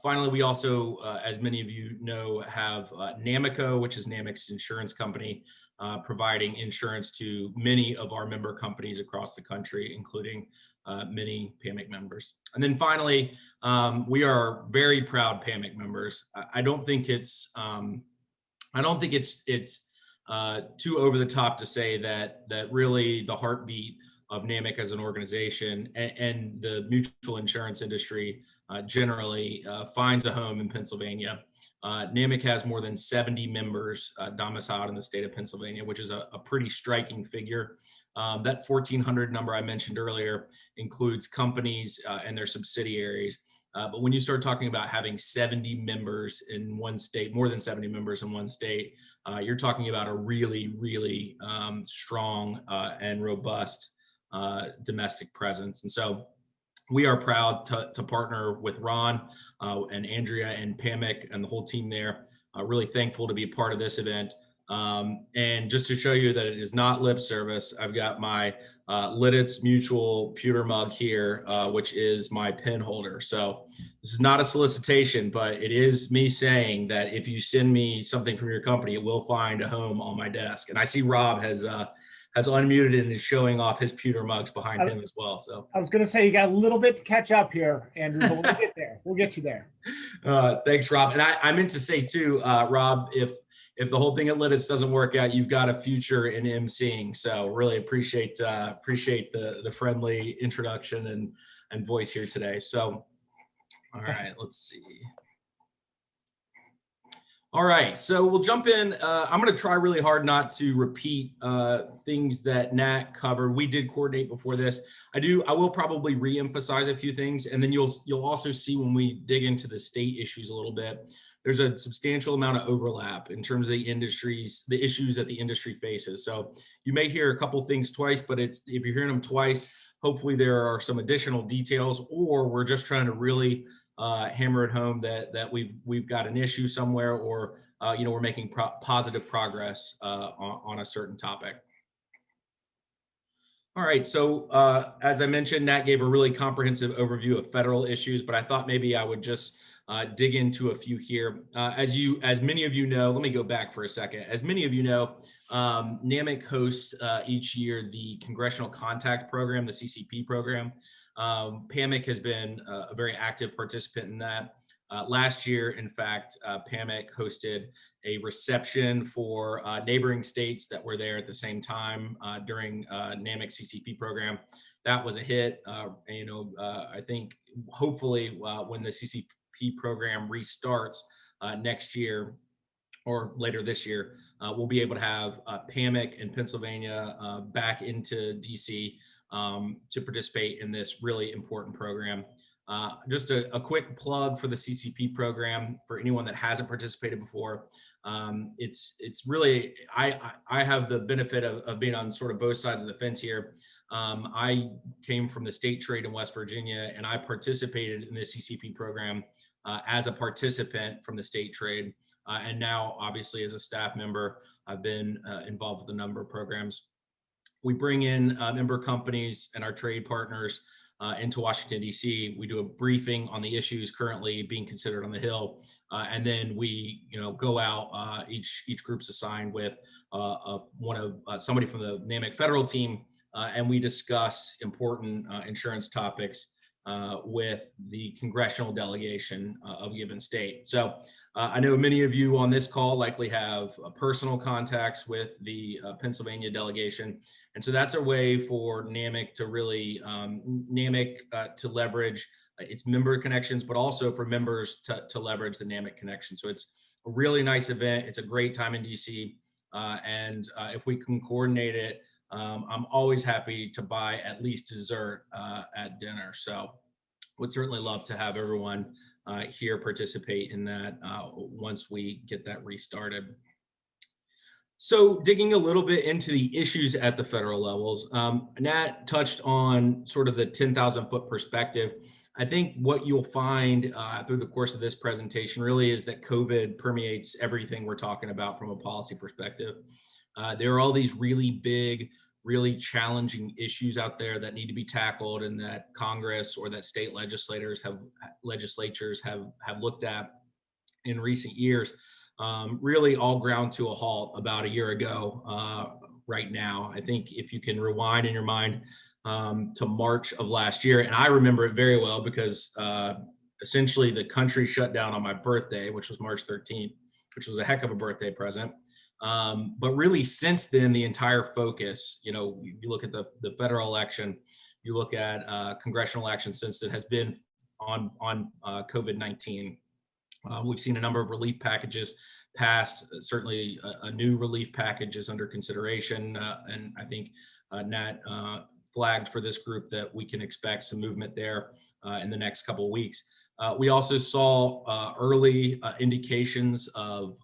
Finally, we also, as many of you know, have NAMICO, which is NAMIC's insurance company, providing insurance to many of our member companies across the country, including many PAMIC members. And then finally, we are very proud PAMIC members. I don't think it's too over the top to say that really the heartbeat NAMIC as an organization, and the mutual insurance industry generally finds a home in Pennsylvania. NAMIC has more than 70 members domiciled in the state of Pennsylvania, which is a pretty striking figure. That 1,400 number I mentioned earlier includes companies and their subsidiaries. But when you start talking about having 70 members in one state, more than 70 members in one state, you're talking about a really, really strong and robust domestic presence. And so we are proud to partner with Ron and Andrea and PAMIC and the whole team there. Really thankful to be a part of this event. And just to show you that it is not lip service, I've got my Lidditz Mutual pewter mug here, which is my pen holder. So this is not a solicitation, but it is me saying that if you send me something from your company, it will find a home on my desk. And I see Rob has unmuted and is showing off his pewter mugs behind him as well. So I was going to say, you got a little bit to catch up here, Andrew, but we'll get there. We'll get you there. Thanks, Rob. And I meant to say too, Rob, if the whole thing at Lidditz doesn't work out, you've got a future in emceeing. So really appreciate the friendly introduction and voice here today. So, all right, let's see. All right, so we'll jump in. I'm going to try really hard not to repeat things that Nat covered. We did coordinate before this. I will probably re-emphasize a few things, and then you'll also see when we dig into the state issues a little bit, there's a substantial amount of overlap in terms of the issues that the industry faces. So you may hear a couple things twice, but if you're hearing them twice, hopefully there are some additional details, or we're just trying to really hammer it home that we've got an issue somewhere, or we're making positive progress on a certain topic. All right, so as I mentioned, Nat gave a really comprehensive overview of federal issues, but I thought maybe I would just dig into a few here. As many of you know, let me go back for a second. As many of you know, NAMIC hosts each year the Congressional Contact Program, the CCP program. PAMIC has been a very active participant in that. Last year, in fact, PAMIC hosted a reception for neighboring states that were there at the same time during NAMIC CCP program. That was a hit. I think hopefully when the CCP program restarts next year or later this year, we'll be able to have PAMIC in Pennsylvania back into DC to participate in this really important program. Just a quick plug for the CCP program for anyone that hasn't participated before. It's really, I have the benefit of being on sort of both sides of the fence here. I came from the state trade in West Virginia, and I participated in the CCP program as a participant from the state trade. And now, obviously, as a staff member, I've been involved with a number of programs. We bring in member companies and our trade partners into Washington, D.C. We do a briefing on the issues currently being considered on the Hill. And then we go out, each group's assigned with somebody from the NAMIC federal team, and we discuss important insurance topics with the congressional delegation of a given state. So I know many of you on this call likely have personal contacts with the Pennsylvania delegation. And so that's a way for NAMIC to really, to leverage its member connections, but also for members to leverage the NAMIC connection. So it's a really nice event. It's a great time in DC. And if we can coordinate it, I'm always happy to buy at least dessert at dinner. So would certainly love to have everyone here participate in that once we get that restarted. So digging a little bit into the issues at the federal levels, Nat touched on sort of the 10,000-foot perspective. I think what you'll find through the course of this presentation really is that COVID permeates everything we're talking about from a policy perspective. There are all these really big, really challenging issues out there that need to be tackled, and that Congress or that state legislatures have looked at in recent years, really all ground to a halt about a year ago right now. I think if you can rewind in your mind to March of last year, and I remember it very well because essentially the country shut down on my birthday, which was March 13th, which was a heck of a birthday present. But really since then, the entire focus, you know, you look at the federal election, you look at congressional action since it has been on COVID-19. We've seen a number of relief packages passed. Certainly a new relief package is under consideration. And I think Nat flagged for this group that we can expect some movement there in the next couple of weeks. We also saw early indications of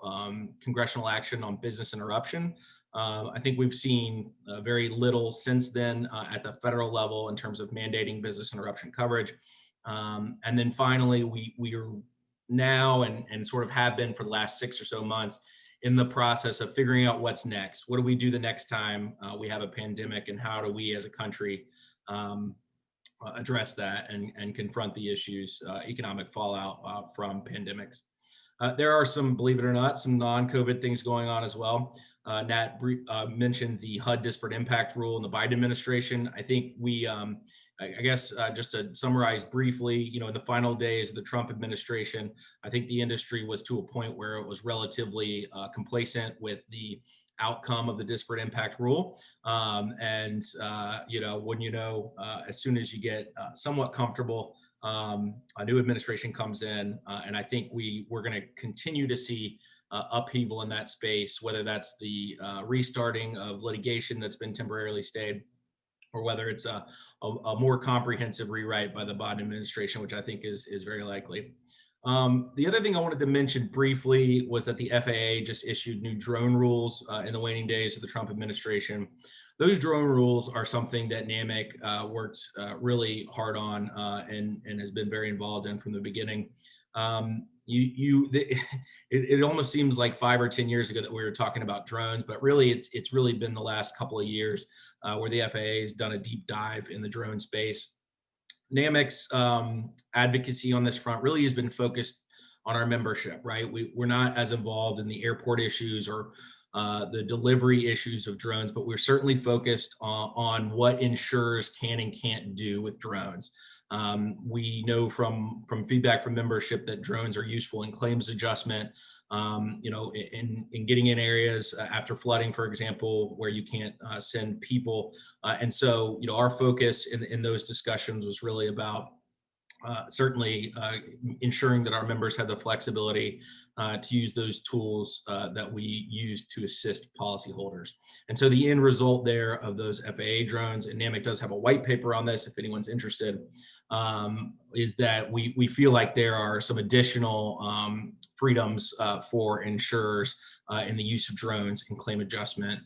congressional action on business interruption. I think we've seen very little since then at the federal level in terms of mandating business interruption coverage. And then finally, we are now and sort of have been for the last 6 or so months in the process of figuring out what's next. What do we do the next time we have a pandemic, and how do we as a country address that and confront the issues, economic fallout from pandemics. There are some, believe it or not, some non-COVID things going on as well. Nat mentioned the HUD disparate impact rule in the Biden administration. I think we, I guess, just to summarize briefly, you know, in the final days of the Trump administration, I think the industry was to a point where it was relatively complacent with the outcome of the disparate impact rule. You know, when you know, as soon as you get somewhat comfortable, a new administration comes in, and I think we're going to continue to see upheaval in that space, whether that's the restarting of litigation that's been temporarily stayed, or whether it's a more comprehensive rewrite by the Biden administration, which I think is very likely. The other thing I wanted to mention briefly was that the FAA just issued new drone rules in the waning days of the Trump administration. Those drone rules are something that NAMIC worked really hard on and has been very involved in from the beginning. It almost seems like 5 or 10 years ago that we were talking about drones, but really it's really been the last couple of years where the FAA has done a deep dive in the drone space. NAMIC's advocacy on this front really has been focused on our membership, right? We're not as involved in the airport issues or the delivery issues of drones, but we're certainly focused on what insurers can and can't do with drones. We know from feedback from membership that drones are useful in claims adjustment, you know, in getting in areas after flooding, for example, where you can't send people. And so, you know, our focus in those discussions was really about certainly ensuring that our members had the flexibility to use those tools that we use to assist policyholders. And so the end result there of those FAA drones, and NAMIC does have a white paper on this if anyone's interested, is that we feel like there are some additional freedoms for insurers in the use of drones in claim adjustment.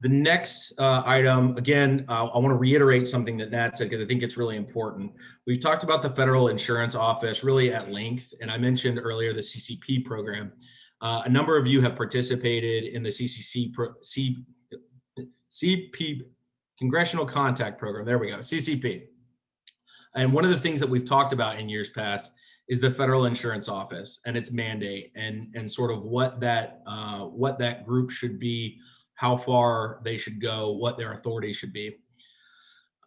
The next item, again, I want to reiterate something that Nat said because I think it's really important. We've talked about the Federal Insurance Office really at length, and I mentioned earlier the CCP program. A number of you have participated in the CP Congressional Contact Program. There we go, CCP. And one of the things that we've talked about in years past is the Federal Insurance Office and its mandate and sort of what that group should be, how far they should go, what their authority should be.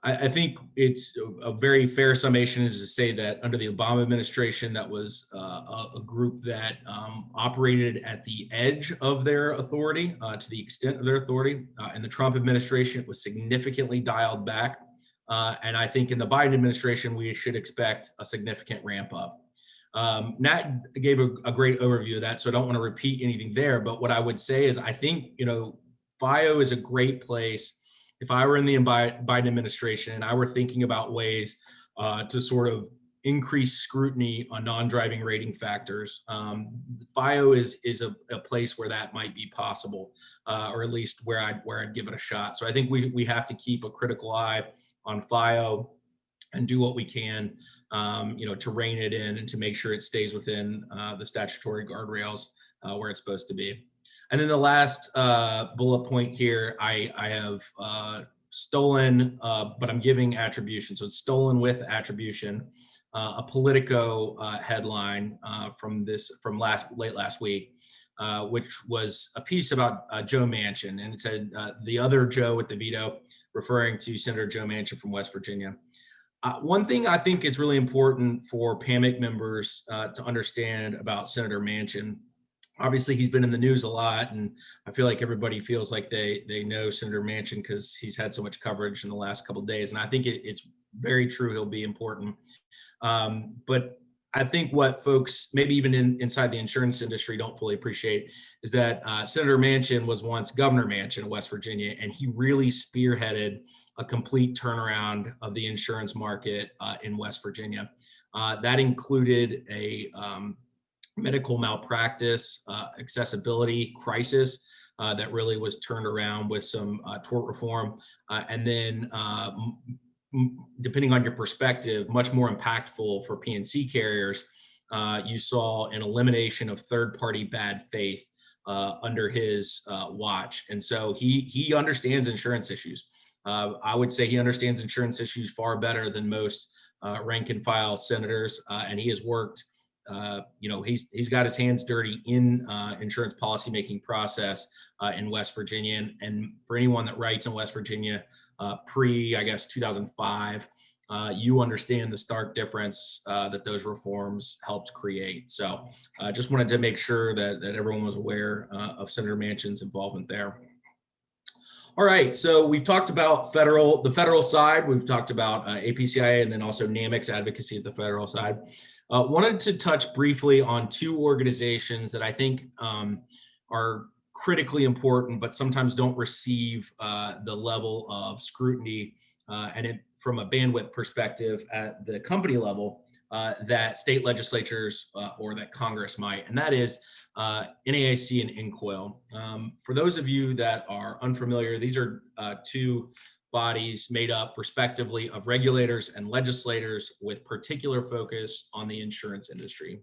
I think it's a very fair summation is to say that under the Obama administration, that was a group that operated at the edge of their authority to the extent of their authority. In the Trump administration, it was significantly dialed back. And I think in the Biden administration, we should expect a significant ramp up. Nat gave a great overview of that, so I don't want to repeat anything there. But what I would say is I think, you know, FIO is a great place. If I were in the Biden administration and I were thinking about ways to sort of increase scrutiny on non-driving rating factors, FIO is a place where that might be possible, or at least where I'd give it a shot. So I think we have to keep a critical eye on FIO and do what we can, you know, to rein it in and to make sure it stays within the statutory guardrails where it's supposed to be. And then the last bullet point here, I have stolen, but I'm giving attribution. So it's stolen with attribution, a Politico headline from late last week, which was a piece about Joe Manchin, and it said the other Joe with the veto, referring to Senator Joe Manchin from West Virginia. One thing I think is really important for PAMIC members to understand about Senator Manchin Obviously, he's been in the news a lot, and I feel like everybody feels like they know Senator Manchin because he's had so much coverage in the last couple of days. And I think it's very true. He'll be important. But I think what folks, maybe even inside the insurance industry, don't fully appreciate is that Senator Manchin was once Governor Manchin of West Virginia, and he really spearheaded a complete turnaround of the insurance market in West Virginia. That included a medical malpractice, accessibility crisis that really was turned around with some tort reform. And then depending on your perspective, much more impactful for P&C carriers, you saw an elimination of third-party bad faith under his watch. And so he understands insurance issues. I would say he understands insurance issues far better than most rank and file senators, and he has worked he's got his hands dirty in insurance policymaking process in West Virginia. And for anyone that writes in West Virginia I guess, 2005, you understand the stark difference that those reforms helped create. So I just wanted to make sure that everyone was aware of Senator Manchin's involvement there. All right, so we've talked about the federal side. We've talked about APCIA and then also NAMIC's advocacy at the federal side. Wanted to touch briefly on two organizations that I think are critically important, but sometimes don't receive the level of scrutiny from a bandwidth perspective at the company level that state legislatures or that Congress might, and that is NAIC and NCOIL. For those of you that are unfamiliar, these are two bodies made up respectively of regulators and legislators with particular focus on the insurance industry.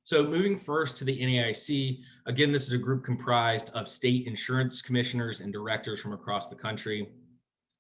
So moving first to the NAIC, again, this is a group comprised of state insurance commissioners and directors from across the country.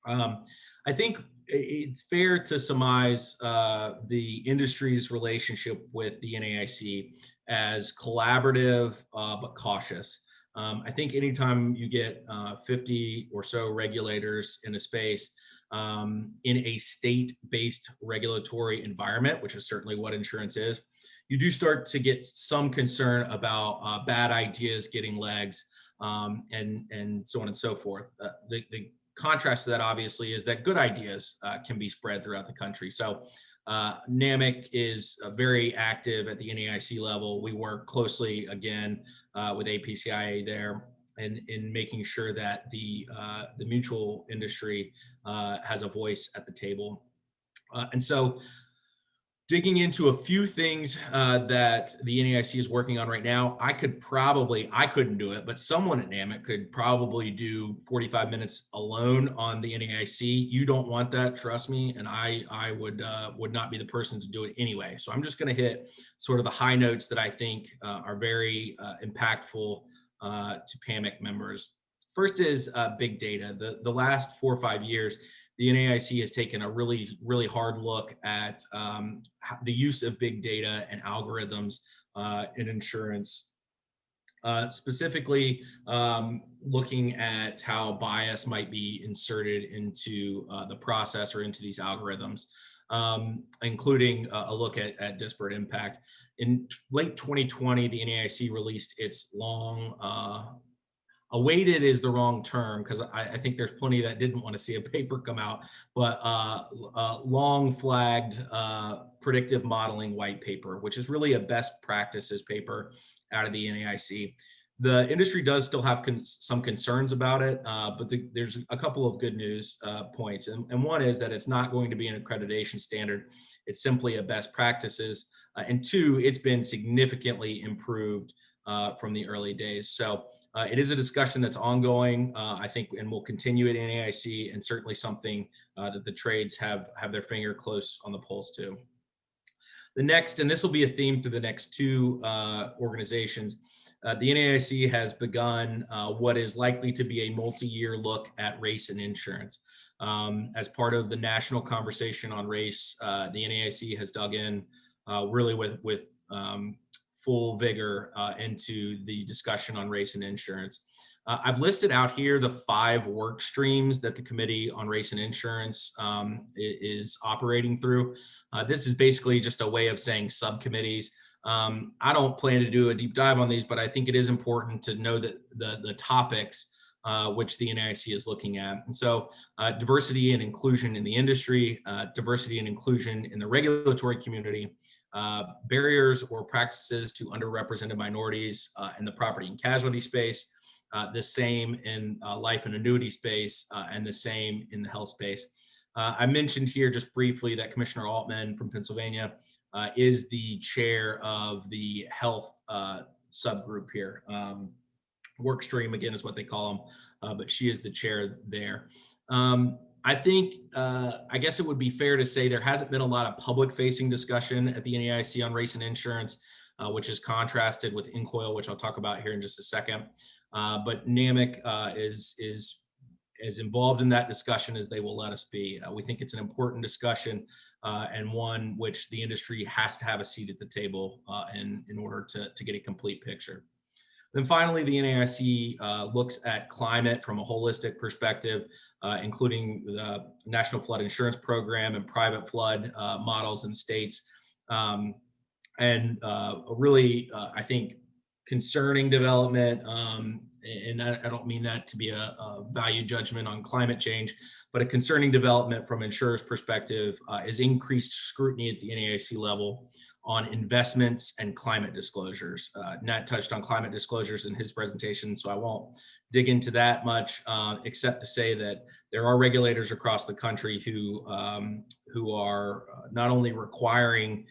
I think it's fair to surmise the industry's relationship with the NAIC as collaborative but cautious. I think anytime you get 50 or so regulators in a space in a state-based regulatory environment, which is certainly what insurance is, you do start to get some concern about bad ideas getting legs and so on and so forth. The contrast to that, obviously, is that good ideas can be spread throughout the country. So NAMIC is very active at the NAIC level. We work closely, again, with APCIA there and in making sure that the mutual industry has a voice at the table. And so digging into a few things that the NAIC is working on right now, I couldn't do it, but someone at NAMIC could probably do 45 minutes alone on the NAIC. You don't want that, trust me, and I would not be the person to do it anyway. So I'm just going to hit sort of the high notes that I think are very impactful to PAMIC members. First is big data. The last 4 or 5 years, the NAIC has taken a really, really hard look at the use of big data and algorithms in insurance, specifically looking at how bias might be inserted into the process or into these algorithms, including a look at disparate impact. In late 2020, the NAIC released its awaited is the wrong term because I think there's plenty that didn't want to see a paper come out, but long flagged predictive modeling white paper, which is really a best practices paper out of the NAIC. The industry does still have some concerns about it, but there's a couple of good news points. And one is that it's not going to be an accreditation standard. It's simply a best practices. And two, it's been significantly improved from the early days. So it is a discussion that's ongoing, I think, and will continue at NAIC, and certainly something that the trades have their finger close on the pulse to. The next, and this will be a theme through the next two organizations, the NAIC has begun what is likely to be a multi-year look at race and insurance. As part of the national conversation on race, the NAIC has dug in really with full vigor into the discussion on race and insurance. I've listed out here the 5 work streams that the Committee on Race and Insurance is operating through. This is basically just a way of saying subcommittees. I don't plan to do a deep dive on these, but I think it is important to know that the topics which the NAIC is looking at. And so diversity and inclusion in the industry, diversity and inclusion in the regulatory community, barriers or practices to underrepresented minorities in the property and casualty space, the same in life and annuity space, and the same in the health space. I mentioned here just briefly that Commissioner Altman from Pennsylvania is the chair of the health subgroup here. Work stream, again, is what they call them, but she is the chair there. I think, I guess it would be fair to say there hasn't been a lot of public-facing discussion at the NAIC on race and insurance, which is contrasted with INCOIL, which I'll talk about here in just a second. But NAMIC is as involved in that discussion as they will let us be. We think it's an important discussion and one which the industry has to have a seat at the table in order to get a complete picture. Then finally, the NAIC looks at climate from a holistic perspective, including the National Flood Insurance Program and private flood models in states. And really, I think, concerning development, and I don't mean that to be a value judgment on climate change, but a concerning development from insurers' perspective is increased scrutiny at the NAIC level on investments and climate disclosures. Nat touched on climate disclosures in his presentation, so I won't dig into that much, except to say that there are regulators across the country who are not only requiring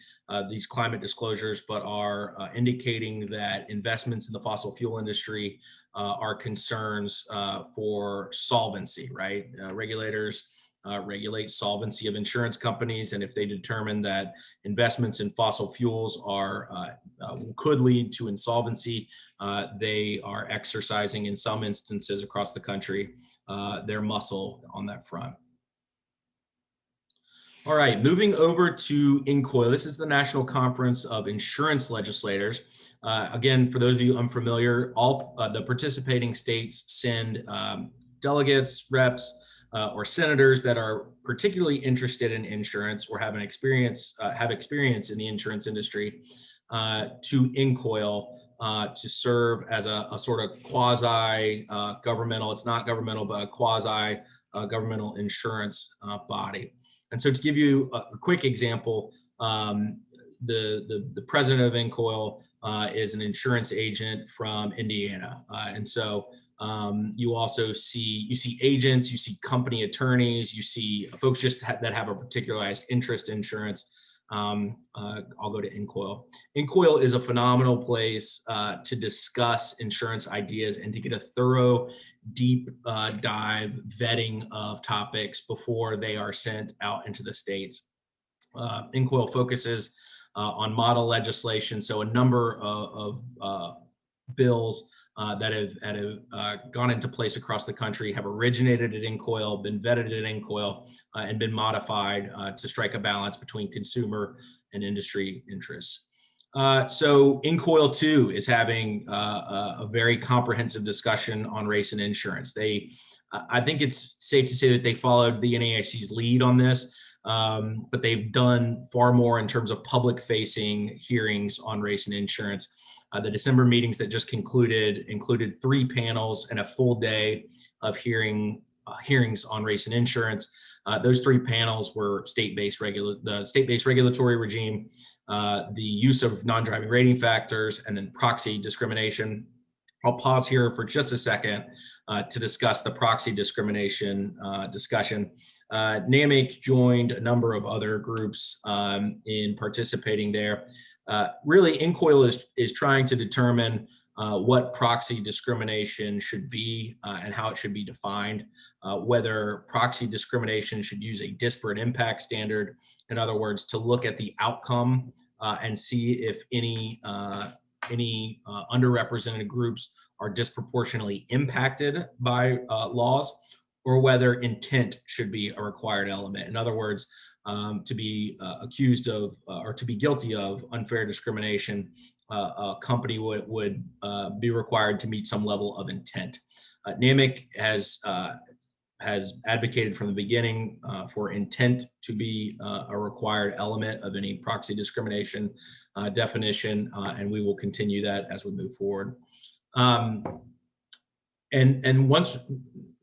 these climate disclosures, but are indicating that investments in the fossil fuel industry are concerns for solvency, right? Regulators regulate solvency of insurance companies, and if they determine that investments in fossil fuels could lead to insolvency, they are exercising, in some instances across the country, their muscle on that front. All right, moving over to INCOIL. This is the National Conference of Insurance Legislators. Again, for those of you unfamiliar, all the participating states send delegates, reps, or senators that are particularly interested in insurance or have experience in the insurance industry to INCOIL to serve as a sort of quasi governmental, it's not governmental, but a quasi governmental insurance body. And so to give you a quick example, the president of INCOIL is an insurance agent from Indiana. And so you also see agents, you see company attorneys, you see folks that have a particularized interest in insurance. I'll go to INCOIL. INCOIL is a phenomenal place to discuss insurance ideas and to get a thorough, deep dive vetting of topics before they are sent out into the states. INCOIL focuses on model legislation, so a number of bills that have gone into place across the country have originated at INCOIL, been vetted at INCOIL, and been modified to strike a balance between consumer and industry interests. So INCOIL too is having a very comprehensive discussion on race and insurance. I think it's safe to say that they followed the NAIC's lead on this, but they've done far more in terms of public-facing hearings on race and insurance. The December meetings that just concluded included 3 panels and a full day of hearings on race and insurance. Those 3 panels were the state-based regulatory regime, the use of non-driving rating factors, and then proxy discrimination. I'll pause here for just a second to discuss the proxy discrimination discussion. NAMIC joined a number of other groups in participating there. Really, INCOIL is trying to determine what proxy discrimination should be and how it should be defined, whether proxy discrimination should use a disparate impact standard, in other words, to look at the outcome and see if any underrepresented groups are disproportionately impacted by laws, or whether intent should be a required element. In other words, to be accused of or to be guilty of unfair discrimination, a company would be required to meet some level of intent. NAMIC has has advocated from the beginning for intent to be a required element of any proxy discrimination definition, and we will continue that as we move forward. And once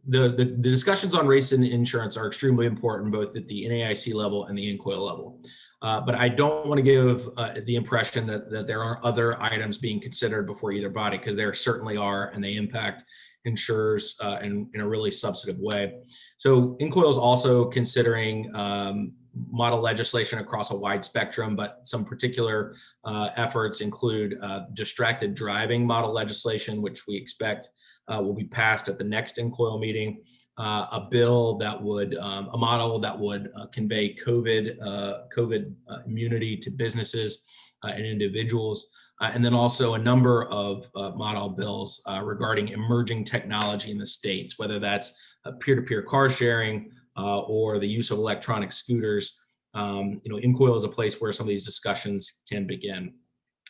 the discussions on race in insurance are extremely important, both at the NAIC level and the INCOIL level. But I don't want to give the impression that there aren't other items being considered before either body, because there certainly are, and they impact insurers in a really substantive way. So INCOIL is also considering model legislation across a wide spectrum, but some particular efforts include distracted driving model legislation, which we expect will be passed at the next INCOIL meeting. A bill that would, a model that would convey COVID immunity to businesses and individuals. And then also a number of model bills regarding emerging technology in the states, whether that's peer-to-peer car sharing or the use of electronic scooters. INCOIL is a place where some of these discussions can begin.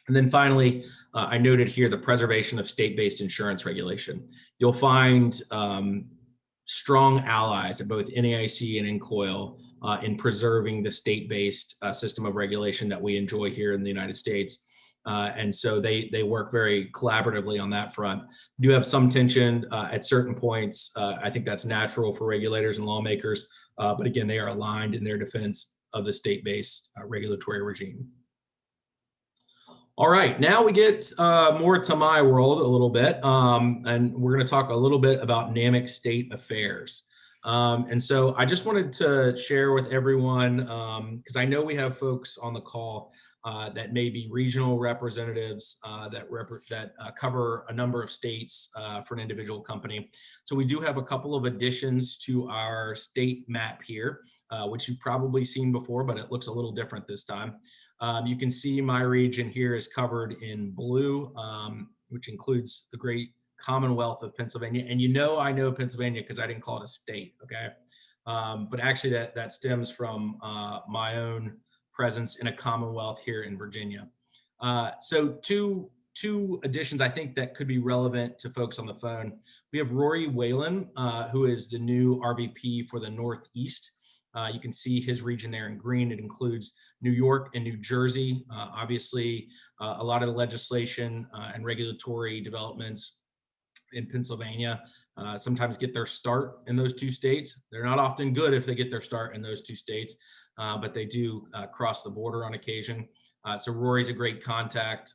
And then finally, I noted here the preservation of state-based insurance regulation. You'll find strong allies at both NAIC and INCOIL in preserving the state-based system of regulation that we enjoy here in the United States. And so they work very collaboratively on that front. We do have some tension at certain points. I think that's natural for regulators and lawmakers, but again, they are aligned in their defense of the state-based regulatory regime. All right, now we get more to my world a little bit, and we're going to talk a little bit about NAMIC state affairs. And so I just wanted to share with everyone, because I know we have folks on the call that may be regional representatives that cover a number of states for an individual company. So we do have a couple of additions to our state map here, which you've probably seen before, but it looks a little different this time. You can see my region here is covered in blue, which includes the great Commonwealth of Pennsylvania. And I know Pennsylvania because I didn't call it a state, okay? But actually that stems from my own presence in a Commonwealth here in Virginia. So two additions I think that could be relevant to folks on the phone. We have Rory Whalen, who is the new RVP for the Northeast. You can see his region there in green. It includes New York and New Jersey. Obviously, a lot of the legislation and regulatory developments in Pennsylvania sometimes get their start in those two states. They're not often good if they get their start in those two states, but they do cross the border on occasion. So Rory's a great contact.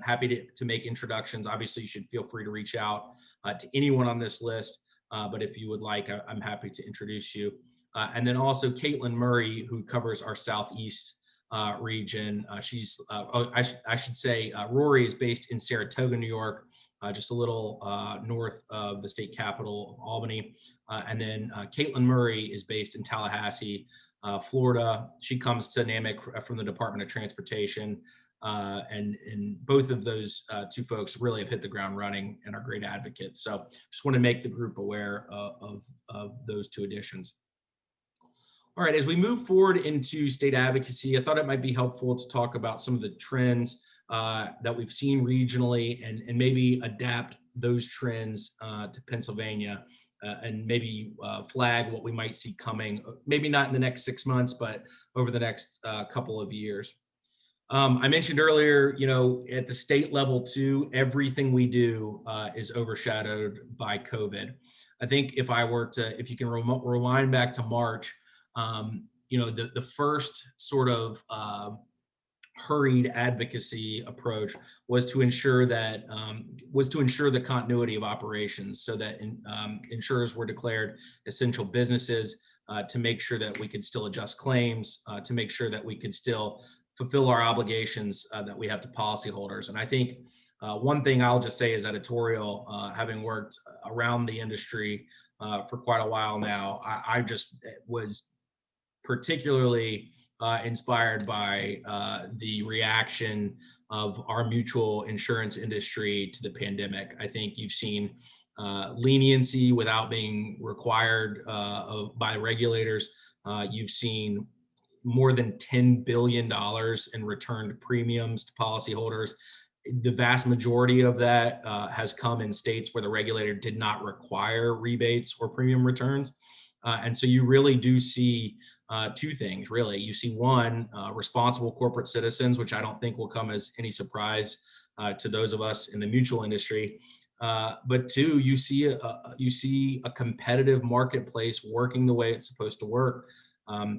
Happy to make introductions. Obviously, you should feel free to reach out to anyone on this list, but if you would like, I'm happy to introduce you. And then also Caitlin Murray, who covers our Southeast region. I should say Rory is based in Saratoga, New York, just a little north of the state capital, Albany. And then Caitlin Murray is based in Tallahassee, Florida. She comes to NAMIC from the Department of Transportation. And both of those two folks really have hit the ground running and are great advocates. So just want to make the group aware of those two additions. All right, as we move forward into state advocacy, I thought it might be helpful to talk about some of the trends that we've seen regionally and maybe adapt those trends to Pennsylvania and maybe flag what we might see coming, maybe not in the next 6 months, but over the next couple of years. I mentioned earlier, at the state level too, everything we do is overshadowed by COVID. I think if you can rewind back to March, the first sort of hurried advocacy approach was to ensure the continuity of operations, so that insurers were declared essential businesses, to make sure that we could still adjust claims, to make sure that we could still fulfill our obligations that we have to policyholders. And I think one thing I'll just say is editorial, having worked around the industry for quite a while now, I just was particularly inspired by the reaction of our mutual insurance industry to the pandemic. I think you've seen leniency without being required by regulators. You've seen more than $10 billion in returned premiums to policyholders. The vast majority of that has come in states where the regulator did not require rebates or premium returns. And so you really do see two things, really. You see one, responsible corporate citizens, which I don't think will come as any surprise to those of us in the mutual industry. But two, you see a competitive marketplace working the way it's supposed to work.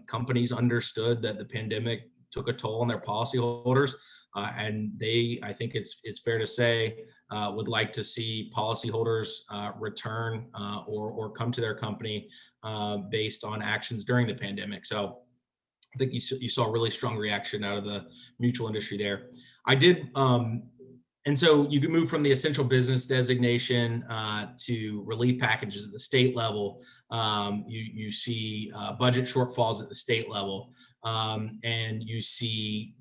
Companies understood that the pandemic took a toll on their policyholders, and they, I think it's fair to say, would like to see policyholders return or come to their company based on actions during the pandemic. So I think you saw a really strong reaction out of the mutual industry there. I did. And so you can move from the essential business designation to relief packages at the state level. You see budget shortfalls at the state level, and you see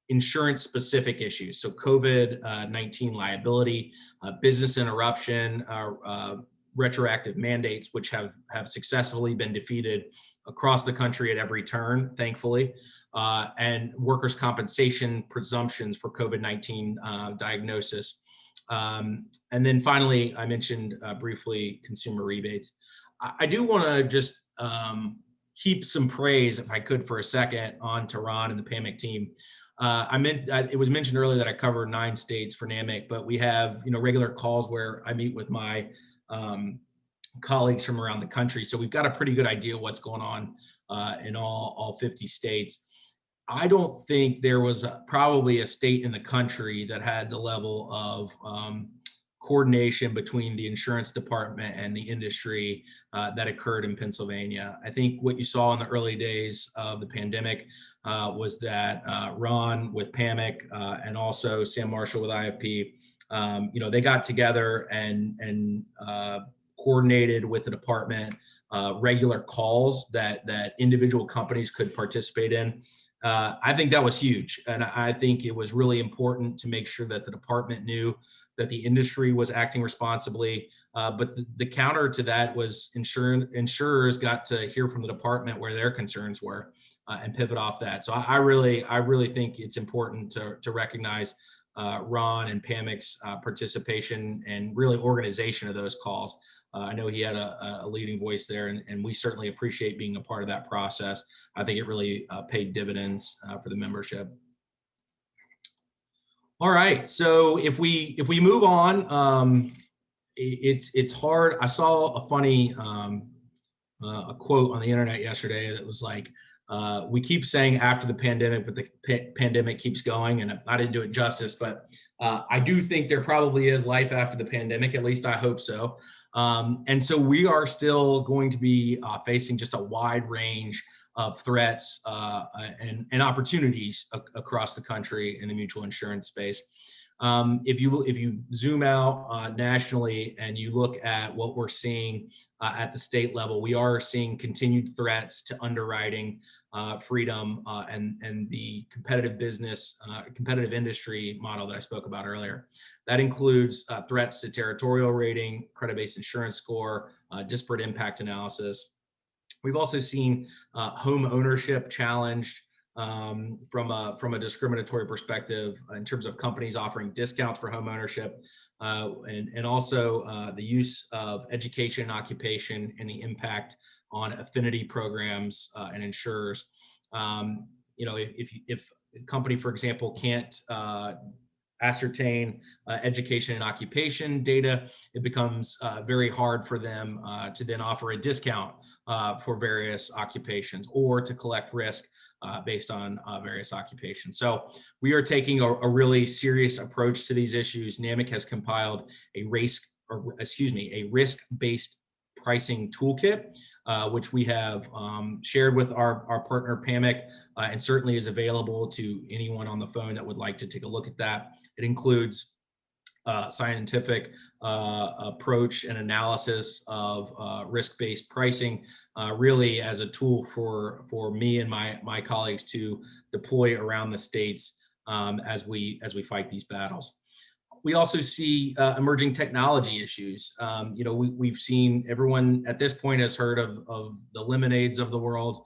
insurance-specific issues. So COVID-19 liability, business interruption, retroactive mandates, which have successfully been defeated across the country at every turn, thankfully. And workers' compensation presumptions for COVID-19 diagnosis. And then finally, I mentioned briefly consumer rebates. I do want to just heap some praise, if I could, for a second, on to Ron and the PAMIC team. It was mentioned earlier that I cover 9 states for NAMIC, but we have regular calls where I meet with my colleagues from around the country. So we've got a pretty good idea what's going on in all 50 states. I don't think there was probably a state in the country that had the level of coordination between the insurance department and the industry that occurred in Pennsylvania. I think what you saw in the early days of the pandemic was that Ron with PAMIC and also Sam Marshall with IFP, they got together and coordinated with the department regular calls that individual companies could participate in. I think that was huge. And I think it was really important to make sure that the department knew that the industry was acting responsibly. But the counter to that was insurers got to hear from the department where their concerns were and pivot off that. So I really think it's important to recognize Ron and PAMIC's participation and really organization of those calls. I know he had a leading voice there, and we certainly appreciate being a part of that process. I think it really paid dividends for the membership. All right, so if we move on, it's hard. I saw a funny a quote on the internet yesterday that was like, we keep saying after the pandemic, but the pandemic keeps going, and I didn't do it justice, but I do think there probably is life after the pandemic. At least I hope so. And so we are still going to be facing just a wide range of threats and opportunities across the country in the mutual insurance space. If you zoom out nationally and you look at what we're seeing at the state level, we are seeing continued threats to underwriting freedom and the competitive business, competitive industry model that I spoke about earlier. That includes threats to territorial rating, credit-based insurance score, disparate impact analysis. We've also seen home ownership challenged from a discriminatory perspective in terms of companies offering discounts for home ownership, and also the use of education and occupation and the impact on affinity programs and insurers. If a company, for example, can't ascertain education and occupation data, it becomes very hard for them to then offer a discount for various occupations or to collect risk based on various occupations. So we are taking a really serious approach to these issues. NAMIC has compiled a risk-based pricing toolkit, which we have shared with our partner PAMIC, and certainly is available to anyone on the phone that would like to take a look at that. It includes scientific approach and analysis of risk-based pricing, really as a tool for me and my colleagues to deploy around the states as we fight these battles. We also see emerging technology issues. We've seen, everyone at this point has heard of the lemonades of the world.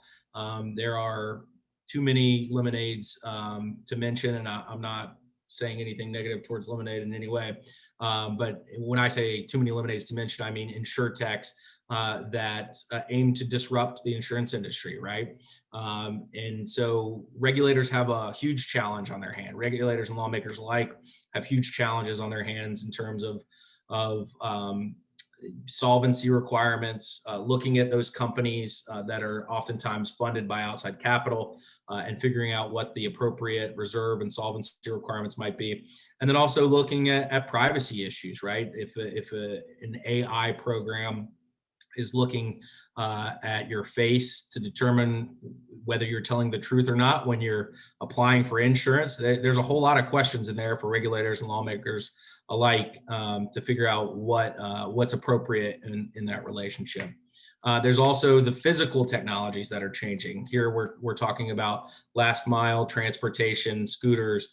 There are too many lemonades to mention, and I'm not saying anything negative towards Lemonade in any way. But when I say too many lemonades to mention, I mean insurtechs that aim to disrupt the insurance industry, right? And so regulators have a huge challenge on their hand. Regulators and lawmakers alike have huge challenges on their hands in terms of solvency requirements, looking at those companies that are oftentimes funded by outside capital, and figuring out what the appropriate reserve and solvency requirements might be. And then also looking at privacy issues, right? If an AI program is looking at your face to determine whether you're telling the truth or not when you're applying for insurance, there's a whole lot of questions in there for regulators and lawmakers alike to figure out what's appropriate in that relationship. There's also the physical technologies that are changing. Here we're talking about last mile transportation, scooters,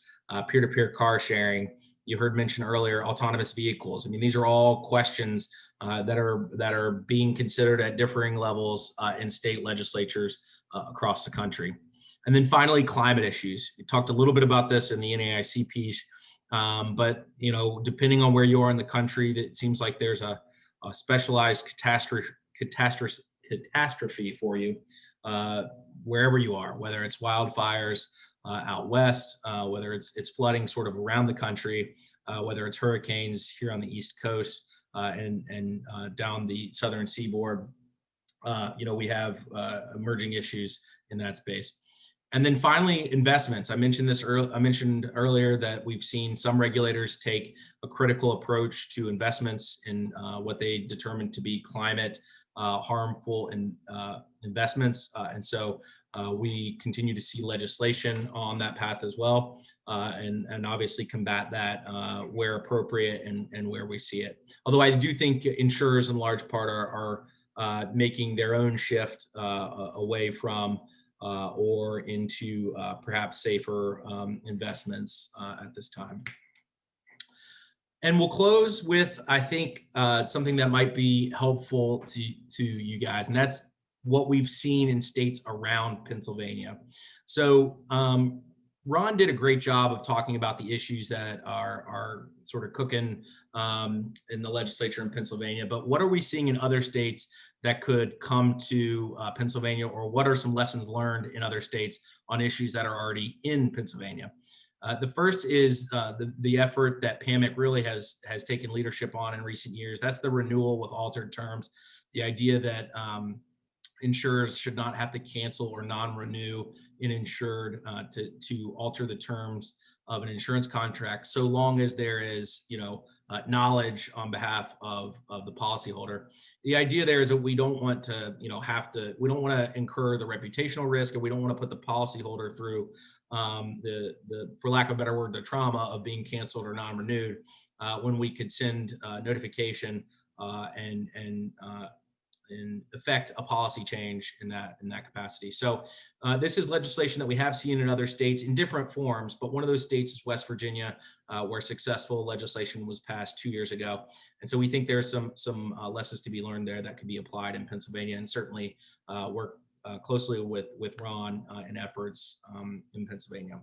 peer-to-peer car sharing. You heard mentioned earlier autonomous vehicles. I mean, these are all questions that are being considered at differing levels in state legislatures across the country. And then finally, climate issues. We talked a little bit about this in the NAIC piece, but depending on where you are in the country, it seems like there's a specialized catastrophe for you wherever you are, whether it's wildfires out west, whether it's flooding sort of around the country, whether it's hurricanes here on the East Coast and down the southern seaboard. We have emerging issues in that space. And then finally, investments. I mentioned earlier that we've seen some regulators take a critical approach to investments in what they determine to be climate harmful investments. And so we continue to see legislation on that path as well, and obviously combat that where appropriate and where we see it. Although I do think insurers in large part are making their own shift away from or into perhaps safer investments at this time. And we'll close with, I think, something that might be helpful to you guys, and that's what we've seen in states around Pennsylvania. So Ron did a great job of talking about the issues that are sort of cooking in the legislature in Pennsylvania, but what are we seeing in other states that could come to Pennsylvania, or what are some lessons learned in other states on issues that are already in Pennsylvania? The first is the effort that PAMIC really has taken leadership on in recent years. That's the renewal with altered terms. The idea that insurers should not have to cancel or non-renew an insured to alter the terms of an insurance contract, so long as there is, knowledge on behalf of the policyholder. The idea there is that we don't want to, we don't want to incur the reputational risk, and we don't want to put the policyholder through for lack of a better word, the trauma of being canceled or non-renewed when we could send notification and affect a policy change in that capacity. So this is legislation that we have seen in other states in different forms, but one of those states is West Virginia, where successful legislation was passed 2 years ago. And so we think there's some lessons to be learned there that could be applied in Pennsylvania, and certainly work closely with Ron in efforts in Pennsylvania.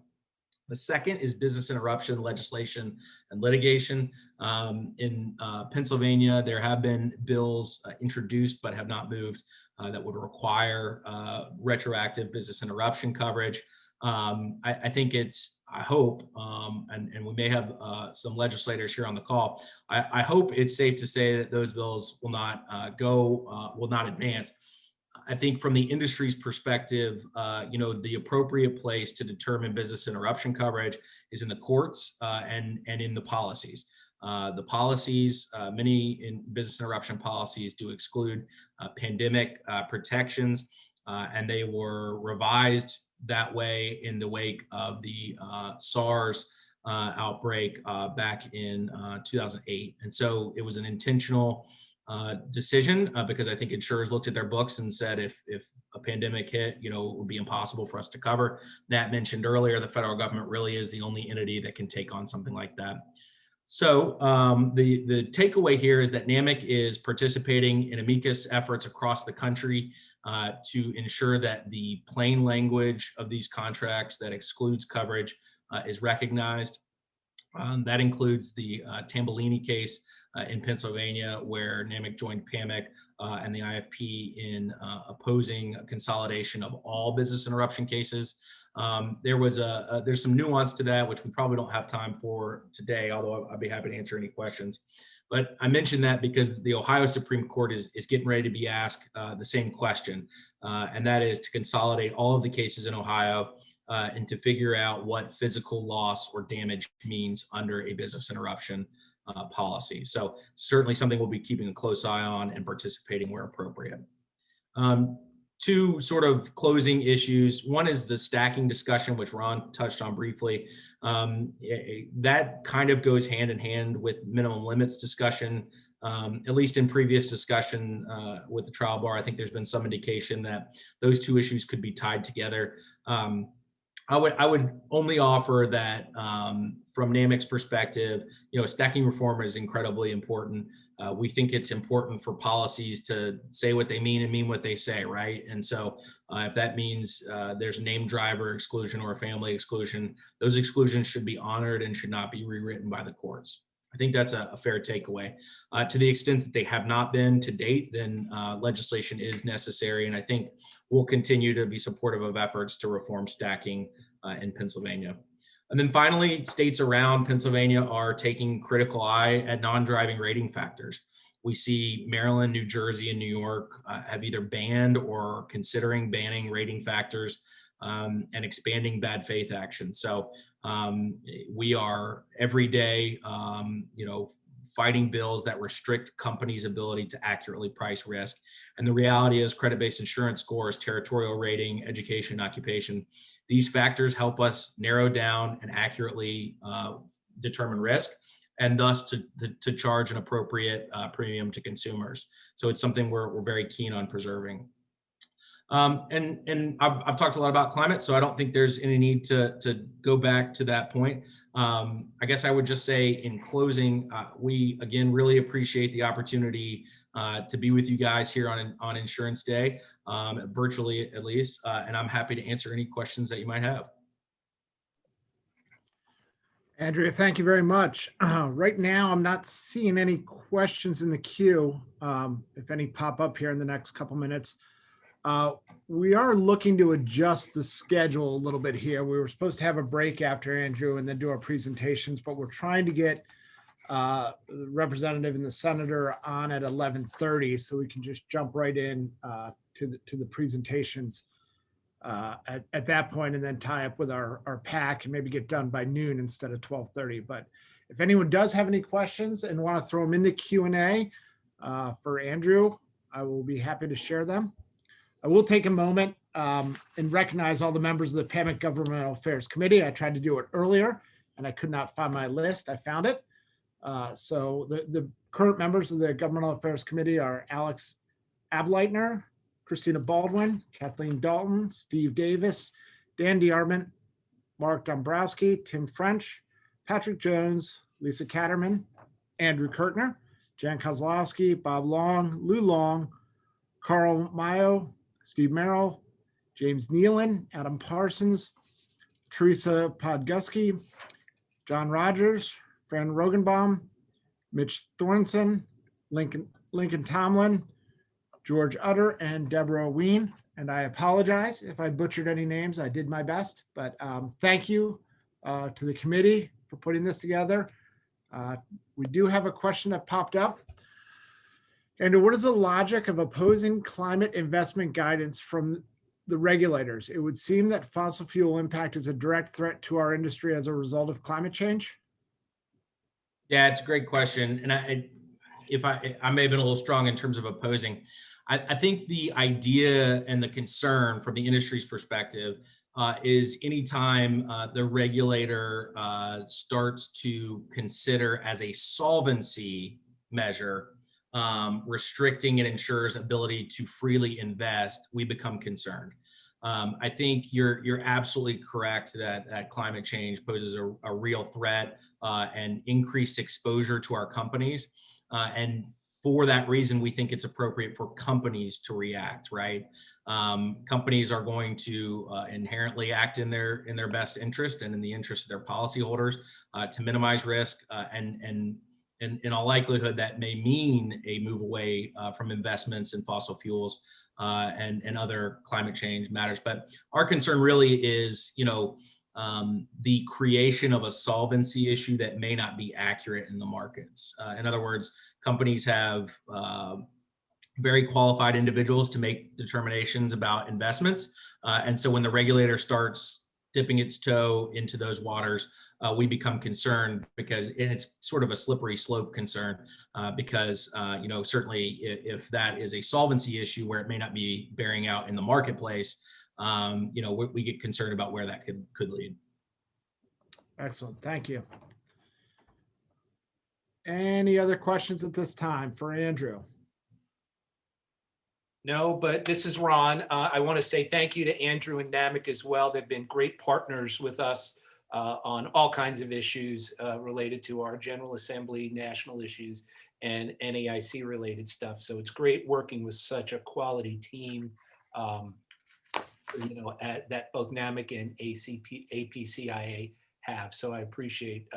The second is business interruption legislation and litigation. In Pennsylvania, there have been bills introduced but have not moved that would require retroactive business interruption coverage. I think I hope, and we may have some legislators here on the call, I hope it's safe to say that those bills will not will not advance. I think from the industry's perspective, the appropriate place to determine business interruption coverage is in the courts and in the policies. The policies, many in business interruption policies do exclude pandemic protections, and they were revised that way in the wake of the SARS outbreak back in 2008. And so it was an intentional decision because I think insurers looked at their books and said if a pandemic hit, it would be impossible for us to cover. Nat mentioned earlier, the federal government really is the only entity that can take on something like that. So the takeaway here is that NAMIC is participating in amicus efforts across the country to ensure that the plain language of these contracts that excludes coverage is recognized. That includes the Tambellini case in Pennsylvania, where NAMIC joined PAMIC and the IFP in opposing a consolidation of all business interruption cases. There's some nuance to that, which we probably don't have time for today, although I'd be happy to answer any questions. But I mentioned that because the Ohio Supreme Court is getting ready to be asked the same question, and that is to consolidate all of the cases in Ohio and to figure out what physical loss or damage means under a business interruption policy. So certainly something we'll be keeping a close eye on and participating where appropriate. Two sort of closing issues. One is the stacking discussion, which Ron touched on briefly. That kind of goes hand in hand with minimum limits discussion. At least in previous discussion with the trial bar, I think there's been some indication that those two issues could be tied together. I would only offer that from NAMIC's perspective, stacking reform is incredibly important. We think it's important for policies to say what they mean and mean what they say, right? And so if that means there's a named driver exclusion or a family exclusion, those exclusions should be honored and should not be rewritten by the courts. I think that's a fair takeaway. To the extent that they have not been to date, then legislation is necessary. And I think we'll continue to be supportive of efforts to reform stacking in Pennsylvania. And then finally, states around Pennsylvania are taking critical eye at non-driving rating factors. We see Maryland, New Jersey, and New York have either banned or considering banning rating factors and expanding bad faith action. So we are every day, fighting bills that restrict companies' ability to accurately price risk. And the reality is credit-based insurance scores, territorial rating, education, occupation, these factors help us narrow down and accurately determine risk, and thus to charge an appropriate premium to consumers. So it's something we're very keen on preserving. And I've talked a lot about climate, so I don't think there's any need to go back to that point. I guess I would just say in closing, we again really appreciate the opportunity to be with you guys here on Insurance Day, virtually at least, and I'm happy to answer any questions that you might have. Andrea, thank you very much. Right now, I'm not seeing any questions in the queue. If any pop up here in the next couple minutes. We are looking to adjust the schedule a little bit here. We were supposed to have a break after Andrew and then do our presentations, but we're trying to get the representative and the senator on at 11:30, so we can just jump right in to the presentations at that point, and then tie up with our pack and maybe get done by noon instead of 12:30. But if anyone does have any questions and want to throw them in the Q&A for Andrew, I will be happy to share them. I will take a moment and recognize all the members of the PAMIC Governmental Affairs Committee. I tried to do it earlier and I could not find my list. I found it. So the current members of the Governmental Affairs Committee are Alex Ableitner, Christina Baldwin, Kathleen Dalton, Steve Davis, Dan DeArmond, Mark Dombrowski, Tim French, Patrick Jones, Lisa Catterman, Andrew Kurtner, Jan Kozlowski, Bob Long, Lou Long, Carl Mayo, Steve Merrill, James Nealon, Adam Parsons, Teresa Podgusky, John Rogers, Fran Rogenbaum, Mitch Thornson, Lincoln Tomlin, George Utter, and Deborah Ween. And I apologize if I butchered any names. I did my best, but thank you to the committee for putting this together. We do have a question that popped up. And what is the logic of opposing climate investment guidance from the regulators? It would seem that fossil fuel impact is a direct threat to our industry as a result of climate change. Yeah, it's a great question. And I may have been a little strong in terms of opposing. I think the idea and the concern from the industry's perspective is anytime the regulator starts to consider as a solvency measure restricting an insurer's ability to freely invest, we become concerned. I think you're absolutely correct that climate change poses a real threat and increased exposure to our companies. And for that reason, we think it's appropriate for companies to react, right? Companies are going to inherently act in their best interest and in the interest of their policyholders to minimize risk, and in all likelihood that may mean a move away from investments in fossil fuels and other climate change matters. But our concern really is, the creation of a solvency issue that may not be accurate in the markets. In other words, companies have very qualified individuals to make determinations about investments. And so when the regulator starts dipping its toe into those waters, we become concerned because, and it's sort of a slippery slope concern, because, certainly if that is a solvency issue where it may not be bearing out in the marketplace, we get concerned about where that could lead. Excellent. Thank you. Any other questions at this time for Andrew? No, but this is Ron. I want to say thank you to Andrew and NAMIC as well. They've been great partners with us on all kinds of issues related to our General Assembly, national issues, and NAIC related stuff. So it's great working with such a quality team, that both NAMIC and APCIA have. So I appreciate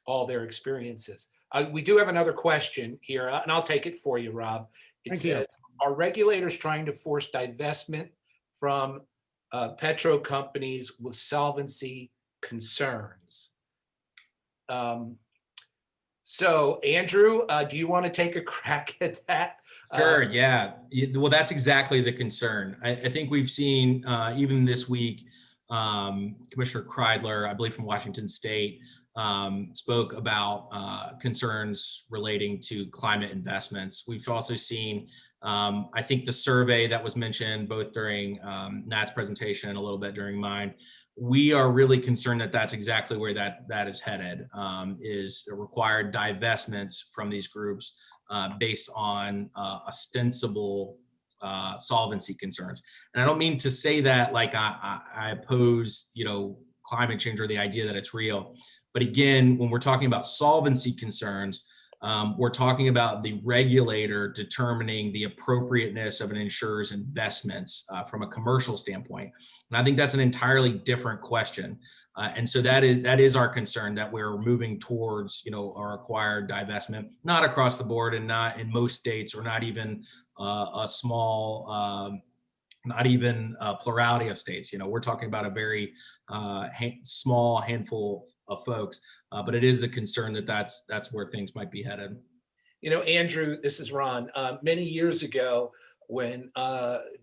all their experiences. We do have another question here, and I'll take it for you, Rob. It says, are regulators trying to force divestment from petro companies with solvency concerns? So Andrew, do you want to take a crack at that? Sure, yeah. Well, that's exactly the concern. I think we've seen even this week, Commissioner Kreidler, I believe from Washington State, spoke about concerns relating to climate investments. We've also seen, I think the survey that was mentioned both during Nat's presentation and a little bit during mine, we are really concerned that that's exactly where that is headed, is required divestments from these groups based on ostensible solvency concerns. And I don't mean to say that like I oppose, climate change or the idea that it's real. But again, when we're talking about solvency concerns, we're talking about the regulator determining the appropriateness of an insurer's investments from a commercial standpoint. And I think that's an entirely different question. And so that is our concern, that we're moving towards, our required divestment, not across the board and not in most states, or not even a small, not even a plurality of states. We're talking about a very small handful of folks, but it is the concern that that's where things might be headed. Andrew, this is Ron. Many years ago, when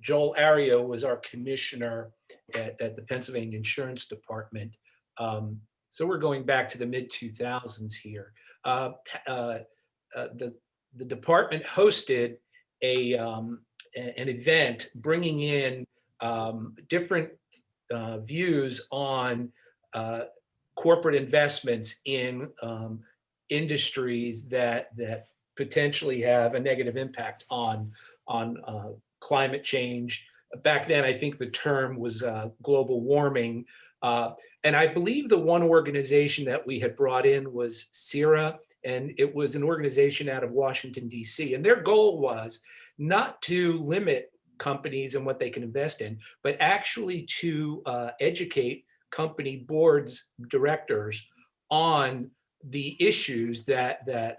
Joel Ario was our commissioner at the Pennsylvania Insurance Department, so we're going back to the mid-2000s here, the department hosted an event bringing in different views on corporate investments in industries that potentially have a negative impact on climate change. Back then, I think the term was global warming. And I believe the one organization that we had brought in was CIRA, and it was an organization out of Washington, D.C. And their goal was not to limit companies and what they can invest in, but actually to educate company boards, directors on the issues that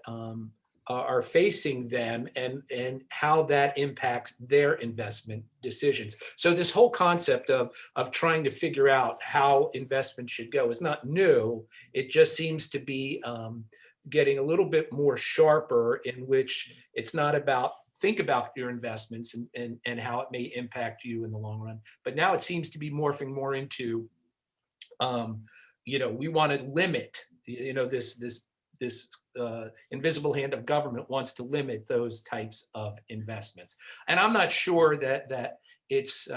are facing them and how that impacts their investment decisions. So this whole concept of trying to figure out how investment should go is not new. It just seems to be getting a little bit more sharper, in which it's not about think about your investments and how it may impact you in the long run. But now it seems to be morphing more into, we want to limit, this invisible hand of government wants to limit those types of investments. And I'm not sure that it's,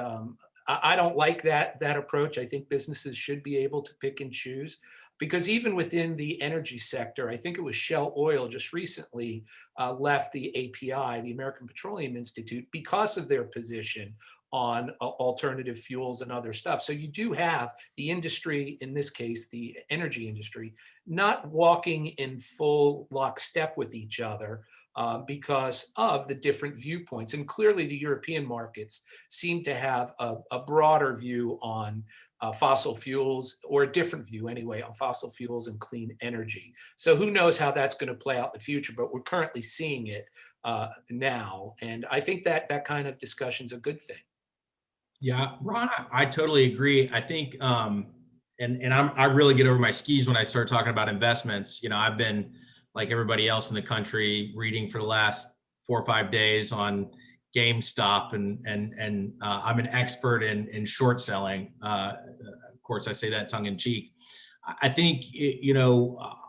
I don't like that approach. I think businesses should be able to pick and choose, because even within the energy sector, I think it was Shell Oil just recently left the API, the American Petroleum Institute, because of their position on alternative fuels and other stuff. So you do have the industry, in this case, the energy industry, not walking in full lockstep with each other because of the different viewpoints. And clearly the European markets seem to have a broader view on fossil fuels, or a different view anyway, on fossil fuels and clean energy. So who knows how that's going to play out in the future, but we're currently seeing it now. And I think that that kind of discussion is a good thing. Yeah, Ron, I totally agree. I think, I really get over my skis when I start talking about investments. You know, I've been, like everybody else in the country, reading for the last 4 or 5 days on GameStop, and I'm an expert in short selling. Of course, I say that tongue in cheek. I think,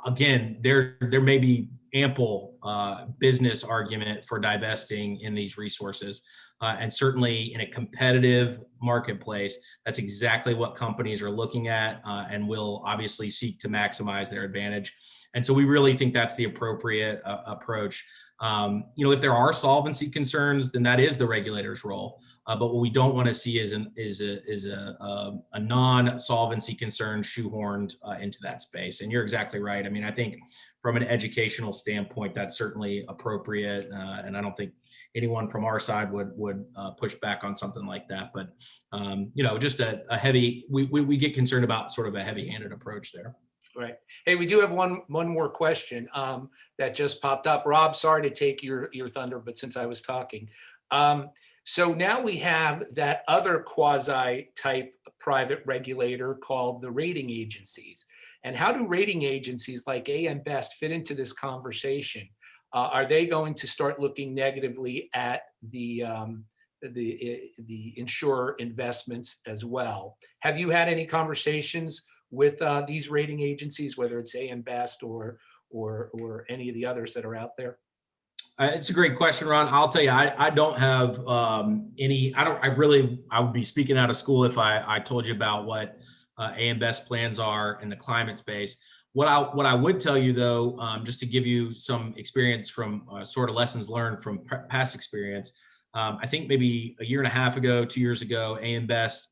again, there may be ample business argument for divesting in these resources. And certainly in a competitive marketplace, that's exactly what companies are looking at and will obviously seek to maximize their advantage. And so we really think that's the appropriate approach. If there are solvency concerns, then that is the regulator's role. But what we don't want to see is a non-solvency concern shoehorned into that space. And you're exactly right. I mean, I think from an educational standpoint, that's certainly appropriate. And I don't think anyone from our side would push back on something like that. But just a heavy. We get concerned about sort of a heavy-handed approach there. Right. Hey, we do have one more question that just popped up. Rob, sorry to take your thunder, but since I was talking. So now we have that other quasi-type private regulator called the rating agencies. And how do rating agencies like AM Best fit into this conversation? Are they going to start looking negatively at the insurer investments as well? Have you had any conversations with these rating agencies, whether it's AM Best or any of the others that are out there? It's a great question, Ron. I'll tell you, I don't have any. I would be speaking out of school if I told you about what AM Best plans are in the climate space. What I would tell you though, just to give you some experience from sort of lessons learned from past experience, I think maybe a year and a half ago, 2 years ago, AM Best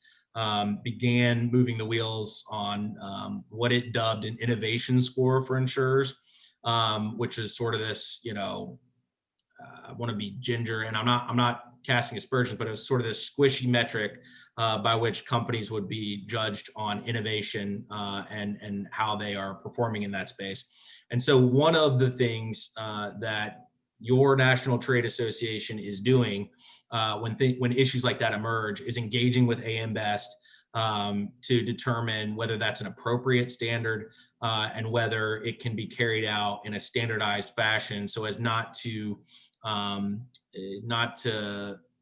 began moving the wheels on what it dubbed an innovation score for insurers, which is sort of this, I want to be ginger, and I'm not casting aspersions, but it was sort of this squishy metric by which companies would be judged on innovation and how they are performing in that space. And so one of the things that your National Trade Association is doing when issues like that emerge is engaging with AM Best to determine whether that's an appropriate standard and whether it can be carried out in a standardized fashion so as not to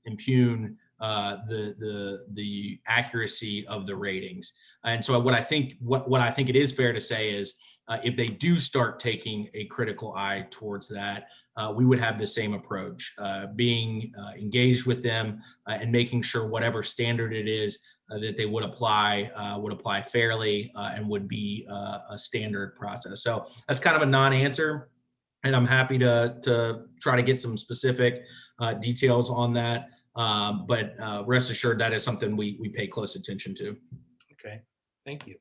impugn the accuracy of the ratings. And so what I think it is fair to say is if they do start taking a critical eye towards that, we would have the same approach, being engaged with them and making sure whatever standard it is that they would apply fairly and would be a standard process. So that's kind of a non-answer, and I'm happy to try to get some specific details on that. But rest assured, that is something we pay close attention to. Okay, thank you.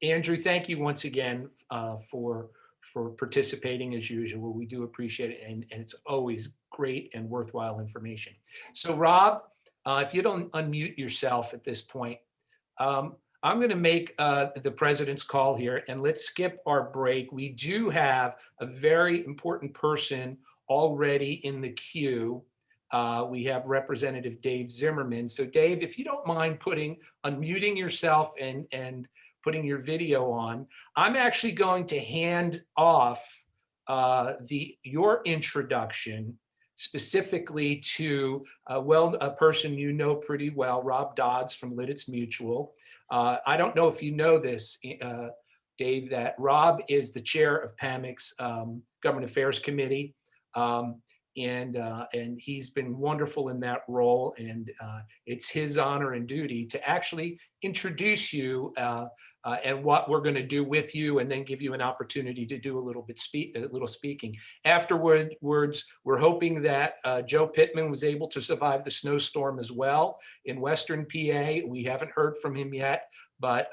Andrew, thank you once again for participating as usual. We do appreciate it, and it's always great and worthwhile information. So Rob, if you don't unmute yourself at this point, I'm going to make the president's call here, and let's skip our break. We do have a very important person already in the queue. We have Representative Dave Zimmerman. So Dave, if you don't mind unmuting yourself and putting your video on, I'm actually going to hand off your introduction specifically to a person you know pretty well, Rob Dodds from Lidditz Mutual. I don't know if you know this, Dave, that Rob is the chair of PAMIC's Government Affairs Committee. and he's been wonderful in that role. And it's his honor and duty to actually introduce you and what we're going to do with you, and then give you an opportunity to do a little speaking. Afterwards, we're hoping that Joe Pittman was able to survive the snowstorm as well in Western PA. We haven't heard from him yet, but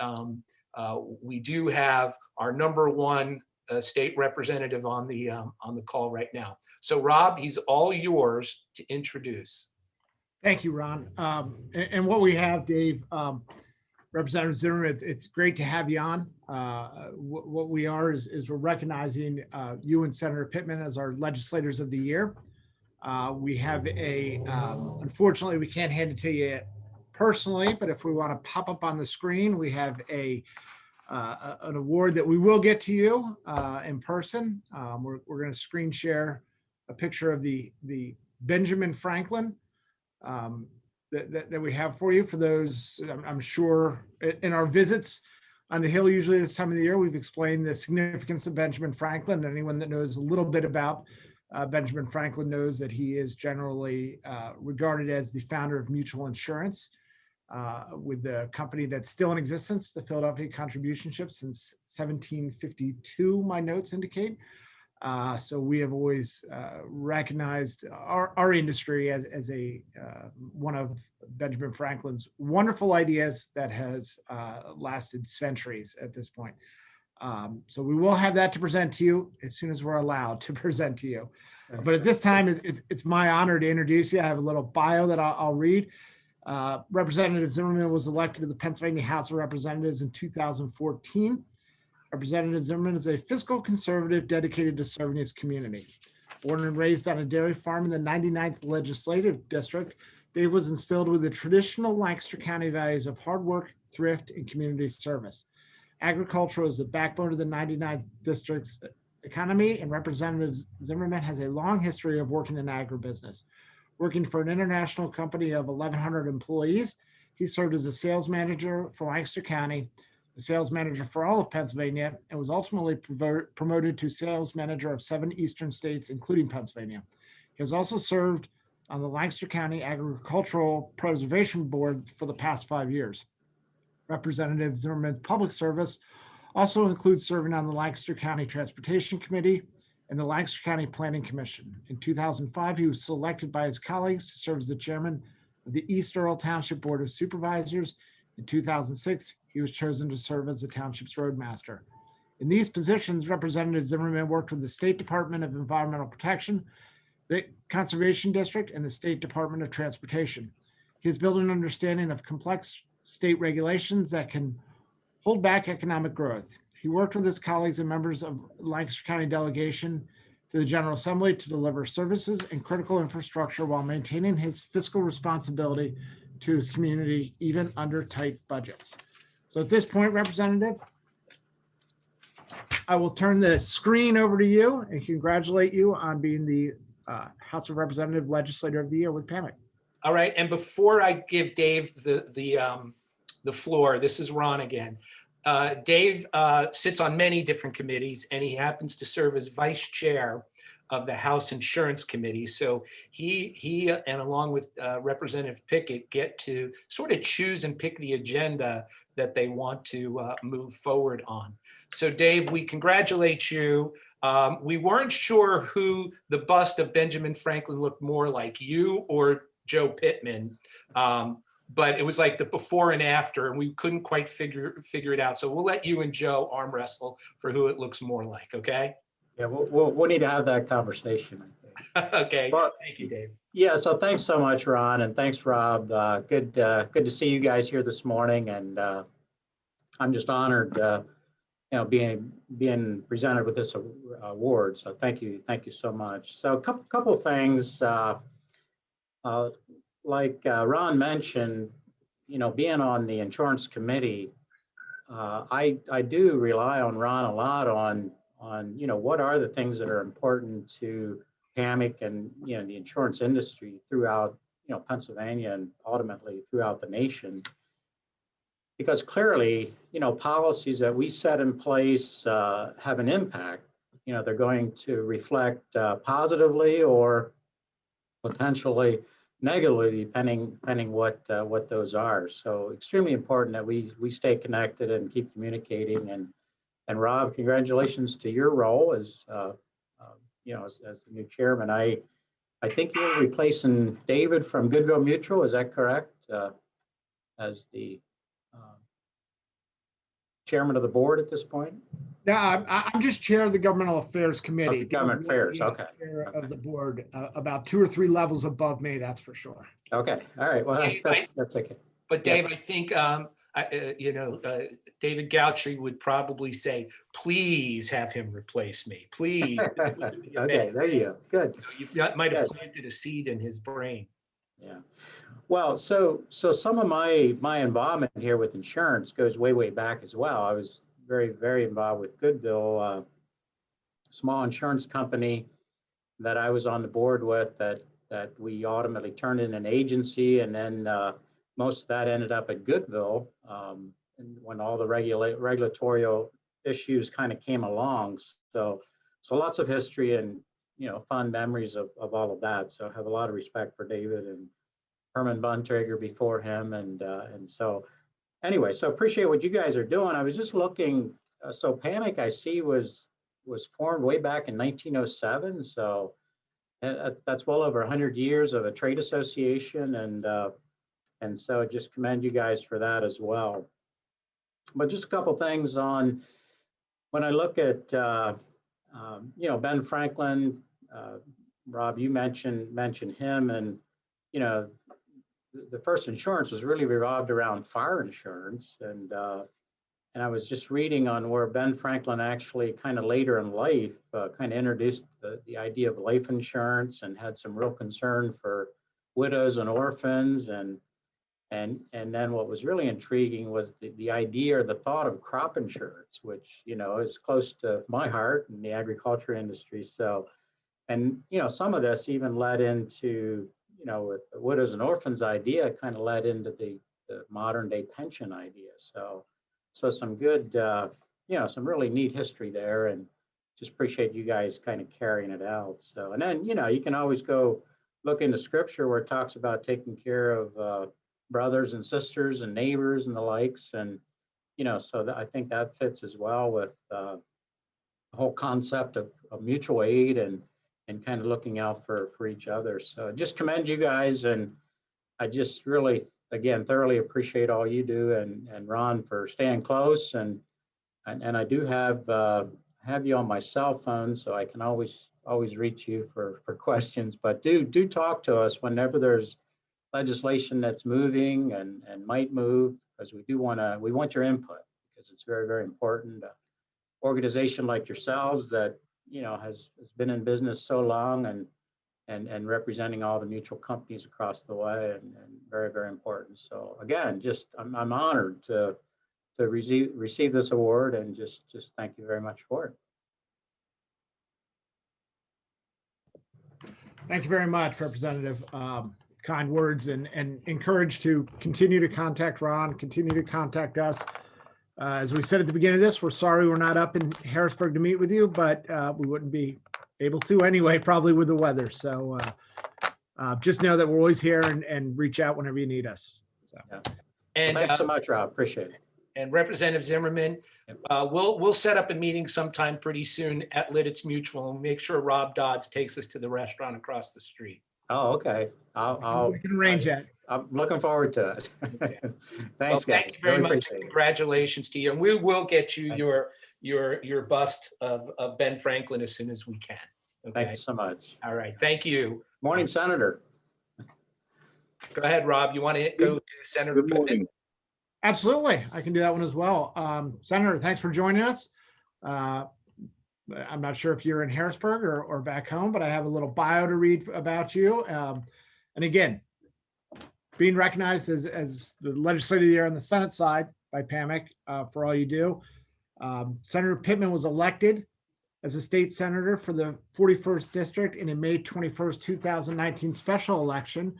we do have our #1 state representative on the call right now. So Rob, he's all yours to introduce. Thank you, Ron. And what we have, Dave, Representative Zimmerman, it's great to have you on. What we are is we're recognizing you and Senator Pittman as our legislators of the year. We have unfortunately, we can't hand it to you personally, but if we want to pop up on the screen, we have an award that we will get to you in person. We're going to screen share a picture of the Benjamin Franklin that we have for you. For those, I'm sure in our visits on the Hill, usually this time of the year, we've explained the significance of Benjamin Franklin. Anyone that knows a little bit about Benjamin Franklin knows that he is generally regarded as the founder of mutual insurance, with the company that's still in existence, the Philadelphia Contribution Ship, since 1752, my notes indicate. So we have always recognized our industry as one of Benjamin Franklin's wonderful ideas that has lasted centuries at this point. So we will have that to present to you as soon as we're allowed to present to you. But at this time, it's my honor to introduce you. I have a little bio that I'll read. Representative Zimmerman was elected to the Pennsylvania House of Representatives in 2014. Representative Zimmerman is a fiscal conservative dedicated to serving his community. Born and raised on a dairy farm in the 99th Legislative District, Dave was instilled with the traditional Lancaster County values of hard work, thrift, and community service. Agriculture is the backbone of the 99th District's economy, and Representative Zimmerman has a long history of working in agribusiness. Working for an international company of 1,100 employees, he served as a sales manager for Lancaster County, the sales manager for all of Pennsylvania, and was ultimately promoted to sales manager of 7 eastern states, including Pennsylvania. He has also served on the Lancaster County Agricultural Preservation Board for the past 5 years. Representative Zimmerman's public service also includes serving on the Lancaster County Transportation Committee and the Lancaster County Planning Commission. In 2005, he was selected by his colleagues to serve as the chairman of the East Earl Township Board of Supervisors. In 2006, he was chosen to serve as the township's roadmaster. In these positions, Representative Zimmerman worked with the State Department of Environmental Protection, the Conservation District, and the State Department of Transportation. He has built an understanding of complex state regulations that can hold back economic growth. He worked with his colleagues and members of Lancaster County delegation to the General Assembly to deliver services and critical infrastructure while maintaining his fiscal responsibility to his community, even under tight budgets. So at this point, Representative, I will turn the screen over to you and congratulate you on being the House of Representative Legislator of the Year with PAMIC. All right, and before I give Dave the floor, this is Ron again. Dave sits on many different committees, and he happens to serve as vice chair of the House Insurance Committee. So he and along with Representative Pickett get to sort of choose and pick the agenda that they want to move forward on. So Dave, we congratulate you. We weren't sure who the bust of Benjamin Franklin looked more like, you or Joe Pittman. But it was like the before and after, and we couldn't quite figure it out. So we'll let you and Joe arm wrestle for who it looks more like, okay? Yeah, we'll need to have that conversation, I think. Okay, But, thank you, Dave. yeah, so thanks so much, Ron, and thanks, Rob. Good to see you guys here this morning, and I'm just honored, being presented with this award. So thank you so much. So a couple of things. Like Ron mentioned, being on the insurance committee, I do rely on Ron a lot on what are the things that are important to PAMIC and the insurance industry throughout Pennsylvania and ultimately throughout the nation. Because clearly, policies that we set in place have an impact. They're going to reflect positively or potentially negatively, depending what those are. So extremely important that we stay connected and keep communicating. And Rob, congratulations to your role as as the new chairman. I think you're replacing David from Goodville Mutual. Is that correct? As the chairman of the board at this point? Yeah, I'm just chair of the Governmental Affairs Committee. Okay, Government Affairs, Yes, okay. chair of the board, about 2 or 3 levels above me, that's for sure. Okay, all right. Well, Dave, that's okay. But Dave, I think, David Goucher would probably say, please have him replace me, please. Okay, there you go. Good. You might have planted a seed in his brain. Yeah. Well, so some of my involvement here with insurance goes way back as well. I was very involved with Goodville, small insurance company that I was on the board with that we ultimately turned in an agency, and then most of that ended up at Goodville. And when all the regulatory issues kind of came along, so lots of history and fond memories of all of that. So I have a lot of respect for David and Herman Bontrager before him, and so anyway, so appreciate what you guys are doing. I was just looking, so PAMIC I see was formed way back in 1907, so that's well over 100 years of a trade association, and so just commend you guys for that as well. But just a couple things on when I look at Ben Franklin, Rob, you mentioned him, and the first insurance was really revolved around fire insurance, and I was just reading on where Ben Franklin actually kind of later in life kind of introduced the idea of life insurance and had some real concern for widows and orphans, and then what was really intriguing was the idea or the thought of crop insurance, which is close to my heart in the agriculture industry. So, and some of this even led into with the widows and orphans idea, kind of led into the modern day pension idea. So some good, some really neat history there, and just appreciate you guys kind of carrying it out. So, and then, you can always go look into scripture where it talks about taking care of brothers and sisters and neighbors and the likes. And, so that, I think that fits as well with the whole concept of mutual aid and kind of looking out for each other. So just commend you guys. And I just really, again, thoroughly appreciate all you do, and Ron for staying close. And I do have you on my cell phone, so I can always reach you for questions, but do talk to us whenever there's legislation that's moving and might move, because we want your input, because it's very important. Organization like yourselves that has been in business so long and representing all the mutual companies across the way, and very important. So again, just I'm honored to receive this award, and just thank you very much for it. Thank you very much, Representative. Kind words, and encouraged to continue to contact Ron, continue to contact us. As we said at the beginning of this, we're sorry we're not up in Harrisburg to meet with you, but we wouldn't be able to anyway, probably with the weather. So just know that we're always here, and reach out whenever you need us. So. Yeah. And thanks so much, Rob. Appreciate it. And Representative Zimmerman, we'll set up a meeting sometime pretty soon at Lidditz Mutual, and make sure Rob Dodds takes us to the restaurant across the street. Oh, okay. We can arrange that. I'm looking forward to it. Okay. Thanks, guys. Thank you very much. Congratulations to you. And we will get you your bust of Ben Franklin as soon as we can. Okay? Thank you so much. All right. Thank you. Morning, Senator. Go ahead, Rob. You want to go to Senator Pittman? Absolutely. I can do that one as well. Senator, thanks for joining us. I'm not sure if you're in Harrisburg or back home, but I have a little bio to read about you. And again, being recognized as the legislative of the year on the Senate side by PAMIC for all you do. Senator Pittman was elected as a state senator for the 41st district in a May 21st, 2019 special election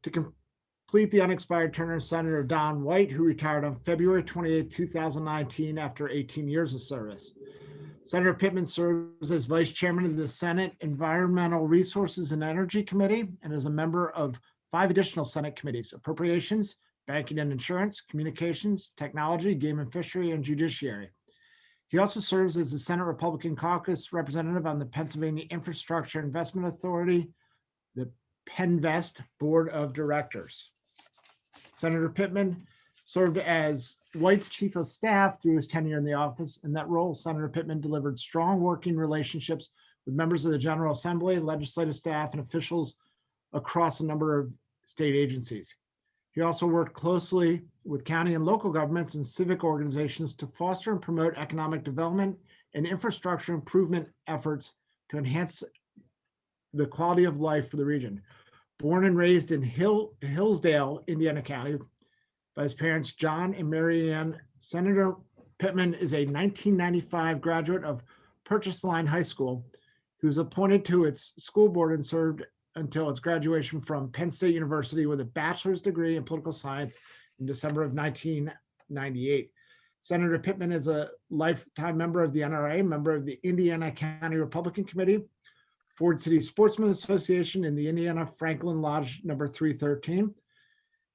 to complete the unexpired term of Senator Don White, who retired on February 28, 2019 after 18 years of service. Senator Pittman serves as Vice Chairman of the Senate Environmental Resources and Energy Committee and is a member of 5 additional Senate committees: Appropriations, Banking and Insurance, Communications, Technology, Game and Fishery, and Judiciary. He also serves as the Senate Republican Caucus representative on the Pennsylvania Infrastructure Investment Authority, the PennVest Board of Directors. Senator Pittman served as White's Chief of Staff through his tenure in the office. In that role, Senator Pittman delivered strong working relationships with members of the General Assembly, legislative staff, and officials across a number of state agencies. He also worked closely with county and local governments and civic organizations to foster and promote economic development and infrastructure improvement efforts to enhance the quality of life for the region. Born and raised in Hillsdale, Indiana County, by his parents, John and Mary Ann, Senator Pittman is a 1995 graduate of Purchase Line High School. He was appointed to its school board and served until its graduation from Penn State University with a bachelor's degree in political science in December of 1998. Senator Pittman is a lifetime member of the NRA, member of the Indiana County Republican Committee, Ford City Sportsman Association, and the Indiana Franklin Lodge number 313.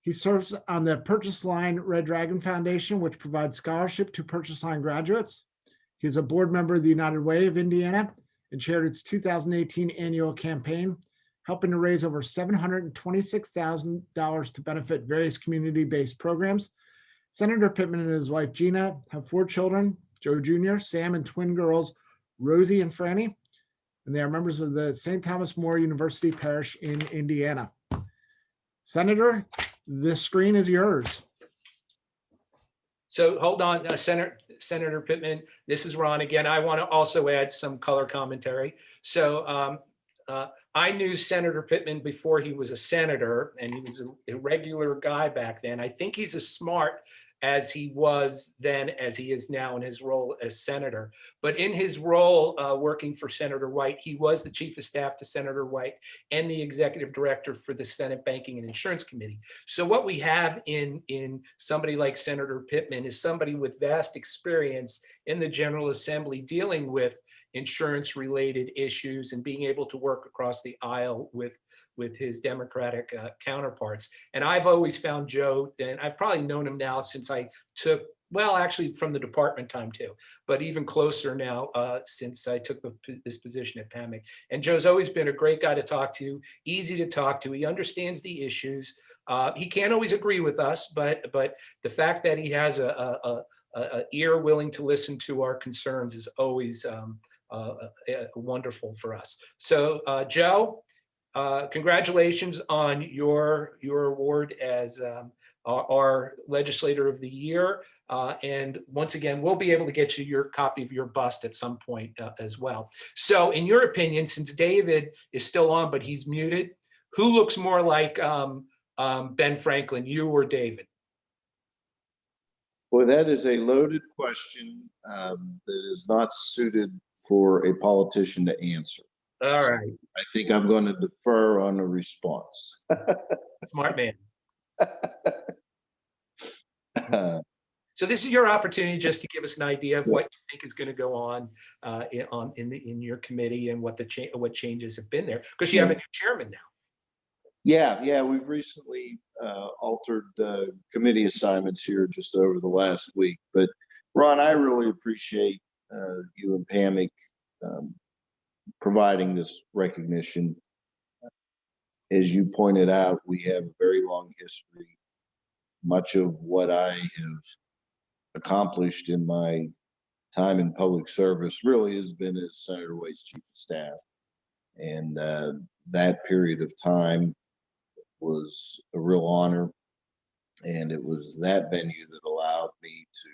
He serves on the Purchase Line Red Dragon Foundation, which provides scholarship to Purchase Line graduates. He is a board member of the United Way of Indiana and chaired its 2018 annual campaign, helping to raise over $726,000 to benefit various community-based programs. Senator Pittman and his wife, Gina, have 4 children, Joe Jr., Sam, and twin girls, Rosie and Franny, and they are members of the St. Thomas More University Parish in Indiana. Senator, the screen is yours. So hold on, Senator Pittman, this is Ron again. I want to also add some color commentary. So I knew Senator Pittman before he was a senator, and he was a regular guy back then. I think he's as smart as he was then as he is now in his role as senator. But in his role working for Senator White, he was the chief of staff to Senator White and the executive director for the Senate Banking and Insurance Committee. So what we have in somebody like Senator Pittman is somebody with vast experience in the General Assembly dealing with insurance related issues and being able to work across the aisle with his Democratic counterparts. And I've always found Joe, and I've probably known him now since I took, well, actually from the department time too, but even closer now since I took this position at PAMIC. And Joe's always been a great guy to talk to, easy to talk to. He understands the issues. He can't always agree with us, but the fact that he has a ear willing to listen to our concerns is always wonderful for us. So Joe, congratulations on your award as our legislator of the year. And once again, we'll be able to get you your copy of your bust at some point as well. So in your opinion, since David is still on, but he's muted, who looks more like Ben Franklin, you or David? Well, that is a loaded question that is not suited for a politician to answer. All right. I think I'm going to defer on a response. Smart man. So this is your opportunity just to give us an idea of what you think is going to go on in your committee and what changes have been there, because you have a new chairman now. Yeah, we've recently altered committee assignments here just over the last week. But Ron, I really appreciate you and PAMIC providing this recognition. As you pointed out, we have a very long history. Much of what I have accomplished in my time in public service really has been as Senator White's chief of staff. And that period of time was a real honor. And it was that venue that allowed me to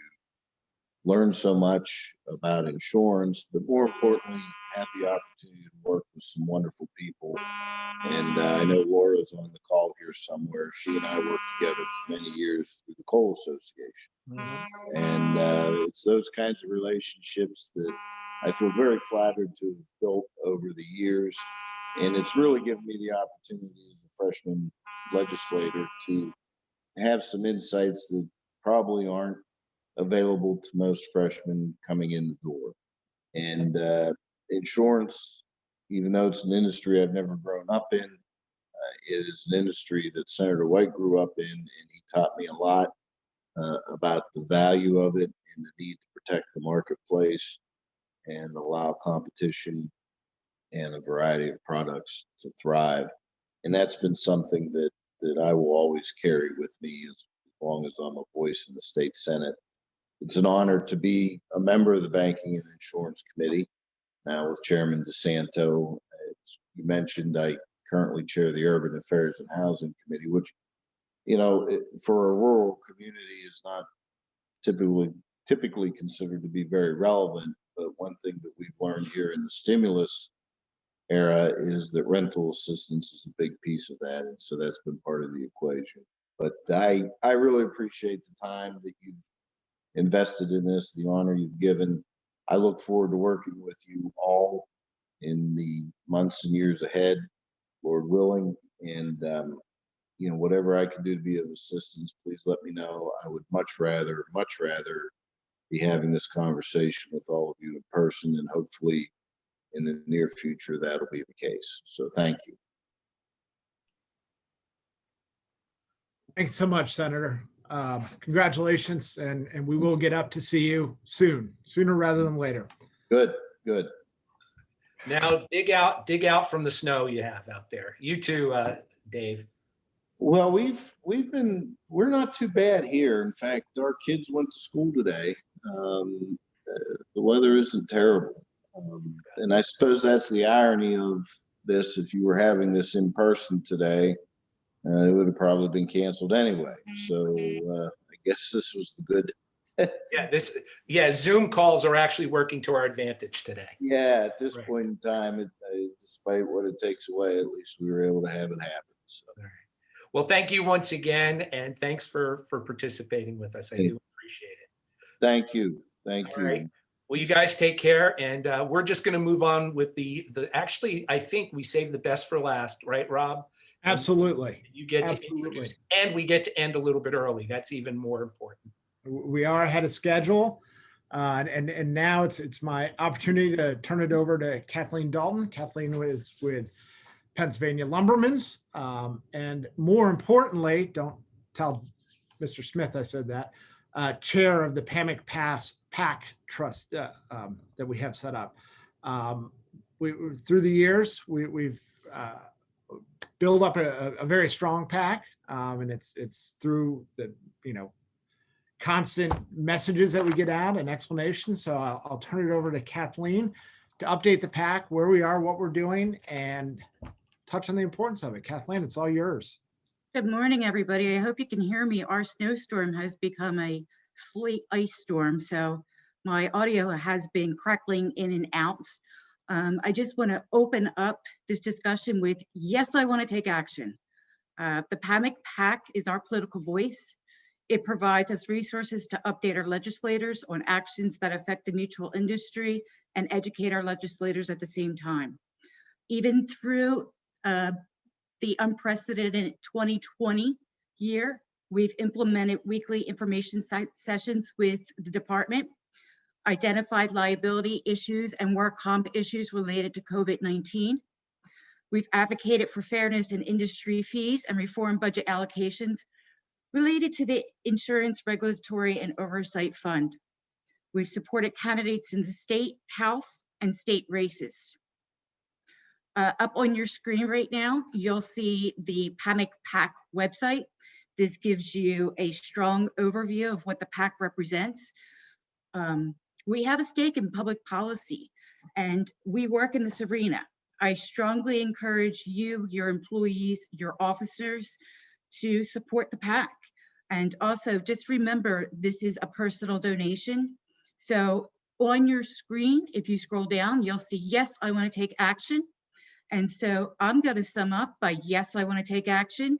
learn so much about insurance, but more importantly, have the opportunity to work with some wonderful people. And I know Laura's on the call here somewhere. She and I worked together for many years through the Coal Association. Mm-hmm. And it's those kinds of relationships that I feel very flattered to have built over the years. And it's really given me the opportunity as a freshman legislator to have some insights that probably aren't available to most freshmen coming in the door. And insurance, even though it's an industry I've never grown up in, it is an industry that Senator White grew up in, and he taught me a lot about the value of it and the need to protect the marketplace and allow competition and a variety of products to thrive. And that's been something that I will always carry with me as long as I'm a voice in the state Senate. It's an honor to be a member of the Banking and Insurance Committee, now with Chairman DeSanto. As you mentioned, I currently chair the Urban Affairs and Housing Committee, which, for a rural community is not typically considered to be very relevant. But one thing that we've learned here in the stimulus era is that rental assistance is a big piece of that. And so that's been part of the equation. But I really appreciate the time that you've invested in this, the honor you've given. I look forward to working with you all in the months and years ahead, Lord willing. And, whatever I can do to be of assistance, please let me know. I would much rather be having this conversation with all of you in person, and hopefully in the near future, that'll be the case. So thank you. Thanks so much, Senator. Congratulations, and we will get up to see you sooner rather than later. Good. Now dig out from the snow you have out there. You too, Dave. Well, we're not too bad here. In fact, our kids went to school today. The weather isn't terrible. And I suppose that's the irony of this. If you were having this in person today, it would have probably been canceled anyway. So I guess this was the good. Zoom calls are actually working to our advantage today. Yeah, at this Right. point in time, despite what it takes away, at least we were able to have it happen. So. All right. Well, thank you once again, and thanks for participating with us. I do appreciate it. Thank you. Thank All you. right. Well, you guys take care, and we're just going to move on with the actually, I think we saved the best for last, right, Rob? Absolutely. You get to Absolutely. introduce, and we get to end a little bit early. That's even more important. We are ahead of schedule. And now it's my opportunity to turn it over to Kathleen Dalton. Kathleen was with Pennsylvania Lumbermans. And more importantly, don't tell Mr. Smith I said that, chair of the PAMIC PAC Trust that we have set up. Through the years, we've built up a very strong PAC, and it's through the constant messages that we get out and explanations. So I'll turn it over to Kathleen to update the PAC, where we are, what we're doing, and touch on the importance of it. Kathleen, it's all yours. Good morning, everybody. I hope you can hear me. Our snowstorm has become a sleet ice storm, so my audio has been crackling in and out. I just want to open up this discussion with, yes, I want to take action. The PAMIC PAC is our political voice. It provides us resources to update our legislators on actions that affect the mutual industry and educate our legislators at the same time. Even through the unprecedented 2020 year, we've implemented weekly information sessions with the department, identified liability issues and work comp issues related to COVID-19. We've advocated for fairness in industry fees and reform budget allocations related to the Insurance Regulatory and Oversight Fund. We've supported candidates in the state house and state races. Up on your screen right now, you'll see the PAMIC PAC website. This gives you a strong overview of what the PAC represents. We have a stake in public policy, and we work in this arena. I strongly encourage you, your employees, your officers to support the PAC. And also just remember, this is a personal donation. So on your screen, if you scroll down, you'll see, yes, I want to take action. And so I'm going to sum up by, yes, I want to take action.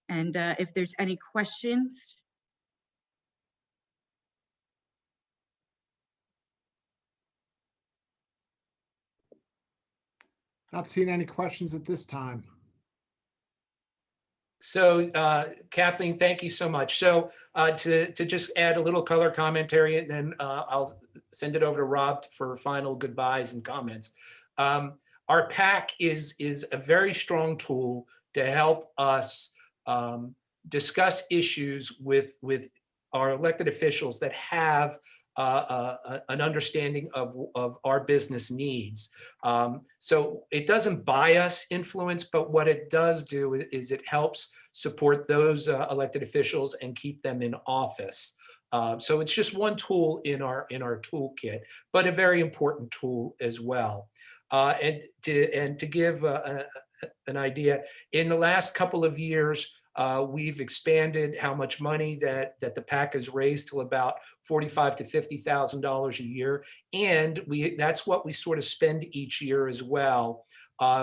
And if there's any questions. Not seeing any questions at this time. So Kathleen, thank you so much. So to just add a little color commentary, and then I'll send it over to Rob for final goodbyes and comments. Our PAC is a very strong tool to help us discuss issues with our elected officials that have an understanding of our business needs. So it doesn't buy us influence, but what it does do is it helps support those elected officials and keep them in office. So it's just one tool in our toolkit, but a very important tool as well. And to give an idea, in the last couple of years, we've expanded how much money that the PAC has raised to about $45,000 to $50,000 a year, and that's what we sort of spend each year as well.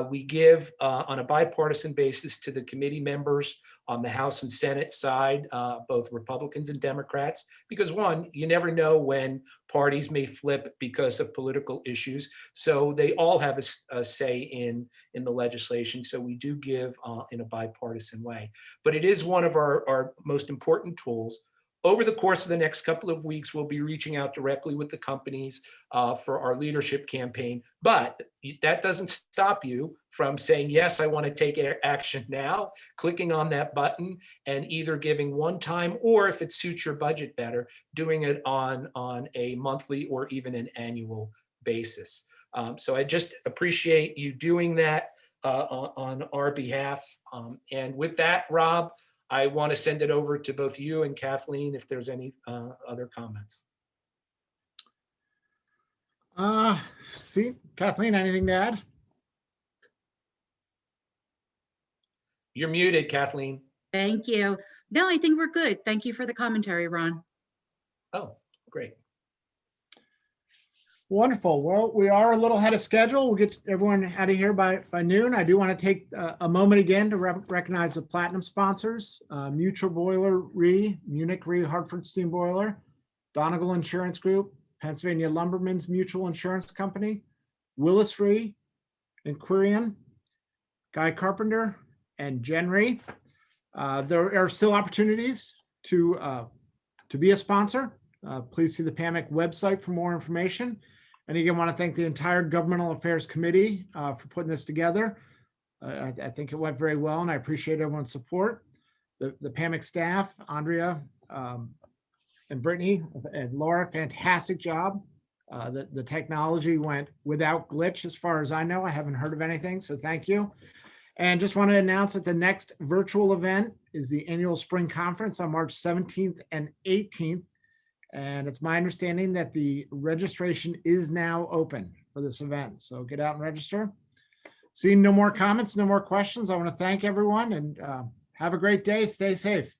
We give on a bipartisan basis to the committee members on the House and Senate side, both Republicans and Democrats, because one, you never know when parties may flip because of political issues. So they all have a say in the legislation. So we do give in a bipartisan way. But it is one of our most important tools. Over the course of the next couple of weeks, we'll be reaching out directly with the companies for our leadership campaign. But that doesn't stop you from saying, yes, I want to take action now, clicking on that button and either giving one time, or if it suits your budget better, doing it on a monthly or even an annual basis. So I just appreciate you doing that on our behalf. And with that, Rob, I want to send it over to both you and Kathleen if there's any other comments. See, Kathleen, anything to add? You're muted, Kathleen. Thank you. No, I think we're good. Thank you for the commentary, Ron. Oh, great. Wonderful. Well, we are a little ahead of schedule. We'll get everyone out of here by noon. I do want to take a moment again to recognize the platinum sponsors, Mutual Boiler Re, Munich Re, Hartford Steam Boiler, Donegal Insurance Group, Pennsylvania Lumbermen's Mutual Insurance Company, Willis Re, Inquirian, Guy Carpenter, and Jen Re. There are still opportunities to be a sponsor. Please see the PAMIC website for more information. And again, I want to thank the entire Governmental Affairs Committee for putting this together. I think it went very well, and I appreciate everyone's support. The PAMIC staff, Andrea and Brittany and Laura, fantastic job. The technology went without glitch as far as I know. I haven't heard of anything, so thank you. And just want to announce that the next virtual event is the annual spring conference on March 17th and 18th. And it's my understanding that the registration is now open for this event. So get out and register. Seeing no more comments, no more questions, I want to thank everyone and have a great day. Stay safe.